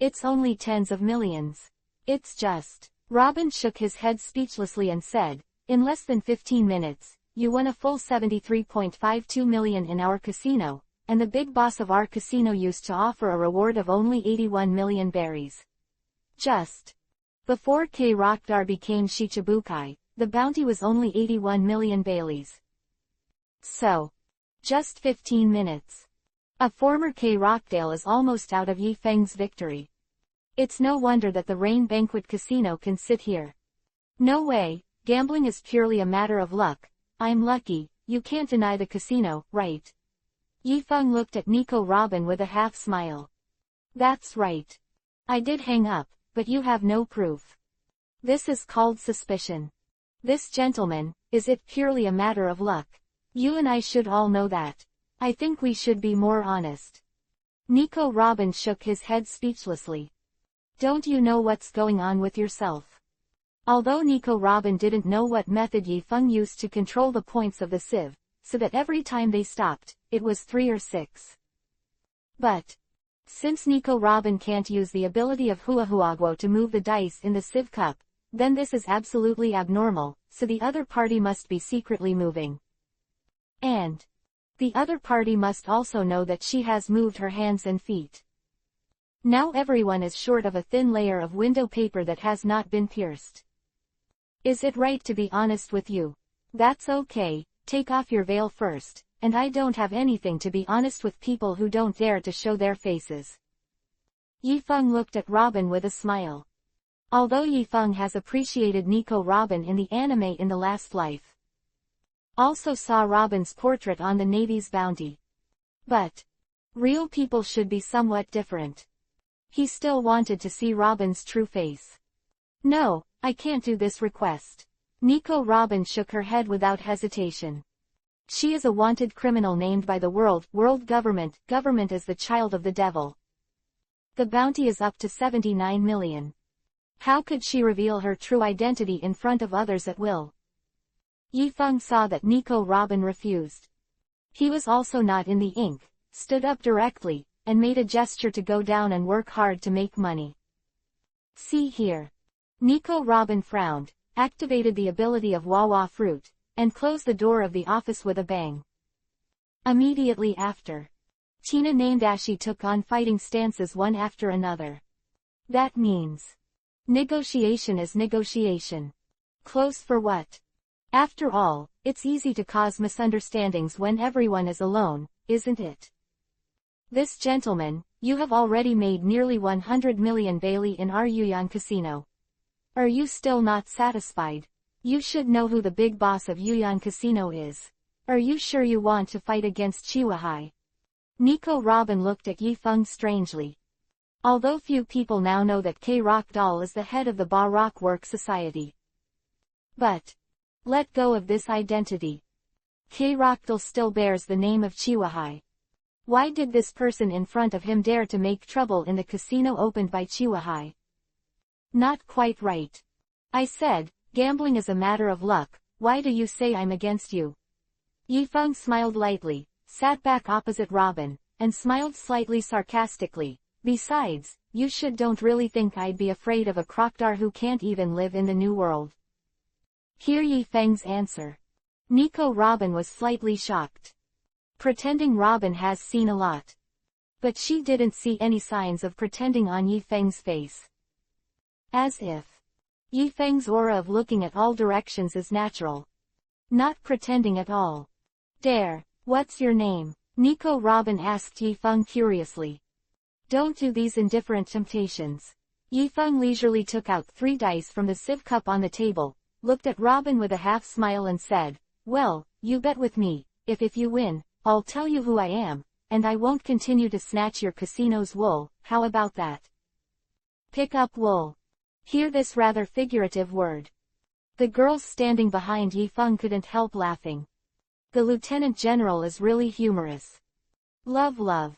It's only tens of millions. It's just. Robin shook his head speechlessly and said, in less than 15 minutes, you won a full 73.52 million in our casino, and the big boss of our casino used to offer a reward of only 81 million berries. Just before K-Rockdar became Shichibukai, the bounty was only 81 million Baileys. So, just 15 minutes. A former K-Rockdale is almost out of Yifeng's victory. It's no wonder that the Rain Banquet Casino can sit here. No way, gambling is purely a matter of luck. I'm lucky, you can't deny the casino, right? Yifeng looked at Nico Robin with a half smile. That's right. I did hang up, but you have no proof. This is called suspicion. This gentleman, is it purely a matter of luck? You and I should all know that. I think we should be more honest. Nico Robin shook his head speechlessly. Don't you know what's going on with yourself? Although Nico Robin didn't know what method Yifeng used to control the points of the sieve, so that every time they stopped, it was 3 or 6. But since Nico Robin can't use the ability of Huahuaguo to move the dice in the sieve cup, then this is absolutely abnormal, so the other party must be secretly moving. And the other party must also know that she has moved her hands and feet. Now everyone is short of a thin layer of window paper that has not been pierced. Is it right to be honest with you? That's okay, take off your veil first, and I don't have anything to be honest with people who don't dare to show their faces. Yifeng looked at Robin with a smile. Although Yifeng has appreciated Nico Robin in the anime in the last life, also saw Robin's portrait on the Navy's bounty. But real people should be somewhat different. He still wanted to see Robin's true face. No, I can't do this request. Nico Robin shook her head without hesitation. She is a wanted criminal named by the world government as the child of the devil. The bounty is up to 79 million. How could she reveal her true identity in front of others at will? Yifeng saw that Nico Robin refused. He was also not in the ink, stood up directly, and made a gesture to go down and work hard to make money. See here. Nico Robin frowned, activated the ability of Wawa Fruit, and closed the door of the office with a bang. Immediately after, Tina named Ashi took on fighting stances one after another. That means negotiation is negotiation. Close for what? After all, it's easy to cause misunderstandings when everyone is alone, isn't it? This gentleman, you have already made nearly 100 million Bailey in our Yuyan casino. Are you still not satisfied? You should know who the big boss of Yuyan Casino is. Are you sure you want to fight against Chiwahai? Nico Robin looked at Yifeng strangely. Although few people now know that K-Rock Doll is the head of the Ba Rock Work Society. But let go of this identity. K-Rock Doll still bears the name of Chiwahai. Why did this person in front of him dare to make trouble in the casino opened by Chiwahai? Not quite right. I said, gambling is a matter of luck. Why do you say I'm against you? Yifeng smiled lightly, sat back opposite Robin, and smiled slightly sarcastically. Besides, you don't really think I'd be afraid of a crocodile who can't even live in the new world. Hear Yifeng's answer. Nico Robin was slightly shocked. Pretending Robin has seen a lot. But she didn't see any signs of pretending on Yifeng's face. As if Yifeng's aura of looking at all directions is natural. Not pretending at all. Dare, what's your name? Nico Robin asked Yifeng curiously. Don't do these indifferent temptations. Yifeng leisurely took out 3 dice from the sieve cup on the table, looked at Robin with a half smile and said, well, you bet with me, if you win, I'll tell you who I am, and I won't continue to snatch your casino's wool. How about that? Pick up wool. Hear this rather figurative word. The girls standing behind Yifeng couldn't help laughing. The Lieutenant General is really humorous. Love.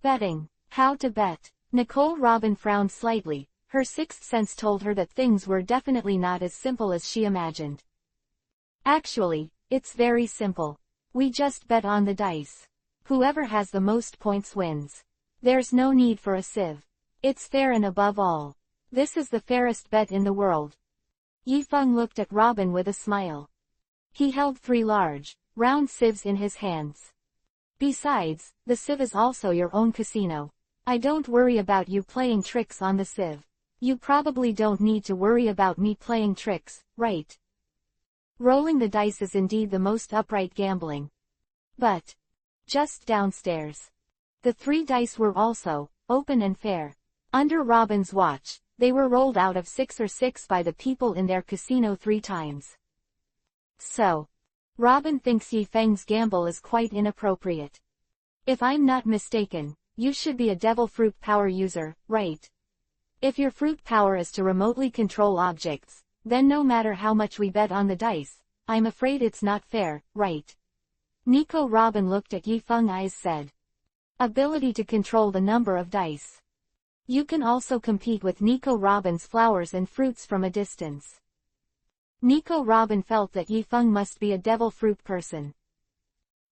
Betting. How to bet. Nicole Robin frowned slightly. Her sixth sense told her that things were definitely not as simple as she imagined. Actually, it's very simple. We just bet on the dice. Whoever has the most points wins. There's no need for a sieve. It's fair, and above all, this is the fairest bet in the world. Yifeng looked at Robin with a smile. He held 3 large, round sieves in his hands. Besides, the sieve is also your own casino. I don't worry about you playing tricks on the sieve. You probably don't need to worry about me playing tricks, right? Rolling the dice is indeed the most upright gambling. But just downstairs, the 3 dice were also open and fair. Under Robin's watch, they were rolled out of 6 or 6 by the people in their casino 3 times. So, Robin thinks Yifeng's gamble is quite inappropriate. If I'm not mistaken, you should be a devil fruit power user, right? If your fruit power is to remotely control objects, then no matter how much we bet on the dice, I'm afraid it's not fair, right? Nico Robin looked at Yifeng eyes said. Ability to control the number of dice. You can also compete with Nico Robin's flowers and fruits from a distance. Nico Robin felt that Yifeng must be a devil fruit person.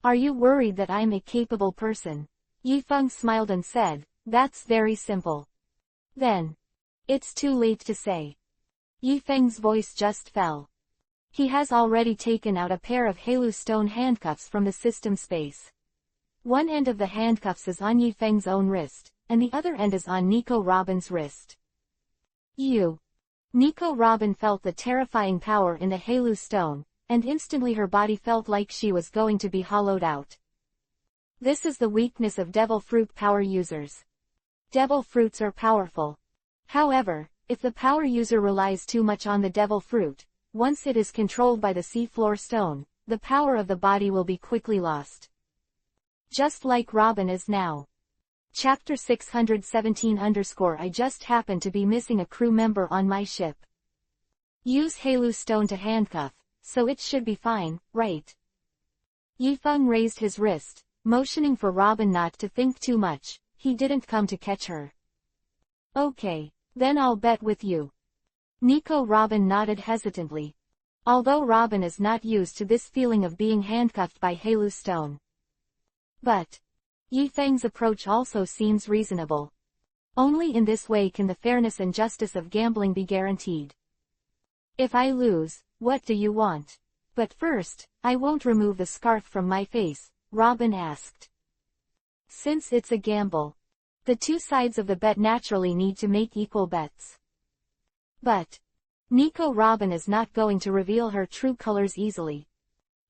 Are you worried that I'm a capable person? Yifeng smiled and said, that's very simple. Then, it's too late to say. Yifeng's voice just fell. He has already taken out a pair of Halu stone handcuffs from the system space. One end of the handcuffs is on Yifeng's own wrist, and the other end is on Nico Robin's wrist. Nico Robin felt the terrifying power in the Halu stone, and instantly her body felt like she was going to be hollowed out. This is the weakness of devil fruit power users. Devil fruits are powerful. However, if the power user relies too much on the devil fruit, once it is controlled by the seafloor stone, the power of the body will be quickly lost. Just like Robin is now. Chapter 617 _ I just happen to be missing a crew member on my ship. Use Halu stone to handcuff, so it should be fine, right? Yifeng raised his wrist, motioning for Robin not to think too much. He didn't come to catch her. Okay, then I'll bet with you. Nico Robin nodded hesitantly. Although Robin is not used to this feeling of being handcuffed by Halu stone. But Yifeng's approach also seems reasonable. Only in this way can the fairness and justice of gambling be guaranteed. If I lose, what do you want? But first, I won't remove the scarf from my face, Robin asked. Since it's a gamble, the 2 sides of the bet naturally need to make equal bets. But Nico Robin is not going to reveal her true colors easily.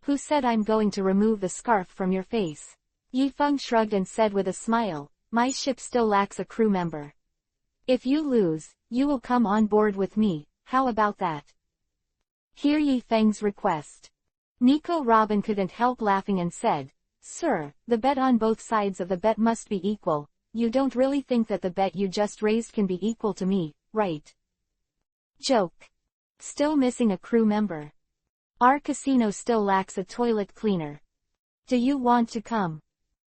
Who said I'm going to remove the scarf from your face? Yifeng shrugged and said with a smile, my ship still lacks a crew member. If you lose, you will come on board with me, how about that? Hear Yi Feng's request. Nico Robin couldn't help laughing and said, Sir, the bet on both sides of the bet must be equal. You don't really think that the bet you just raised can be equal to me, right? Joke. Still missing a crew member. Our casino still lacks a toilet cleaner. Do you want to come?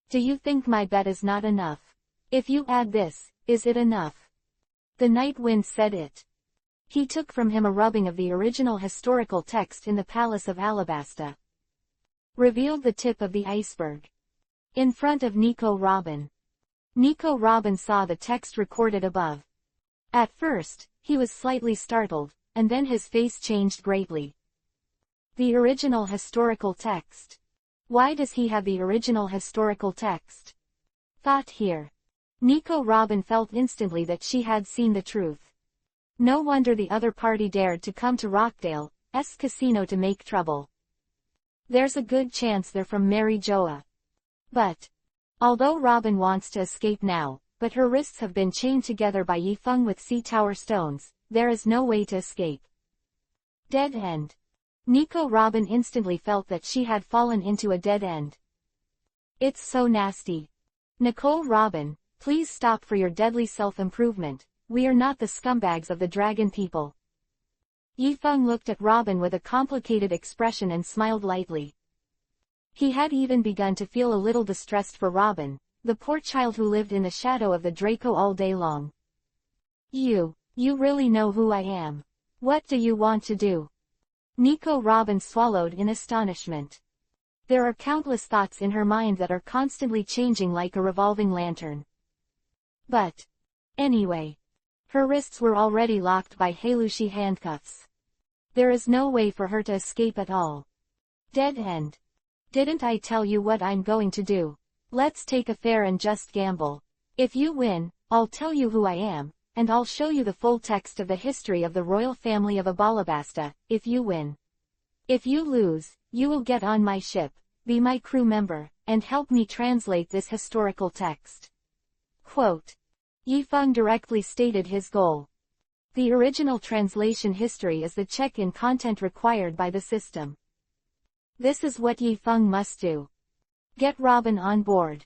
Do you think my bet is not enough? If you add this, is it enough? The night wind said it. He took from him a rubbing of the original historical text in the Palace of Alabasta. Revealed the tip of the iceberg. In front of Nico Robin. Nico Robin saw the text recorded above. At first, he was slightly startled, and then his face changed greatly. The original historical text. Why does he have the original historical text? Thought here. Nico Robin felt instantly that she had seen the truth. No wonder the other party dared to come to Rockdale's casino to make trouble. There's a good chance they're from Mary Joa. But, although Robin wants to escape now, but her wrists have been chained together by Yi Feng with sea tower stones, there is no way to escape. Dead end. Nico Robin instantly felt that she had fallen into a dead end. It's so nasty. Nicole Robin, please stop for your deadly self-improvement. We are not the scumbags of the dragon people. Yi Feng looked at Robin with a complicated expression and smiled lightly. He had even begun to feel a little distressed for Robin, the poor child who lived in the shadow of the Draco all day long. You really know who I am. What do you want to do? Nico Robin swallowed in astonishment. There are countless thoughts in her mind that are constantly changing like a revolving lantern. But, anyway, her wrists were already locked by Halushi handcuffs. There is no way for her to escape at all. Dead end. Didn't I tell you what I'm going to do? Let's take a fair and just gamble. If you win, I'll tell you who I am, and I'll show you the full text of the history of the royal family of Abalabasta, if you win. If you lose, you will get on my ship, be my crew member, and help me translate this historical text. Quote. Yi Feng directly stated his goal. The original translation history is the check-in content required by the system. This is what Yi Feng must do. Get Robin on board.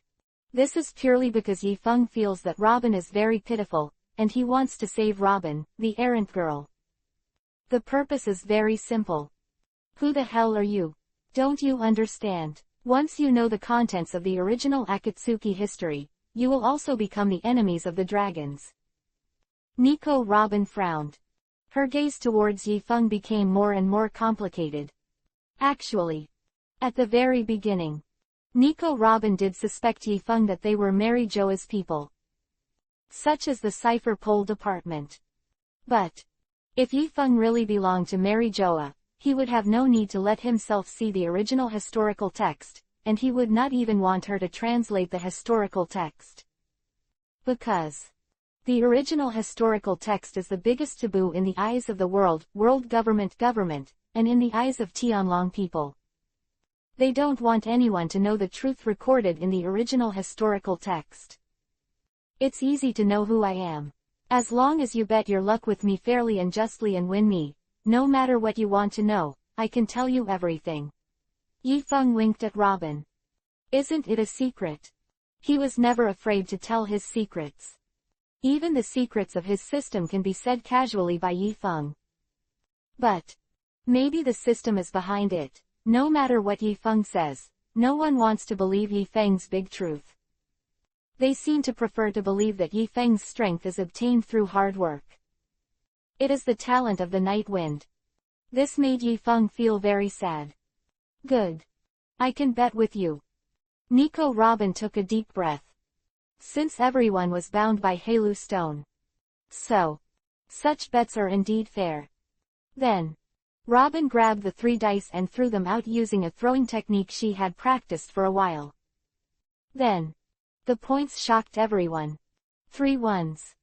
This is purely because Yi Feng feels that Robin is very pitiful, and he wants to save Robin, the errant girl. The purpose is very simple. Who the hell are you? Don't you understand? Once you know the contents of the original Akatsuki history, you will also become the enemies of the dragons. Nico Robin frowned. Her gaze towards Yi Feng became more and more complicated. Actually, at the very beginning, Nico Robin did suspect Yi Feng that they were Mary Joa's people. Such as the Cipher Pole Department. But, if Yi Feng really belonged to Mary Joa, he would have no need to let himself see the original historical text, and he would not even want her to translate the historical text. Because the original historical text is the biggest taboo in the eyes of the world government, and in the eyes of Tianlong people. They don't want anyone to know the truth recorded in the original historical text. It's easy to know who I am. As long as you bet your luck with me fairly and justly and win me, no matter what you want to know, I can tell you everything. Yi Feng winked at Robin. Isn't it a secret? He was never afraid to tell his secrets. Even the secrets of his system can be said casually by Yi Feng. But maybe the system is behind it. No matter what Yi Feng says, no one wants to believe Yi Feng's big truth. They seem to prefer to believe that Yi Feng's strength is obtained through hard work. It is the talent of the night wind. This made Yi Feng feel very sad. Good. I can bet with you. Nico Robin took a deep breath. Since everyone was bound by Halu Stone. So, such bets are indeed fair. Then, Robin grabbed the 3 dice and threw them out using a throwing technique she had practiced for a while. Then, the points shocked everyone. 3 ones.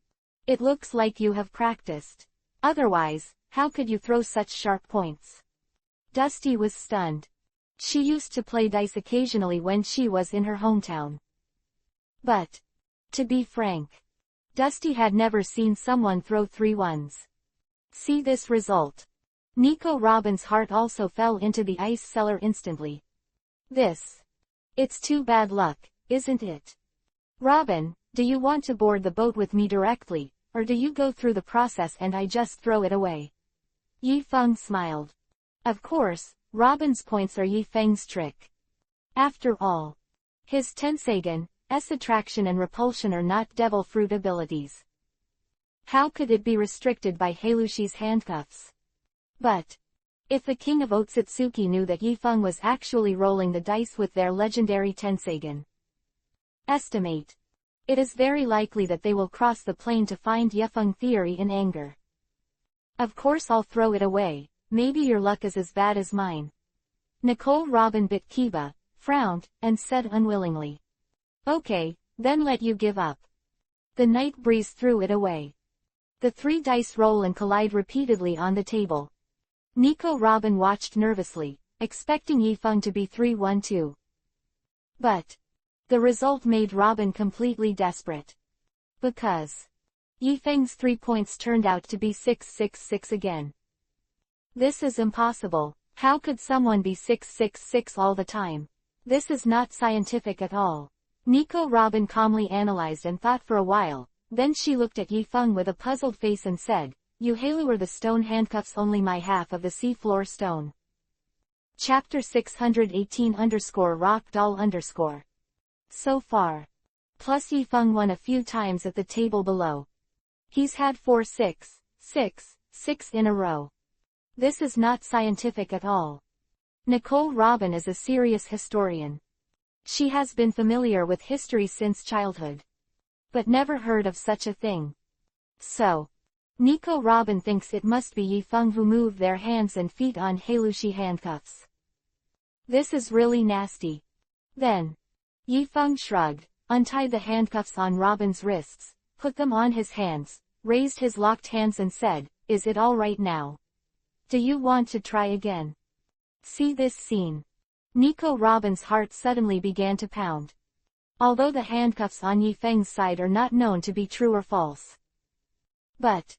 It looks like you have practiced. Otherwise, how could you throw such sharp points? Dusty was stunned. She used to play dice occasionally when she was in her hometown. But, to be frank, Dusty had never seen someone throw 3 ones. See this result. Nico Robin's heart also fell into the ice cellar instantly. It's too bad luck, isn't it? Robin, do you want to board the boat with me directly, or do you go through the process and I just throw it away? Yi Feng smiled. Of course, Robin's points are Yi Feng's trick. After all, his Tenseigen, attraction and repulsion are not devil fruit abilities. How could it be restricted by Heilushi's handcuffs? But if the king of Otsutsuki knew that Yi Feng was actually rolling the dice with their legendary Tenseigen estimate, it is very likely that they will cross the plane to find Yi Feng theory in anger. Of course I'll throw it away, maybe your luck is as bad as mine. Nicole Robin bit Kiba, frowned, and said unwillingly. Okay, then let you give up. The night breeze threw it away. The 3 dice roll and collide repeatedly on the table. Nico Robin watched nervously, expecting Yi Feng to be 3-1-2. But the result made Robin completely desperate. Because Yi Feng's 3 points turned out to be 6-6-6 again. This is impossible. How could someone be 6-6-6 all the time? This is not scientific at all. Nico Robin calmly analyzed and thought for a while, then she looked at Yi Feng with a puzzled face and said, You Heilu are the stone handcuffs only my half of the seafloor stone. Chapter 618_Rock Doll_. So far. Plus Yi Feng won a few times at the table below. He's had 4-6-6-6 in a row. This is not scientific at all. Nicole Robin is a serious historian. She has been familiar with history since childhood. But never heard of such a thing. So, Nico Robin thinks it must be Yi Feng who moved their hands and feet on Heilushi handcuffs. This is really nasty. Then, Yi Feng shrugged, untied the handcuffs on Robin's wrists, put them on his hands, raised his locked hands and said, Is it all right now? Do you want to try again? See this scene. Nico Robin's heart suddenly began to pound. Although the handcuffs on Yi Feng's side are not known to be true or false. But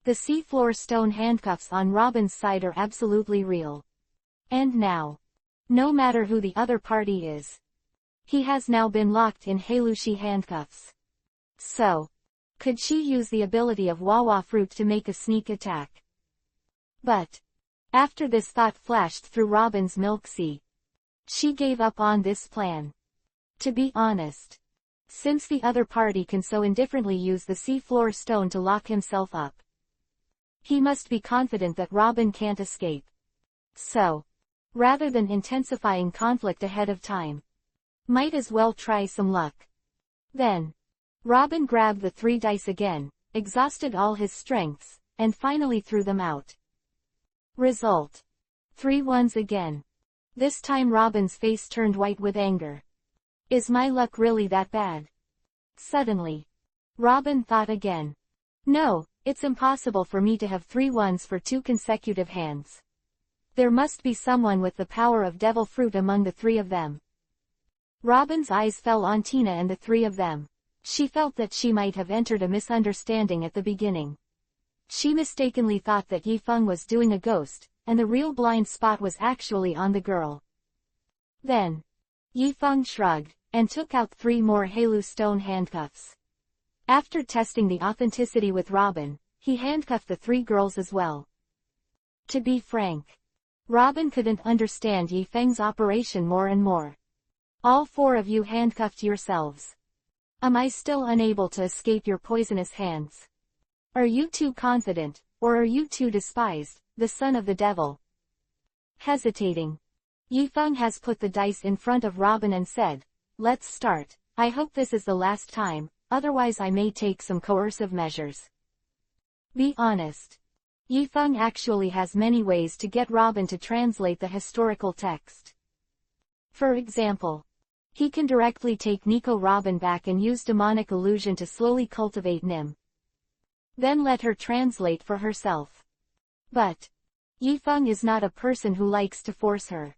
the seafloor stone handcuffs on Robin's side are absolutely real. And now, no matter who the other party is, he has now been locked in Heilushi handcuffs. So, could she use the ability of Wawa Fruit to make a sneak attack? But after this thought flashed through Robin's milk sea, she gave up on this plan. To be honest, since the other party can so indifferently use the seafloor stone to lock himself up, he must be confident that Robin can't escape. So, rather than intensifying conflict ahead of time, might as well try some luck. Then, Robin grabbed the 3 dice again, exhausted all his strengths, and finally threw them out. Result: 3 ones again. This time Robin's face turned white with anger. Is my luck really that bad? Suddenly, Robin thought again. No, it's impossible for me to have 3 ones for 2 consecutive hands. There must be someone with the power of devil fruit among the 3 of them. Robin's eyes fell on Tina and the 3 of them. She felt that she might have entered a misunderstanding at the beginning. She mistakenly thought that Yi Feng was doing a ghost, and the real blind spot was actually on the girl. Then, Yi Feng shrugged, and took out 3 more Heilu stone handcuffs. After testing the authenticity with Robin, he handcuffed the 3 girls as well. To be frank, Robin couldn't understand Yi Feng's operation more and more. All 4 of you handcuffed yourselves. Am I still unable to escape your poisonous hands? Are you too confident, or are you too despised, the son of the devil? Hesitating, Yi Feng has put the dice in front of Robin and said, Let's start. I hope this is the last time, otherwise I may take some coercive measures. Be honest. Yi Feng actually has many ways to get Robin to translate the historical text. For example, he can directly take Nico Robin back and use demonic illusion to slowly cultivate Nim. Then let her translate for herself. But Yi Feng is not a person who likes to force her.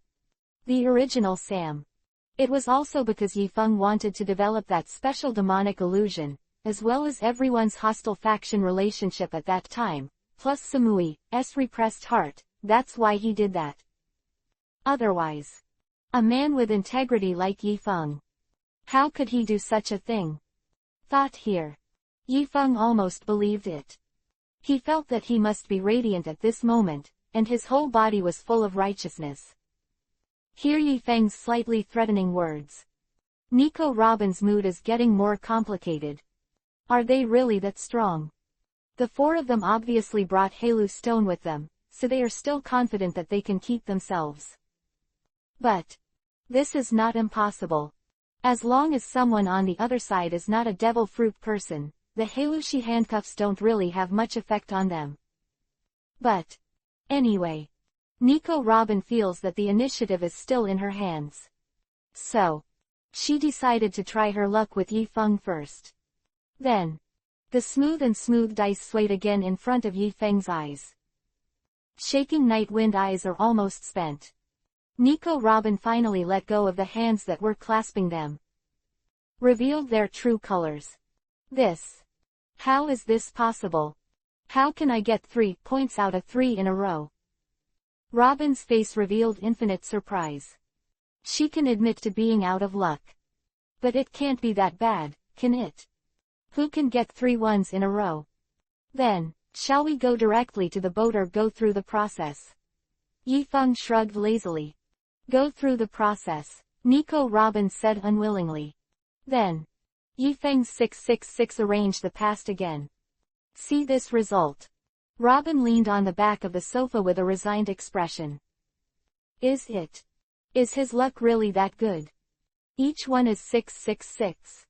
The original Sam. It was also because Yi Feng wanted to develop that special demonic illusion, as well as everyone's hostile faction relationship at that time, plus Samui's repressed heart, that's why he did that. Otherwise, a man with integrity like Yifeng, how could he do such a thing? Thought here. Yifeng almost believed it. He felt that he must be radiant at this moment, and his whole body was full of righteousness. Hear Yifeng's slightly threatening words. Nico Robin's mood is getting more complicated. Are they really that strong? The four of them obviously brought Halu Stone with them, so they are still confident that they can keep themselves. But this is not impossible. As long as someone on the other side is not a devil fruit person, the Halushi handcuffs don't really have much effect on them. But anyway, Nico Robin feels that the initiative is still in her hands. So she decided to try her luck with Yifeng first. Then the smooth dice swayed again in front of Yifeng's eyes. Shaking night wind eyes are almost spent. Nico Robin finally let go of the hands that were clasping them. Revealed their true colors. How is this possible? How can I get 3 points out of 3 in a row? Robin's face revealed infinite surprise. She can admit to being out of luck. But it can't be that bad, can it? Who can get 3 ones in a row? Then, shall we go directly to the boat or go through the process? Yifeng shrugged lazily. Go through the process, Nico Robin said unwillingly. Then Yifeng's 666 arranged the past again. See this result. Robin leaned on the back of the sofa with a resigned expression. Is his luck really that good? Each one is 666.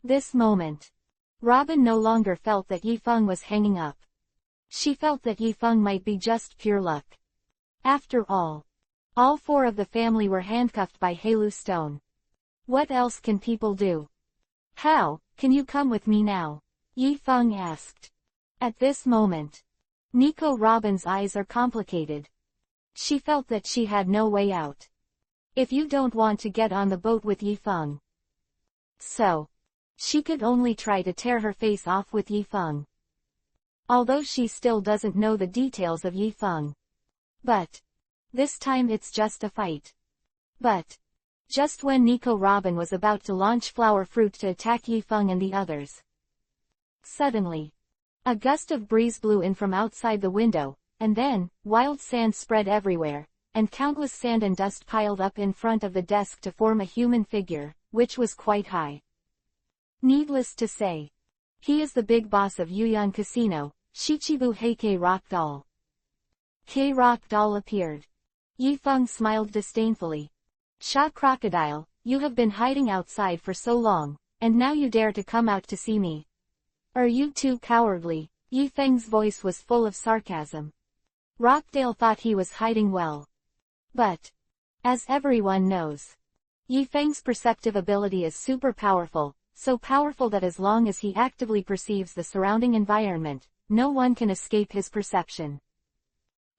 This moment, Robin no longer felt that Yifeng was hanging up. She felt that Yifeng might be just pure luck. After all 4 of the family were handcuffed by Halu Stone. What else can people do? How, can you come with me now? Yifeng asked. At this moment, Nico Robin's eyes are complicated. She felt that she had no way out. If you don't want to get on the boat with Yifeng. So she could only try to tear her face off with Yifeng. Although she still doesn't know the details of Yifeng. But this time it's just a fight. But just when Nico Robin was about to launch Flower Fruit to attack Yifeng and the others, suddenly a gust of breeze blew in from outside the window, and then wild sand spread everywhere, and countless sand and dust piled up in front of the desk to form a human figure, which was quite high. Needless to say, he is the big boss of Yuyan Casino, Shichibu Heike Rock Doll. K-Rock Doll appeared. Yifeng smiled disdainfully. Sha Crocodile, you have been hiding outside for so long, and now you dare to come out to see me. Are you too cowardly? Yifeng's voice was full of sarcasm. Rockdale thought he was hiding well. But as everyone knows, Yifeng's perceptive ability is super powerful, so powerful that as long as he actively perceives the surrounding environment, no one can escape his perception.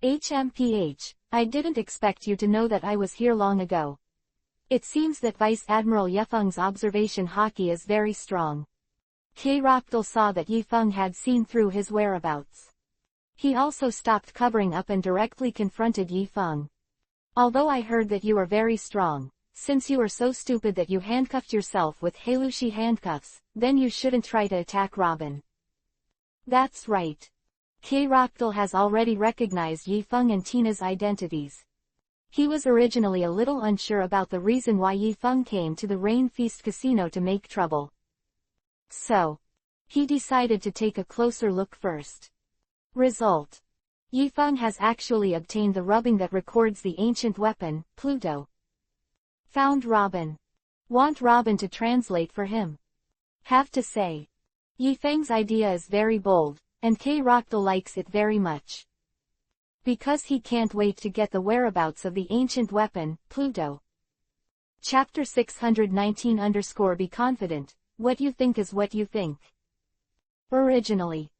HMPH, I didn't expect you to know that I was here long ago. It seems that Vice Admiral Yifeng's observation hockey is very strong. K-Rockdal saw that Yifeng had seen through his whereabouts. He also stopped covering up and directly confronted Yifeng. Although I heard that you are very strong, since you are so stupid that you handcuffed yourself with Halushi handcuffs, then you shouldn't try to attack Robin. That's right. K-Rockdal has already recognized Yifeng and Tina's identities. He was originally a little unsure about the reason why Yifeng came to the Rain Feast Casino to make trouble. So he decided to take a closer look first. Result. Yifeng has actually obtained the rubbing that records the ancient weapon, Pluto. Found Robin. Want Robin to translate for him. Have to say, Yifeng's idea is very bold, and K-Rockdal likes it very much. Because he can't wait to get the whereabouts of the ancient weapon, Pluto. Chapter 619 _ Be confident, what you think is what you think. Originally,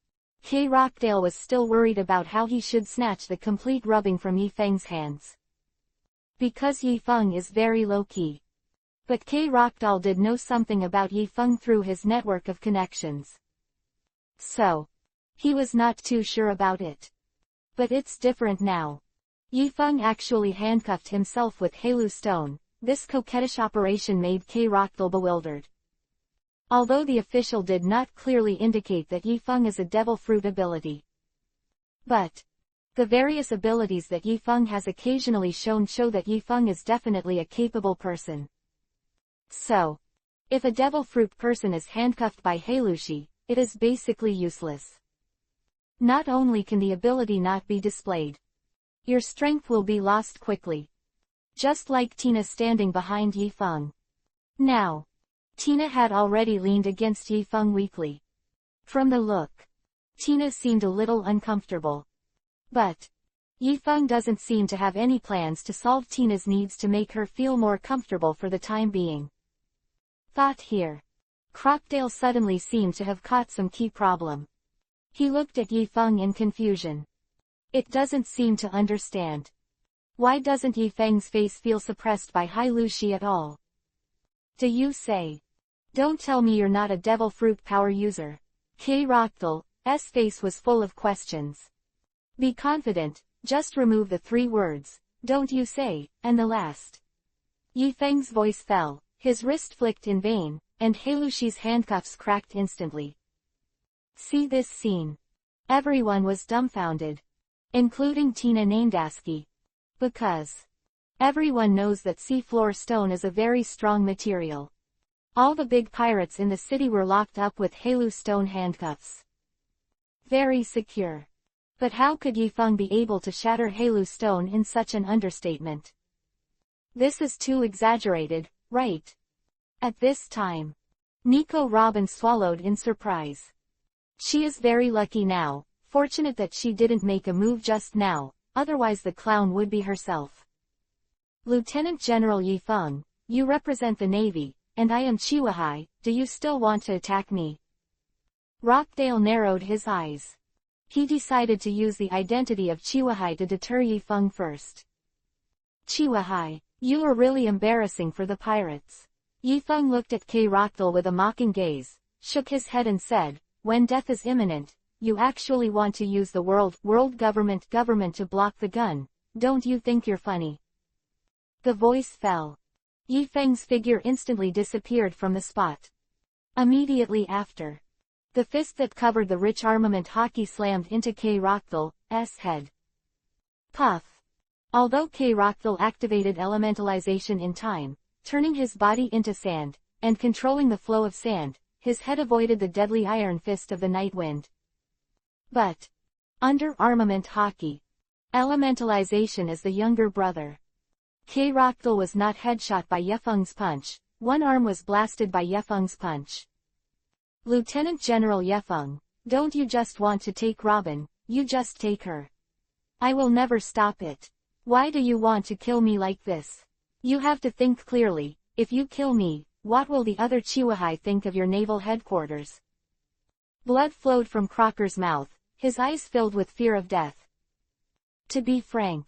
K-Rockdale was still worried about how he should snatch the complete rubbing from Yifeng's hands. Because Yifeng is very low-key. But K-Rockdal did know something about Yifeng through his network of connections. So He was not too sure about it. But it's different now. Yifeng actually handcuffed himself with Helu Stone. This coquettish operation made K-Roctal bewildered. Although the official did not clearly indicate that Yifeng is a devil fruit ability. But the various abilities that Yifeng has occasionally shown show that Yifeng is definitely a capable person. So, if a devil fruit person is handcuffed by Helushi, it is basically useless. Not only can the ability not be displayed, your strength will be lost quickly. Just like Tina standing behind Yifeng. Now, Tina had already leaned against Yifeng weakly. From the look, Tina seemed a little uncomfortable. But Yifeng doesn't seem to have any plans to solve Tina's needs to make her feel more comfortable for the time being. Thought here. Crocodile suddenly seemed to have caught some key problem. He looked at Yifeng in confusion. It doesn't seem to understand. Why doesn't Yifeng's face feel suppressed by Helushi at all? Do you say? Don't tell me you're not a devil fruit power user. K-Roctal's face was full of questions. Be confident, just remove the 3 words, don't you say, and the last. Yifeng's voice fell, his wrist flicked in vain, and Helushi's handcuffs cracked instantly. See this scene. Everyone was dumbfounded. Including Tina Nandaski. Because everyone knows that seafloor stone is a very strong material. All the big pirates in the city were locked up with Helu stone handcuffs. Very secure. But how could Yifeng be able to shatter Helu stone in such an understatement? This is too exaggerated, right? At this time, Nico Robin swallowed in surprise. She is very lucky now, fortunate that she didn't make a move just now, otherwise the clown would be herself. Lieutenant General Yifeng, you represent the Navy, and I am Chiwahai, do you still want to attack me? Rockdale narrowed his eyes. He decided to use the identity of Chiwahai to deter Yifeng first. Chiwahai, you are really embarrassing for the pirates. Yifeng looked at K-Roctal with a mocking gaze, shook his head and said, when death is imminent, you actually want to use the world government to block the gun, don't you think you're funny? The voice fell. Yifeng's figure instantly disappeared from the spot. Immediately after, the fist that covered the rich armament hockey slammed into K-Roctal's head. Puff. Although K-Roctal activated elementalization in time, turning his body into sand, and controlling the flow of sand, his head avoided the deadly iron fist of the night wind. But under armament hockey, elementalization is the younger brother. K-Roctal was not headshot by Yifeng's punch, one arm was blasted by Yifeng's punch. Lieutenant General Yifeng, don't you just want to take Robin, you just take her. I will never stop it. Why do you want to kill me like this? You have to think clearly, if you kill me, what will the other Chiwahai think of your naval headquarters? Blood flowed from Crocker's mouth, his eyes filled with fear of death. To be frank,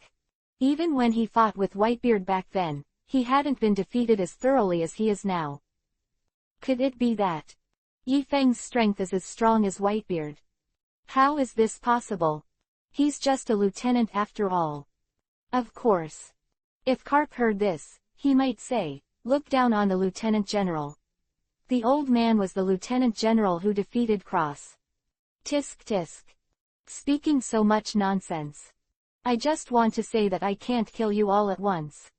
even when he fought with Whitebeard back then, he hadn't been defeated as thoroughly as he is now. Could it be that Yifeng's strength is as strong as Whitebeard? How is this possible? He's just a lieutenant after all. Of course. If Carp heard this, he might say, look down on the lieutenant general. The old man was the lieutenant general who defeated Cross. Tisk tisk. Speaking so much nonsense. I just want to say that I can't kill you all at once.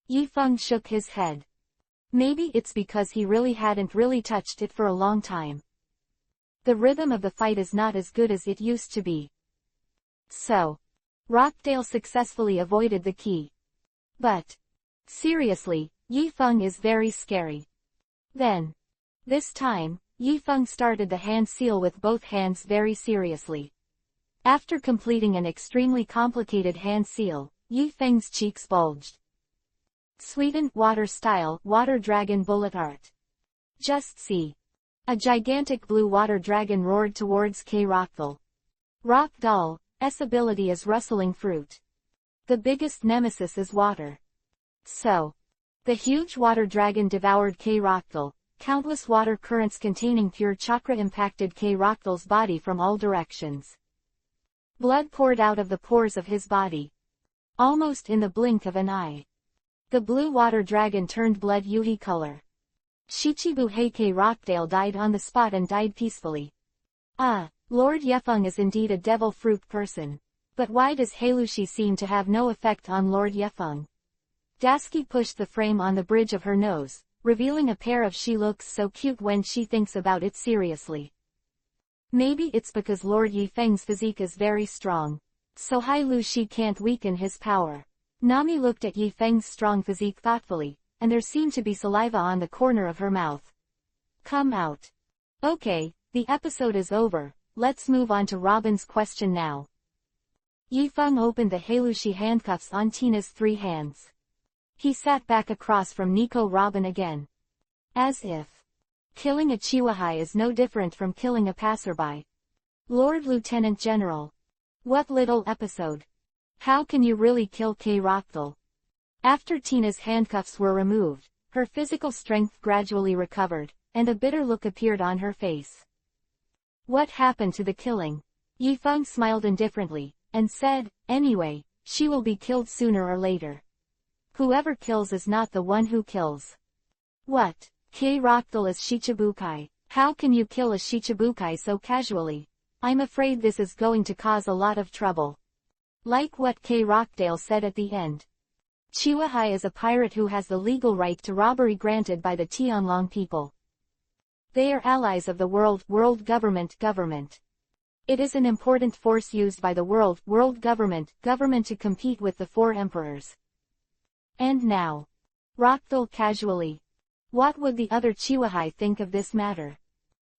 Yifeng shook his head. Maybe it's because he hadn't really touched it for a long time. The rhythm of the fight is not as good as it used to be. So, Rockdale successfully avoided the key. But, seriously, Yifeng is very scary. Then, this time, Yifeng started the hand seal with both hands very seriously. After completing an extremely complicated hand seal, Yifeng's cheeks bulged. Sweden Water Style Water Dragon Bullet Art. Just see. A gigantic blue water dragon roared towards K-Roctal. Rockdal's ability is rustling fruit. The biggest nemesis is water. So, the huge water dragon devoured K-Roctal, Countless water currents containing pure chakra impacted K-Roctal's body from all directions. Blood poured out of the pores of his body. Almost in the blink of an eye. The blue water dragon turned blood Yuhi color. Shichibu Heike Rockdale died on the spot and died peacefully. Ah, Lord Yefeng is indeed a devil fruit person. But why does Heilushi seem to have no effect on Lord Yefeng? Dasky pushed the frame on the bridge of her nose, revealing a pair of she looks so cute when she thinks about it seriously. Maybe it's because Lord Yefeng's physique is very strong. So Heilushi can't weaken his power. Nami looked at Yefeng's strong physique thoughtfully, and there seemed to be saliva on the corner of her mouth. Come out. Okay, the episode is over, let's move on to Robin's question now. Yifeng opened the Heilushi handcuffs on Tina's 3 hands. He sat back across from Nico Robin again. As if killing a Chihuahua is no different from killing a passerby. Lord Lieutenant General. What little episode. How can you really kill K-Roctal? After Tina's handcuffs were removed, her physical strength gradually recovered, and a bitter look appeared on her face. What happened to the killing? Yifeng smiled indifferently, and said, anyway, she will be killed sooner or later. Whoever kills is not the one who kills. What? K-Roctal is Shichibukai. How can you kill a Shichibukai so casually? I'm afraid this is going to cause a lot of trouble. Like what K-Rochdale said at the end. Chihuahua is a pirate who has the legal right to robbery granted by the Tianlong people. They are allies of the world government. It is an important force used by the world government to compete with the 4 emperors. And now. Rochdale casually. What would the other Chihuahua think of this matter?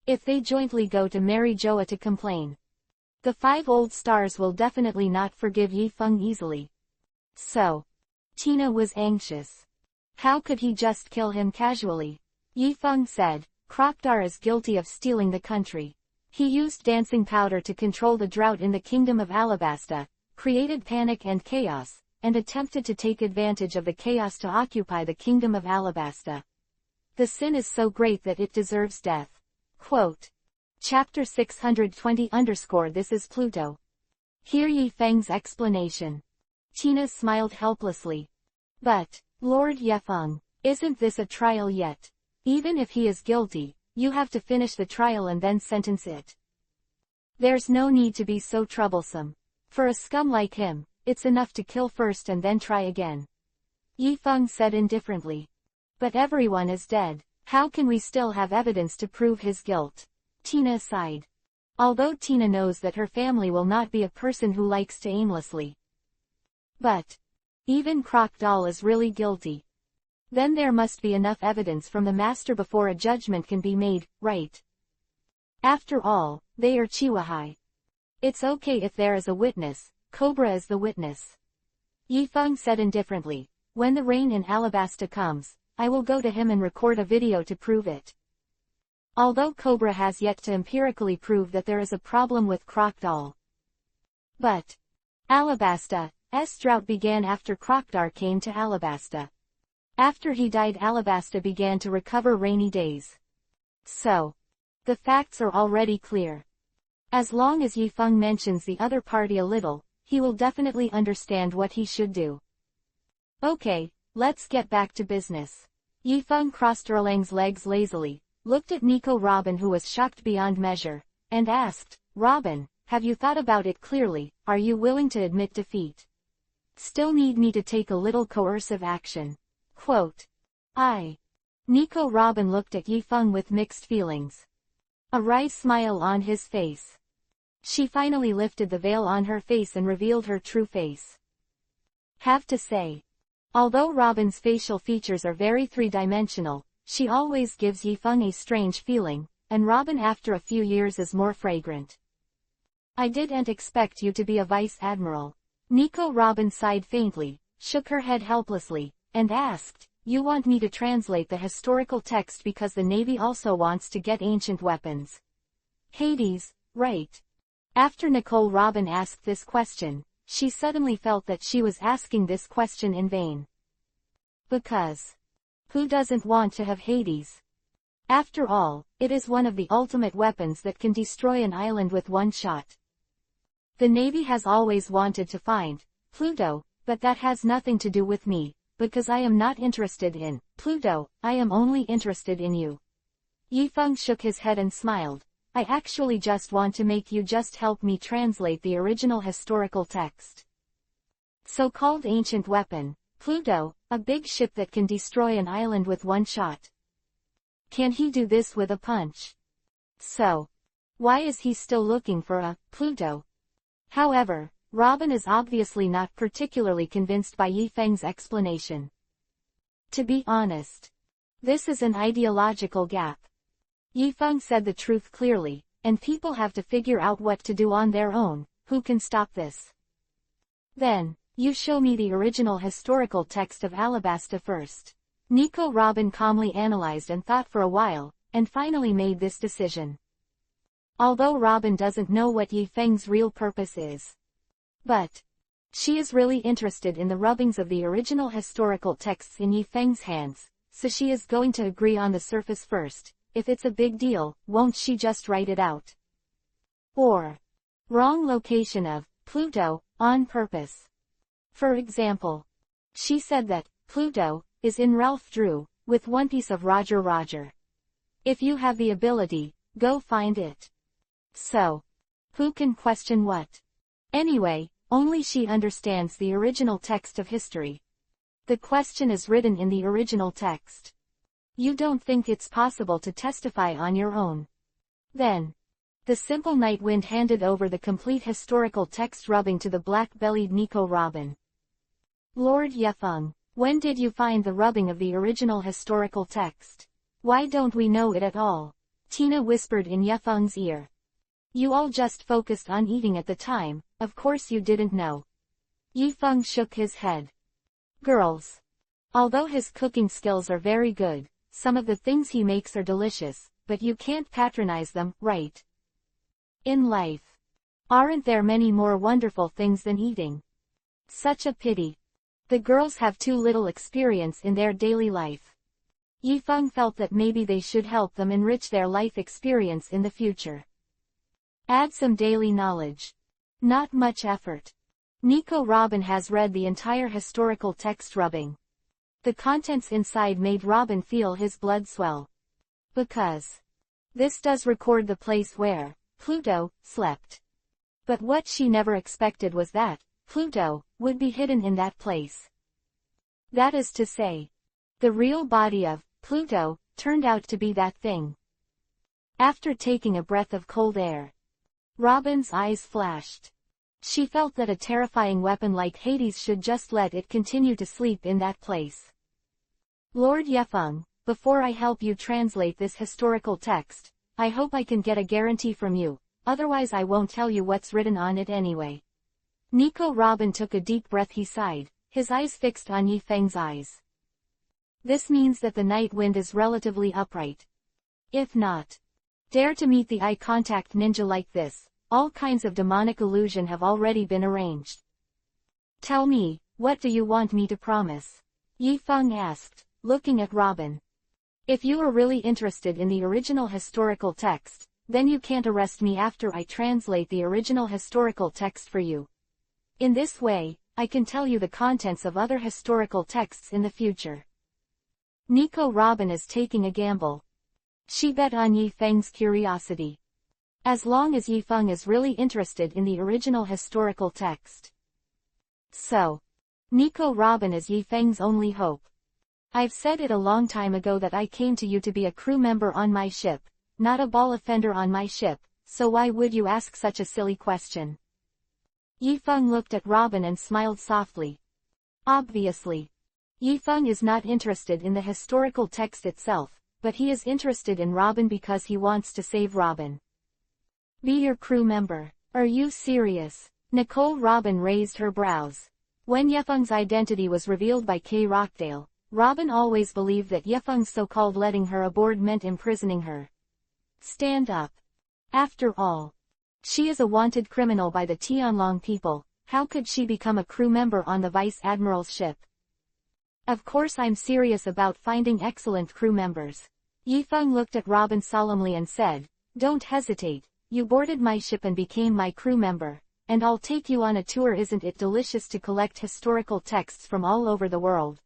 If they jointly go to Mary Joa to complain. The 5 old stars will definitely not forgive Yifeng easily. So. Tina was anxious. How could he just kill him casually? Yifeng said, Krokdar is guilty of stealing the country. He used dancing powder to control the drought in the kingdom of Alabasta, created panic and chaos, and attempted to take advantage of the chaos to occupy the kingdom of Alabasta. The sin is so great that it deserves death. Quote. Chapter 620 This is Pluto. Hear Yifeng's explanation. Tina smiled helplessly. But, Lord Yefeng, isn't this a trial yet? Even if he is guilty, you have to finish the trial and then sentence it. There's no need to be so troublesome. For a scum like him, it's enough to kill first and then try again. Yifeng said indifferently. But everyone is dead. How can we still have evidence to prove his guilt? Tina sighed. Although Tina knows that her family will not be a person who likes to aimlessly. But even Krokdal is really guilty. Then there must be enough evidence from the master before a judgment can be made, right? After all, they are Chihuahua. It's okay if there is a witness, Cobra is the witness. Yifeng said indifferently, when the rain in Alabasta comes, I will go to him and record a video to prove it. Although Cobra has yet to empirically prove that there is a problem with Krokdal. But Alabasta's drought began after Krokdar came to Alabasta. After he died, Alabasta began to recover rainy days. So, the facts are already clear. As long as Yifeng mentions the other party a little, he will definitely understand what he should do. Okay, let's get back to business. Yifeng crossed Erlang's legs lazily, looked at Nico Robin who was shocked beyond measure, and asked, Robin, have you thought about it clearly? Are you willing to admit defeat? Still need me to take a little coercive action? Quote. Nico Robin looked at Yifeng with mixed feelings. A wry smile on his face. She finally lifted the veil on her face and revealed her true face. Have to say. Although Robin's facial features are very three-dimensional, she always gives Yifeng a strange feeling, and Robin after a few years is more fragrant. I didn't expect you to be a vice admiral. Nico Robin sighed faintly, shook her head helplessly, and asked, you want me to translate the historical text because the Navy also wants to get ancient weapons. Hades, right? After Nicole Robin asked this question, she suddenly felt that she was asking this question in vain. Because. Who doesn't want to have Hades? After all, it is one of the ultimate weapons that can destroy an island with one shot. The Navy has always wanted to find Pluto, but that has nothing to do with me, because I am not interested in Pluto, I am only interested in you. Yifeng shook his head and smiled. I actually just want to make you just help me translate the original historical text. So-called ancient weapon, Pluto, a big ship that can destroy an island with one shot. Can he do this with a punch? So, why is he still looking for a Pluto? However, Robin is obviously not particularly convinced by Yifeng's explanation. To be honest, this is an ideological gap. Yifeng said the truth clearly, and people have to figure out what to do on their own. Who can stop this? Then, you show me the original historical text of Alabasta first. Nico Robin calmly analyzed and thought for a while, and finally made this decision. Although Robin doesn't know what Yifeng's real purpose is. But she is really interested in the rubbings of the original historical texts in Yifeng's hands, so she is going to agree on the surface first. If it's a big deal, won't she just write it out? Or, wrong location of Pluto, on purpose. For example, she said that Pluto is in Ralph Drew, with one piece of Roger Roger. If you have the ability, go find it. So, who can question what? Anyway, only she understands the original text of history. The question is written in the original text. You don't think it's possible to testify on your own. Then, the simple night wind handed over the complete historical text rubbing to the black-bellied Nico Robin. Lord Yefeng, when did you find the rubbing of the original historical text? Why don't we know it at all? Tina whispered in Yefeng's ear. You all just focused on eating at the time, of course you didn't know. Yifeng shook his head. Girls. Although his cooking skills are very good, some of the things he makes are delicious, but you can't patronize them, right? In life. Aren't there many more wonderful things than eating? Such a pity. The girls have too little experience in their daily life. Yifeng felt that maybe they should help them enrich their life experience in the future. Add some daily knowledge. Not much effort. Nico Robin has read the entire historical text rubbing. The contents inside made Robin feel his blood swell. Because this does record the place where Pluto slept. But what she never expected was that Pluto would be hidden in that place. That is to say, the real body of Pluto turned out to be that thing. After taking a breath of cold air, Robin's eyes flashed. She felt that a terrifying weapon like Hades should just let it continue to sleep in that place. Lord Yefeng, before I help you translate this historical text, I hope I can get a guarantee from you, otherwise I won't tell you what's written on it anyway. Nico Robin took a deep breath. He sighed, his eyes fixed on Yifeng's eyes. This means that the night wind is relatively upright. If not, dare to meet the eye contact ninja like this, all kinds of demonic illusion have already been arranged. Tell me, what do you want me to promise? Yifeng asked, looking at Robin. If you are really interested in the original historical text, then you can't arrest me after I translate the original historical text for you. In this way, I can tell you the contents of other historical texts in the future. Nico Robin is taking a gamble. She bet on Yifeng's curiosity. As long as Yifeng is really interested in the original historical text. So, Nico Robin is Yifeng's only hope. I've said it a long time ago that I came to you to be a crew member on my ship, not a ball offender on my ship, so why would you ask such a silly question? Yifeng looked at Robin and smiled softly. Obviously, Yifeng is not interested in the historical text itself, but he is interested in Robin because he wants to save Robin. Be your crew member. Are you serious? Nicole Robin raised her brows. When Yifeng's identity was revealed by Kay Rockdale, Robin always believed that Yifeng's so-called letting her aboard meant imprisoning her. Stand up. After all, she is a wanted criminal by the Tianlong people. How could she become a crew member on the Vice Admiral's ship? Of course I'm serious about finding excellent crew members. Yifeng looked at Robin solemnly and said, "Don't hesitate, you boarded my ship and became my crew member, and I'll take you on a tour. Isn't it delicious to collect historical texts from all over the world?"